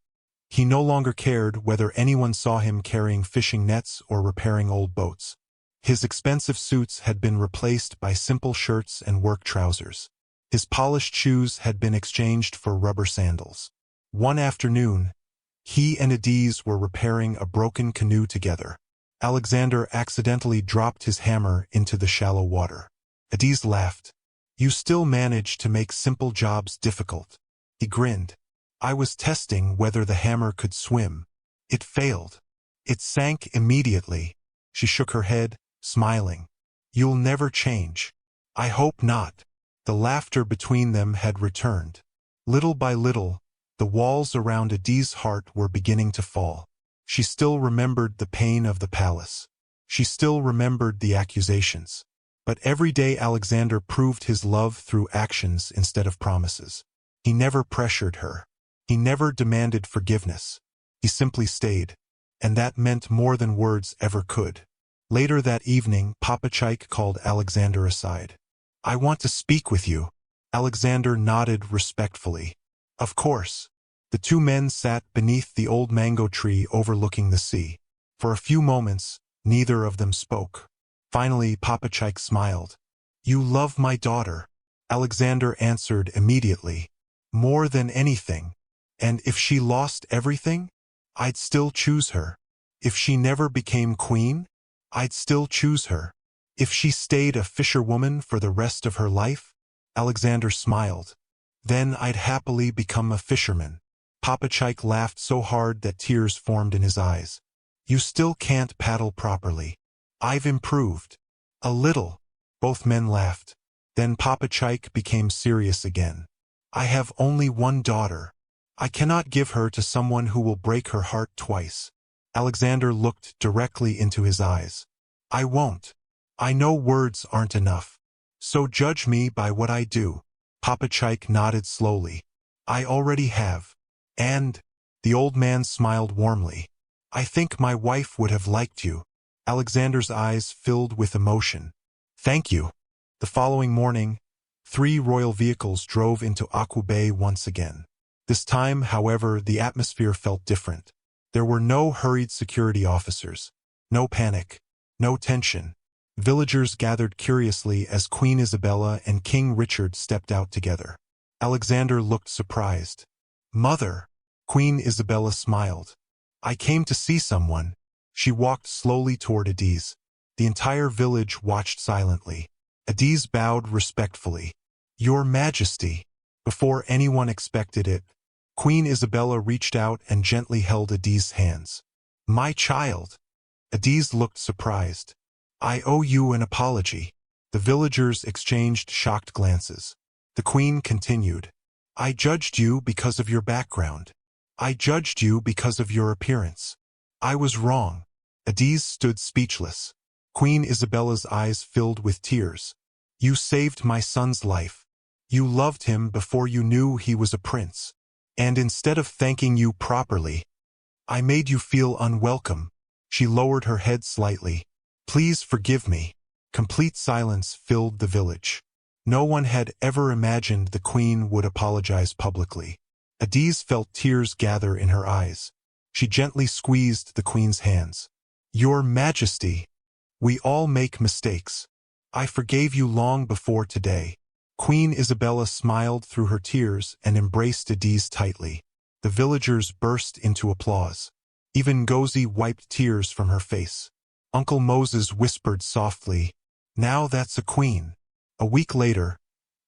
He no longer cared whether anyone saw him carrying fishing nets or repairing old boats. His expensive suits had been replaced by simple shirts and work trousers. His polished shoes had been exchanged for rubber sandals. One afternoon, He and Adiz were repairing a broken canoe together. Alexander accidentally dropped his hammer into the shallow water. Adiz laughed. "You still manage to make simple jobs difficult." He grinned. "I was testing whether the hammer could swim. It failed. It sank immediately." She shook her head, smiling. "You'll never change." "I hope not." The laughter between them had returned. Little by little, the walls around Adiz's heart were beginning to fall. She still remembered the pain of the palace. She still remembered the accusations. But every day Alexander proved his love through actions instead of promises. He never pressured her. He never demanded forgiveness. He simply stayed. And that meant more than words ever could. Later that evening, Papa Chaik called Alexander aside. "I want to speak with you." Alexander nodded respectfully. "Of course." The two men sat beneath the old mango tree overlooking the sea. For a few moments, neither of them spoke. Finally, Papa Chaik smiled. "You love my daughter." Alexander answered immediately. "More than anything. And if she lost everything, I'd still choose her. If she never became queen, I'd still choose her. If she stayed a fisherwoman for the rest of her life," Alexander smiled, "then I'd happily become a fisherman." Papa Chaik laughed so hard that tears formed in his eyes. "You still can't paddle properly." "I've improved." "A little." Both men laughed. Then Papa Chaik became serious again. "I have only one daughter. I cannot give her to someone who will break her heart twice." Alexander looked directly into his eyes. "I won't. I know words aren't enough. So judge me by what I do." Papa Chaik nodded slowly. "I already have. And," the old man smiled warmly, "I think my wife would have liked you." Alexander's eyes filled with emotion. "Thank you." The following morning, 3 royal vehicles drove into Aku Bay once again. This time, however, the atmosphere felt different. There were no hurried security officers. No panic. No tension. Villagers gathered curiously as Queen Isabella and King Richard stepped out together. Alexander looked surprised. "Mother!" Queen Isabella smiled. "I came to see someone." She walked slowly toward Adiz. The entire village watched silently. Adiz bowed respectfully. "Your Majesty." Before anyone expected it, Queen Isabella reached out and gently held Adiz's hands. "My child." Adiz looked surprised. "I owe you an apology." The villagers exchanged shocked glances. The Queen continued. "I judged you because of your background. I judged you because of your appearance. I was wrong." Adiz stood speechless. Queen Isabella's eyes filled with tears. "You saved my son's life. You loved him before you knew he was a prince. And instead of thanking you properly, I made you feel unwelcome." She lowered her head slightly. "Please forgive me." Complete silence filled the village. No one had ever imagined the Queen would apologize publicly. Adiz felt tears gather in her eyes. She gently squeezed the Queen's hands. "Your Majesty, we all make mistakes. I forgave you long before today." Queen Isabella smiled through her tears and embraced Adiz tightly. The villagers burst into applause. Even Gozi wiped tears from her face. Uncle Moses whispered softly, "Now that's a queen." A week later,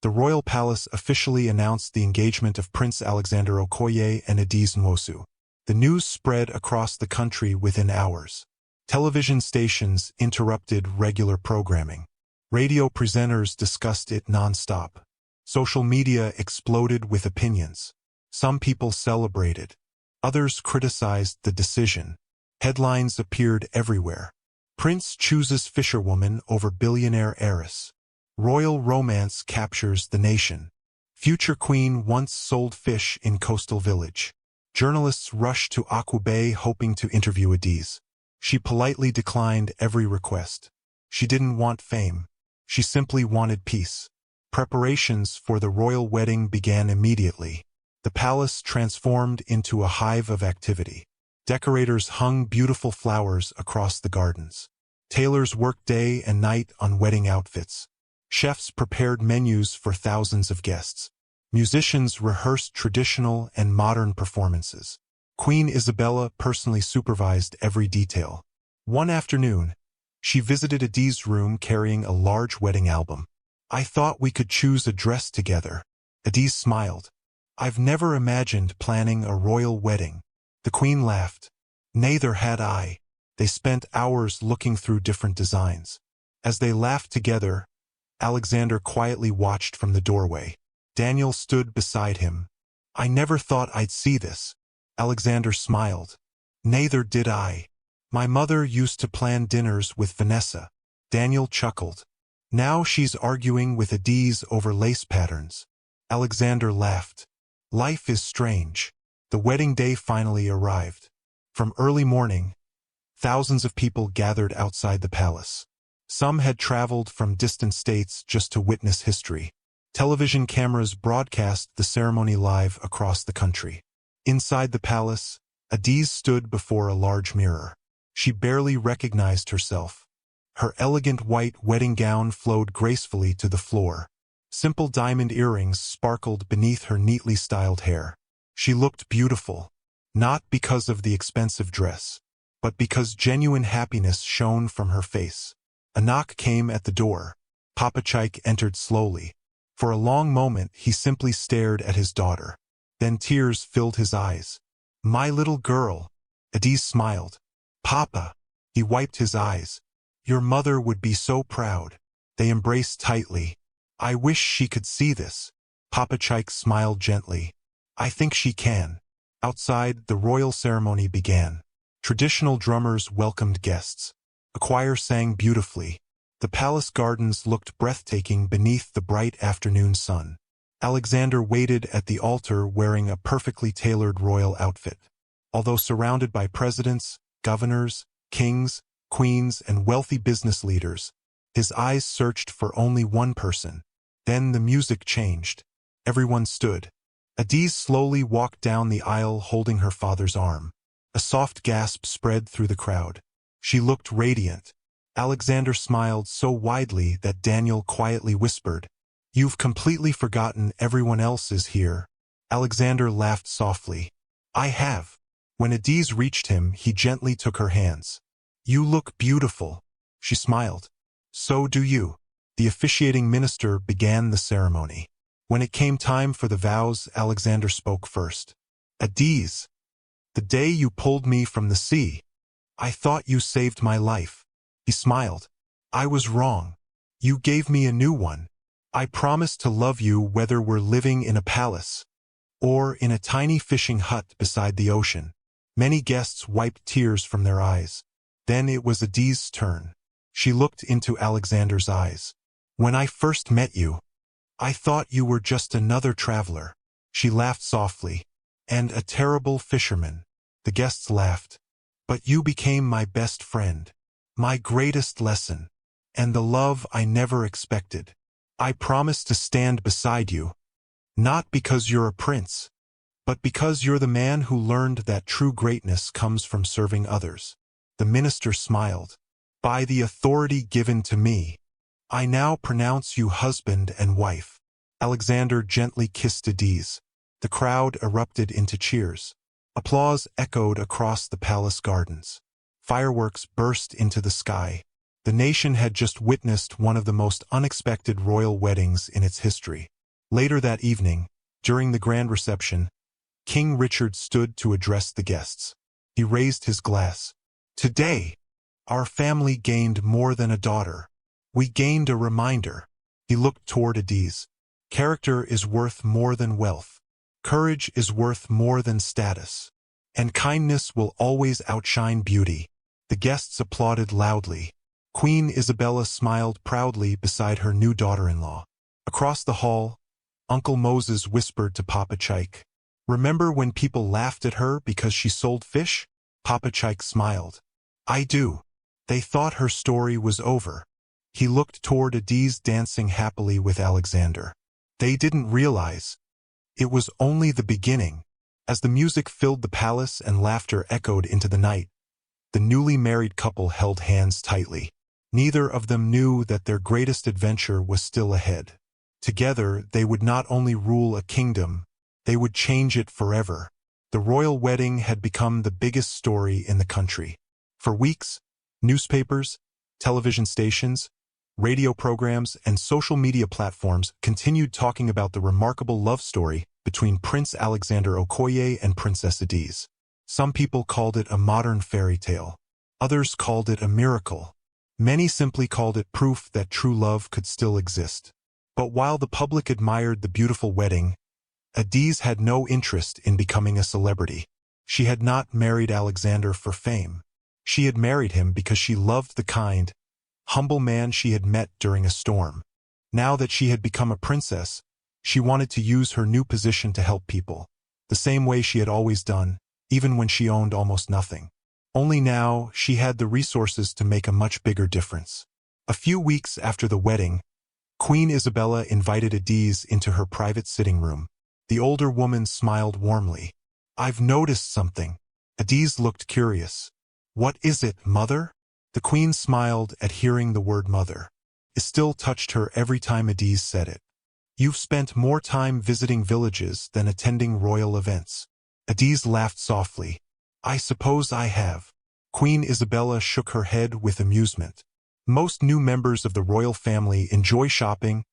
the royal palace officially announced the engagement of Prince Alexander Okoye and Adiz Nwosu. The news spread across the country within hours. Television stations interrupted regular programming. Radio presenters discussed it non-stop. Social media exploded with opinions. Some people celebrated. Others criticized the decision. Headlines appeared everywhere. Prince chooses fisherwoman over billionaire heiress. Royal romance captures the nation. Future queen once sold fish in coastal village. Journalists rushed to Aku Bay hoping to interview Adiz. She politely declined every request. She didn't want fame. She simply wanted peace. Preparations for the royal wedding began immediately. The palace transformed into a hive of activity. Decorators hung beautiful flowers across the gardens. Tailors worked day and night on wedding outfits. Chefs prepared menus for thousands of guests. Musicians rehearsed traditional and modern performances. Queen Isabella personally supervised every detail. One afternoon, she visited Adi's room carrying a large wedding album. "I thought we could choose a dress together." Adi smiled. "I've never imagined planning a royal wedding." The queen laughed. "Neither had I." They spent hours looking through different designs. As they laughed together, Alexander quietly watched from the doorway. Daniel stood beside him. "I never thought I'd see this." Alexander smiled. "Neither did I. My mother used to plan dinners with Vanessa." Daniel chuckled. "Now she's arguing with Adiz over lace patterns." Alexander laughed. "Life is strange." The wedding day finally arrived. From early morning, thousands of people gathered outside the palace. Some had traveled from distant states just to witness history. Television cameras broadcast the ceremony live across the country. Inside the palace, Adiz stood before a large mirror. She barely recognized herself. Her elegant white wedding gown flowed gracefully to the floor. Simple diamond earrings sparkled beneath her neatly styled hair. She looked beautiful, not because of the expensive dress, but because genuine happiness shone from her face. A knock came at the door. Papa Chaik entered slowly. For a long moment he simply stared at his daughter. Then tears filled his eyes. "My little girl." Adiz smiled. "Papa." He wiped his eyes. "Your mother would be so proud." They embraced tightly. "I wish she could see this." Papa Chaik smiled gently. "I think she can." Outside, the royal ceremony began. Traditional drummers welcomed guests. A choir sang beautifully. The palace gardens looked breathtaking beneath the bright afternoon sun. Alexander waited at the altar wearing a perfectly tailored royal outfit. Although surrounded by presidents, governors, kings, queens, and wealthy business leaders, his eyes searched for only one person. Then the music changed. Everyone stood. Adiz slowly walked down the aisle holding her father's arm. A soft gasp spread through the crowd. She looked radiant. Alexander smiled so widely that Daniel quietly whispered, "You've completely forgotten everyone else is here." Alexander laughed softly. "I have." When Adiz reached him, he gently took her hands. "You look beautiful." She smiled. "So do you." The officiating minister began the ceremony. When it came time for the vows, Alexander spoke first. "Adiz, the day you pulled me from the sea, I thought you saved my life." He smiled. "I was wrong. You gave me a new one. I promise to love you whether we're living in a palace or in a tiny fishing hut beside the ocean." Many guests wiped tears from their eyes. Then it was Adiz's turn. She looked into Alexander's eyes. "When I first met you, I thought you were just another traveler." She laughed softly. "And a terrible fisherman." The guests laughed. "But you became my best friend, my greatest lesson, and the love I never expected. I promise to stand beside you, not because you're a prince, but because you're the man who learned that true greatness comes from serving others." The minister smiled. "By the authority given to me, I now pronounce you husband and wife." Alexander gently kissed Adiz. The crowd erupted into cheers. Applause echoed across the palace gardens. Fireworks burst into the sky. The nation had just witnessed one of the most unexpected royal weddings in its history. Later that evening, during the grand reception, King Richard stood to address the guests. He raised his glass. "Today, our family gained more than a daughter. We gained a reminder." He looked toward Adiz. "Character is worth more than wealth. Courage is worth more than status. And kindness will always outshine beauty." The guests applauded loudly. Queen Isabella smiled proudly beside her new daughter-in-law. Across the hall, Uncle Moses whispered to Papa Chaik, "Remember when people laughed at her because she sold fish?" Papa Chaik smiled. "I do." They thought her story was over. He looked toward Adiz dancing happily with Alexander. They didn't realize it was only the beginning. As the music filled the palace and laughter echoed into the night, the newly married couple held hands tightly. Neither of them knew that their greatest adventure was still ahead. Together, they would not only rule a kingdom, they would change it forever. The royal wedding had become the biggest story in the country. For weeks, newspapers, television stations, radio programs, and social media platforms continued talking about the remarkable love story between Prince Alexander Okoye and Princess Adiz. Some people called it a modern fairy tale. Others called it a miracle. Many simply called it proof that true love could still exist. But while the public admired the beautiful wedding, Adiz had no interest in becoming a celebrity. She had not married Alexander for fame. She had married him because she loved the kind, humble man she had met during a storm. Now that she had become a princess, she wanted to use her new position to help people, the same way she had always done, even when she owned almost nothing. Only now, she had the resources to make a much bigger difference. A few weeks after the wedding, Queen Isabella invited Adiz into her private sitting room. The older woman smiled warmly. "I've noticed something." Adiz looked curious. "What is it, mother?" The queen smiled at hearing the word mother. It still touched her every time Adiz said it. "You've spent more time visiting villages than attending royal events." Adiz laughed softly. "I suppose I have." Queen Isabella shook her head with amusement. Most new members of the royal family enjoy shopping,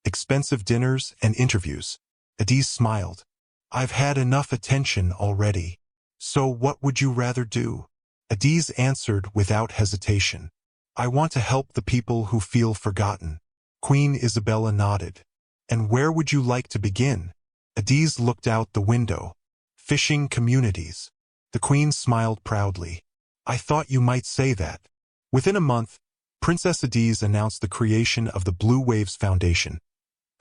expensive dinners, and interviews. Adiz smiled. "I've had enough attention already. So what would you rather do?" Adiz answered without hesitation. "I want to help the people who feel forgotten." Queen Isabella nodded. "And where would you like to begin?" Adiz looked out the window. "Fishing communities." The queen smiled proudly. "I thought you might say that." Within a month, Princess Adiz announced the creation of the Blue Waves Foundation,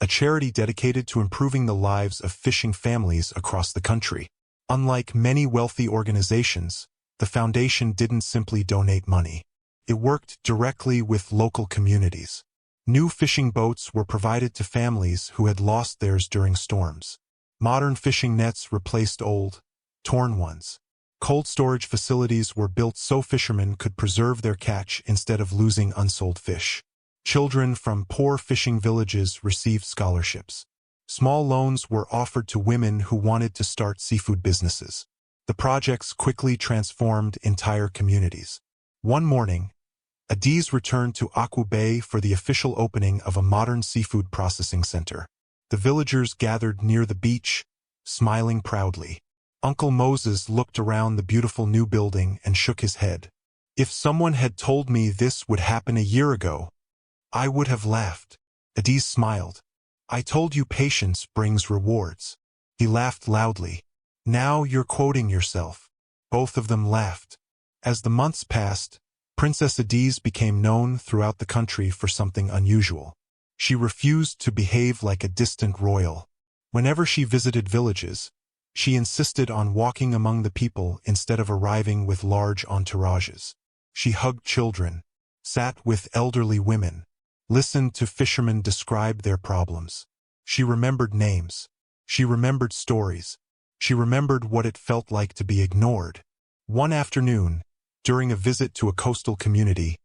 a charity dedicated to improving the lives of fishing families across the country. Unlike many wealthy organizations, the foundation didn't simply donate money. It worked directly with local communities. New fishing boats were provided to families who had lost theirs during storms. Modern fishing nets replaced old, torn ones. Cold storage facilities were built so fishermen could preserve their catch instead of losing unsold fish. Children from poor fishing villages received scholarships. Small loans were offered to women who wanted to start seafood businesses. The projects quickly transformed entire communities. One morning, Adiz returned to Akwu Bay for the official opening of a modern seafood processing center. The villagers gathered near the beach, smiling proudly. Uncle Moses looked around the beautiful new building and shook his head. "If someone had told me this would happen a year ago, I would have laughed." Adiz smiled. "I told you patience brings rewards." He laughed loudly. "Now you're quoting yourself." Both of them laughed. As the months passed, Princess Adiz became known throughout the country for something unusual. She refused to behave like a distant royal. Whenever she visited villages, she insisted on walking among the people instead of arriving with large entourages. She hugged children, sat with elderly women, listened to fishermen describe their problems. She remembered names. She remembered stories. She remembered what it felt like to be ignored. One afternoon, during a visit to a coastal community,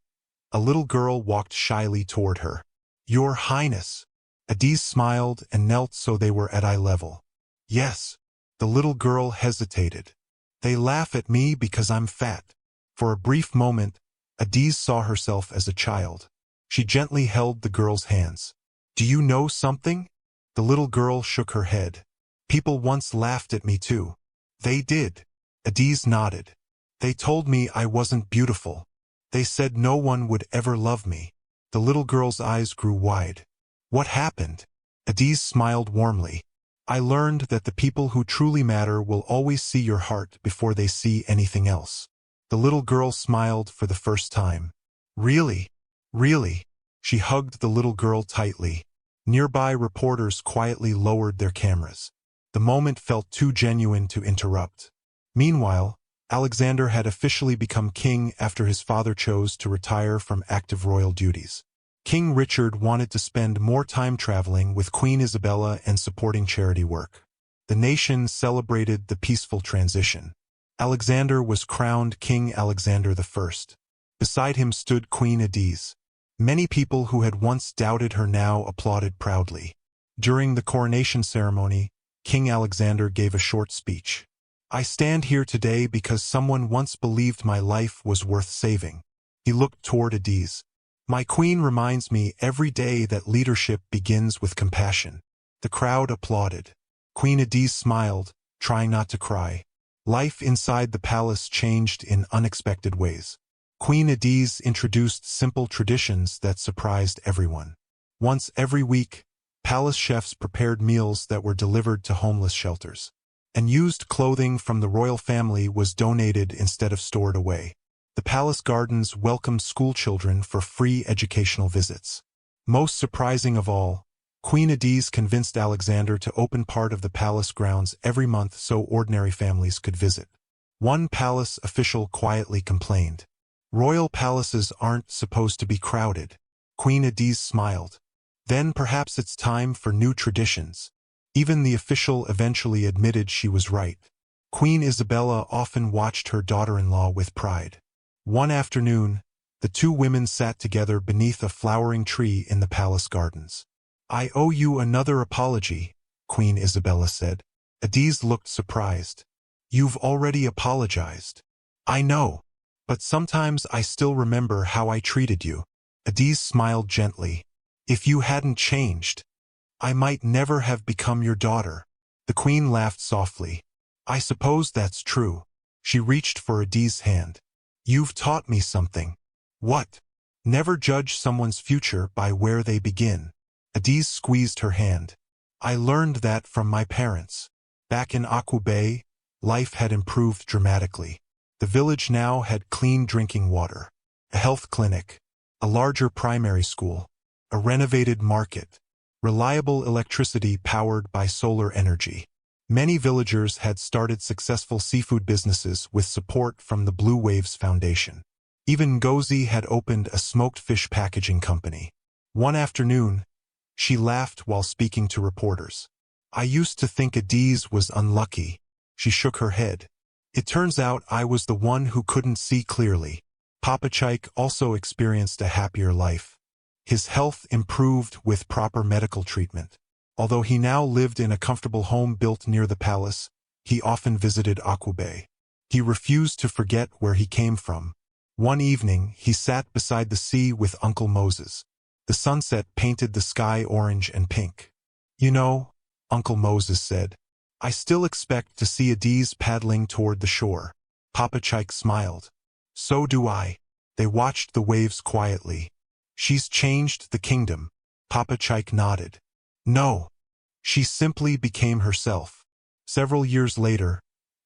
a little girl walked shyly toward her. "Your Highness." Adiz smiled and knelt so they were at eye level. "Yes." The little girl hesitated. "They laugh at me because I'm fat." For a brief moment, Adiz saw herself as a child. She gently held the girl's hands. "Do you know something?" The little girl shook her head. "People once laughed at me too." "They did." Adiz nodded. "They told me I wasn't beautiful. They said no one would ever love me." The little girl's eyes grew wide. "What happened?" Adiz smiled warmly. "I learned that the people who truly matter will always see your heart before they see anything else." The little girl smiled for the first time. "Really? Really?" She hugged the little girl tightly. Nearby reporters quietly lowered their cameras. The moment felt too genuine to interrupt. Meanwhile, Alexander had officially become king after his father chose to retire from active royal duties. King Richard wanted to spend more time traveling with Queen Isabella and supporting charity work. The nation celebrated the peaceful transition. Alexander was crowned King Alexander I. Beside him stood Queen Adiz. Many people who had once doubted her now applauded proudly. During the coronation ceremony, King Alexander gave a short speech. I stand here today because someone once believed my life was worth saving. He looked toward Adiz. My queen reminds me every day that leadership begins with compassion. The crowd applauded. Queen Adiz smiled, trying not to cry. Life inside the palace changed in unexpected ways. Queen Adiz introduced simple traditions that surprised everyone. Once every week, palace chefs prepared meals that were delivered to homeless shelters. And used clothing from the royal family was donated instead of stored away. The palace gardens welcomed schoolchildren for free educational visits. Most surprising of all, Queen Adiz convinced Alexander to open part of the palace grounds every month so ordinary families could visit. One palace official quietly complained, "Royal palaces aren't supposed to be crowded." Queen Adiz smiled. Then perhaps it's time for new traditions. Even the official eventually admitted she was right. Queen Isabella often watched her daughter-in-law with pride. One afternoon, the two women sat together beneath a flowering tree in the palace gardens. "I owe you another apology," Queen Isabella said. Adiz looked surprised. "You've already apologized." "I know, but sometimes I still remember how I treated you." Adiz smiled gently. "If you hadn't changed, I might never have become your daughter." The queen laughed softly. "I suppose that's true." She reached for Adiz's hand. "You've taught me something." "What?" "Never judge someone's future by where they begin." Adiz squeezed her hand. "I learned that from my parents." Back in Aqua Bay, life had improved dramatically. The village now had clean drinking water, a health clinic, a larger primary school, a renovated market, reliable electricity powered by solar energy. Many villagers had started successful seafood businesses with support from the Blue Waves Foundation. Even Ngozi had opened a smoked fish packaging company. One afternoon, she laughed while speaking to reporters. "I used to think Adiz was unlucky." She shook her head. "It turns out I was the one who couldn't see clearly." Papa Chike also experienced a happier life. His health improved with proper medical treatment. Although he now lived in a comfortable home built near the palace, he often visited Aqua Bay. He refused to forget where he came from. One evening, he sat beside the sea with Uncle Moses. The sunset painted the sky orange and pink. "You know," Uncle Moses said, "I still expect to see Adiz paddling toward the shore." Papa Chike smiled. "So do I." They watched the waves quietly. "She's changed the kingdom." Papa Chike nodded. "No, she simply became herself." Several years later,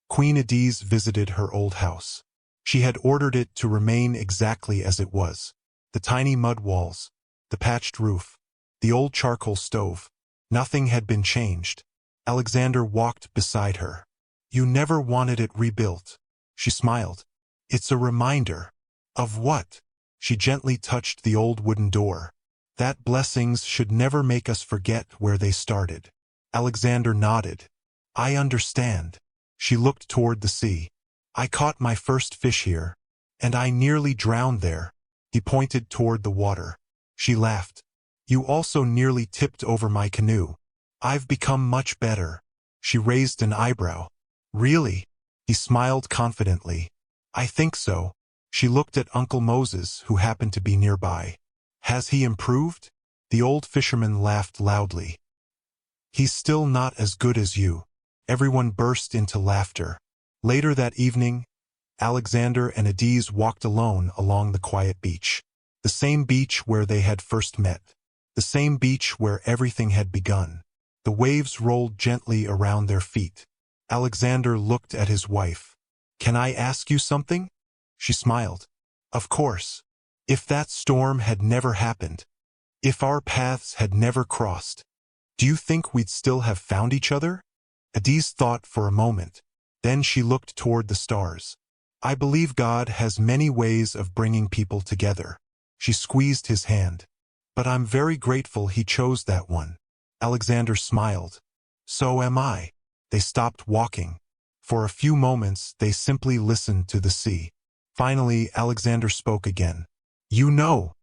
Queen Adiz visited her old house. She had ordered it to remain exactly as it was. The tiny mud walls, the patched roof, the old charcoal stove. Nothing had been changed. Alexander walked beside her. "You never wanted it rebuilt." She smiled. "It's a reminder." "Of what?" She gently touched the old wooden door. "That blessings should never make us forget where they started." Alexander nodded. "I understand." She looked toward the sea. "I caught my first fish here, and I nearly drowned there." He pointed toward the water. She laughed. "You also nearly tipped over my canoe." "I've become much better." She raised an eyebrow. "Really?" He smiled confidently. "I think so." She looked at Uncle Moses, who happened to be nearby. "Has he improved?" The old fisherman laughed loudly. "He's still not as good as you." Everyone burst into laughter. Later that evening, Alexander and Adiz walked alone along the quiet beach. The same beach where they had first met. The same beach where everything had begun. The waves rolled gently around their feet. Alexander looked at his wife. "Can I ask you something?" She smiled. "Of course." "If that storm had never happened, if our paths had never crossed, do you think we'd still have found each other?" Adiz thought for a moment. Then she looked toward the stars. "I believe God has many ways of bringing people together." She squeezed his hand. "But I'm very grateful he chose that one." Alexander smiled. "So am I." They stopped walking. For a few moments, they simply listened to the sea. Finally, Alexander spoke again. "You know,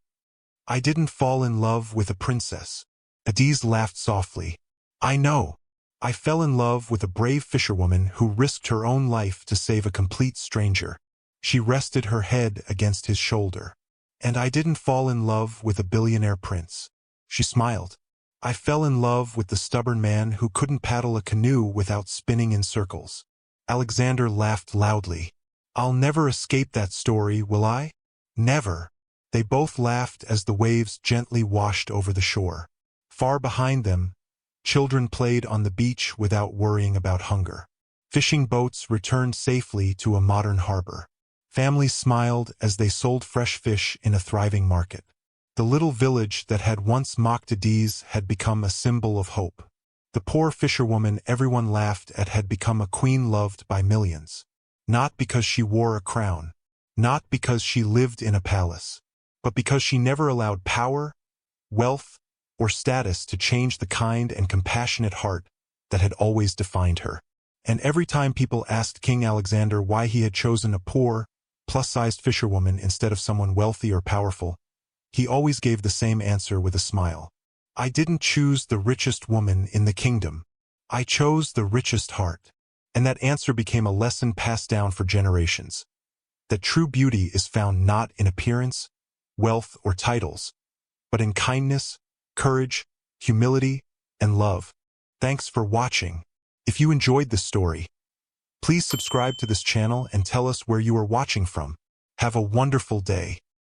I didn't fall in love with a princess." Adiz laughed softly. "I know. I fell in love with a brave fisherwoman who risked her own life to save a complete stranger. She rested her head against his shoulder. And I didn't fall in love with a billionaire prince. She smiled. I fell in love with the stubborn man who couldn't paddle a canoe without spinning in circles. Alexander laughed loudly. I'll never escape that story, will I? Never. They both laughed as the waves gently washed over the shore. Far behind them, children played on the beach without worrying about hunger. Fishing boats returned safely to a modern harbor. Families smiled as they sold fresh fish in a thriving market. The little village that had once mocked Cadiz had become a symbol of hope. The poor fisherwoman everyone laughed at had become a queen loved by millions. Not because she wore a crown, not because she lived in a palace, but because she never allowed power, wealth, or status to change the kind and compassionate heart that had always defined her. And every time people asked King Alexander why he had chosen a poor, plus-sized fisherwoman instead of someone wealthy or powerful, he always gave the same answer with a smile. I didn't choose the richest woman in the kingdom. I chose the richest heart. And that answer became a lesson passed down for generations. That true beauty is found not in appearance, wealth, or titles, but in kindness, courage, humility, and love. Thanks for watching. If you enjoyed this story, please subscribe to this channel and tell us where you are watching from. Have a wonderful day.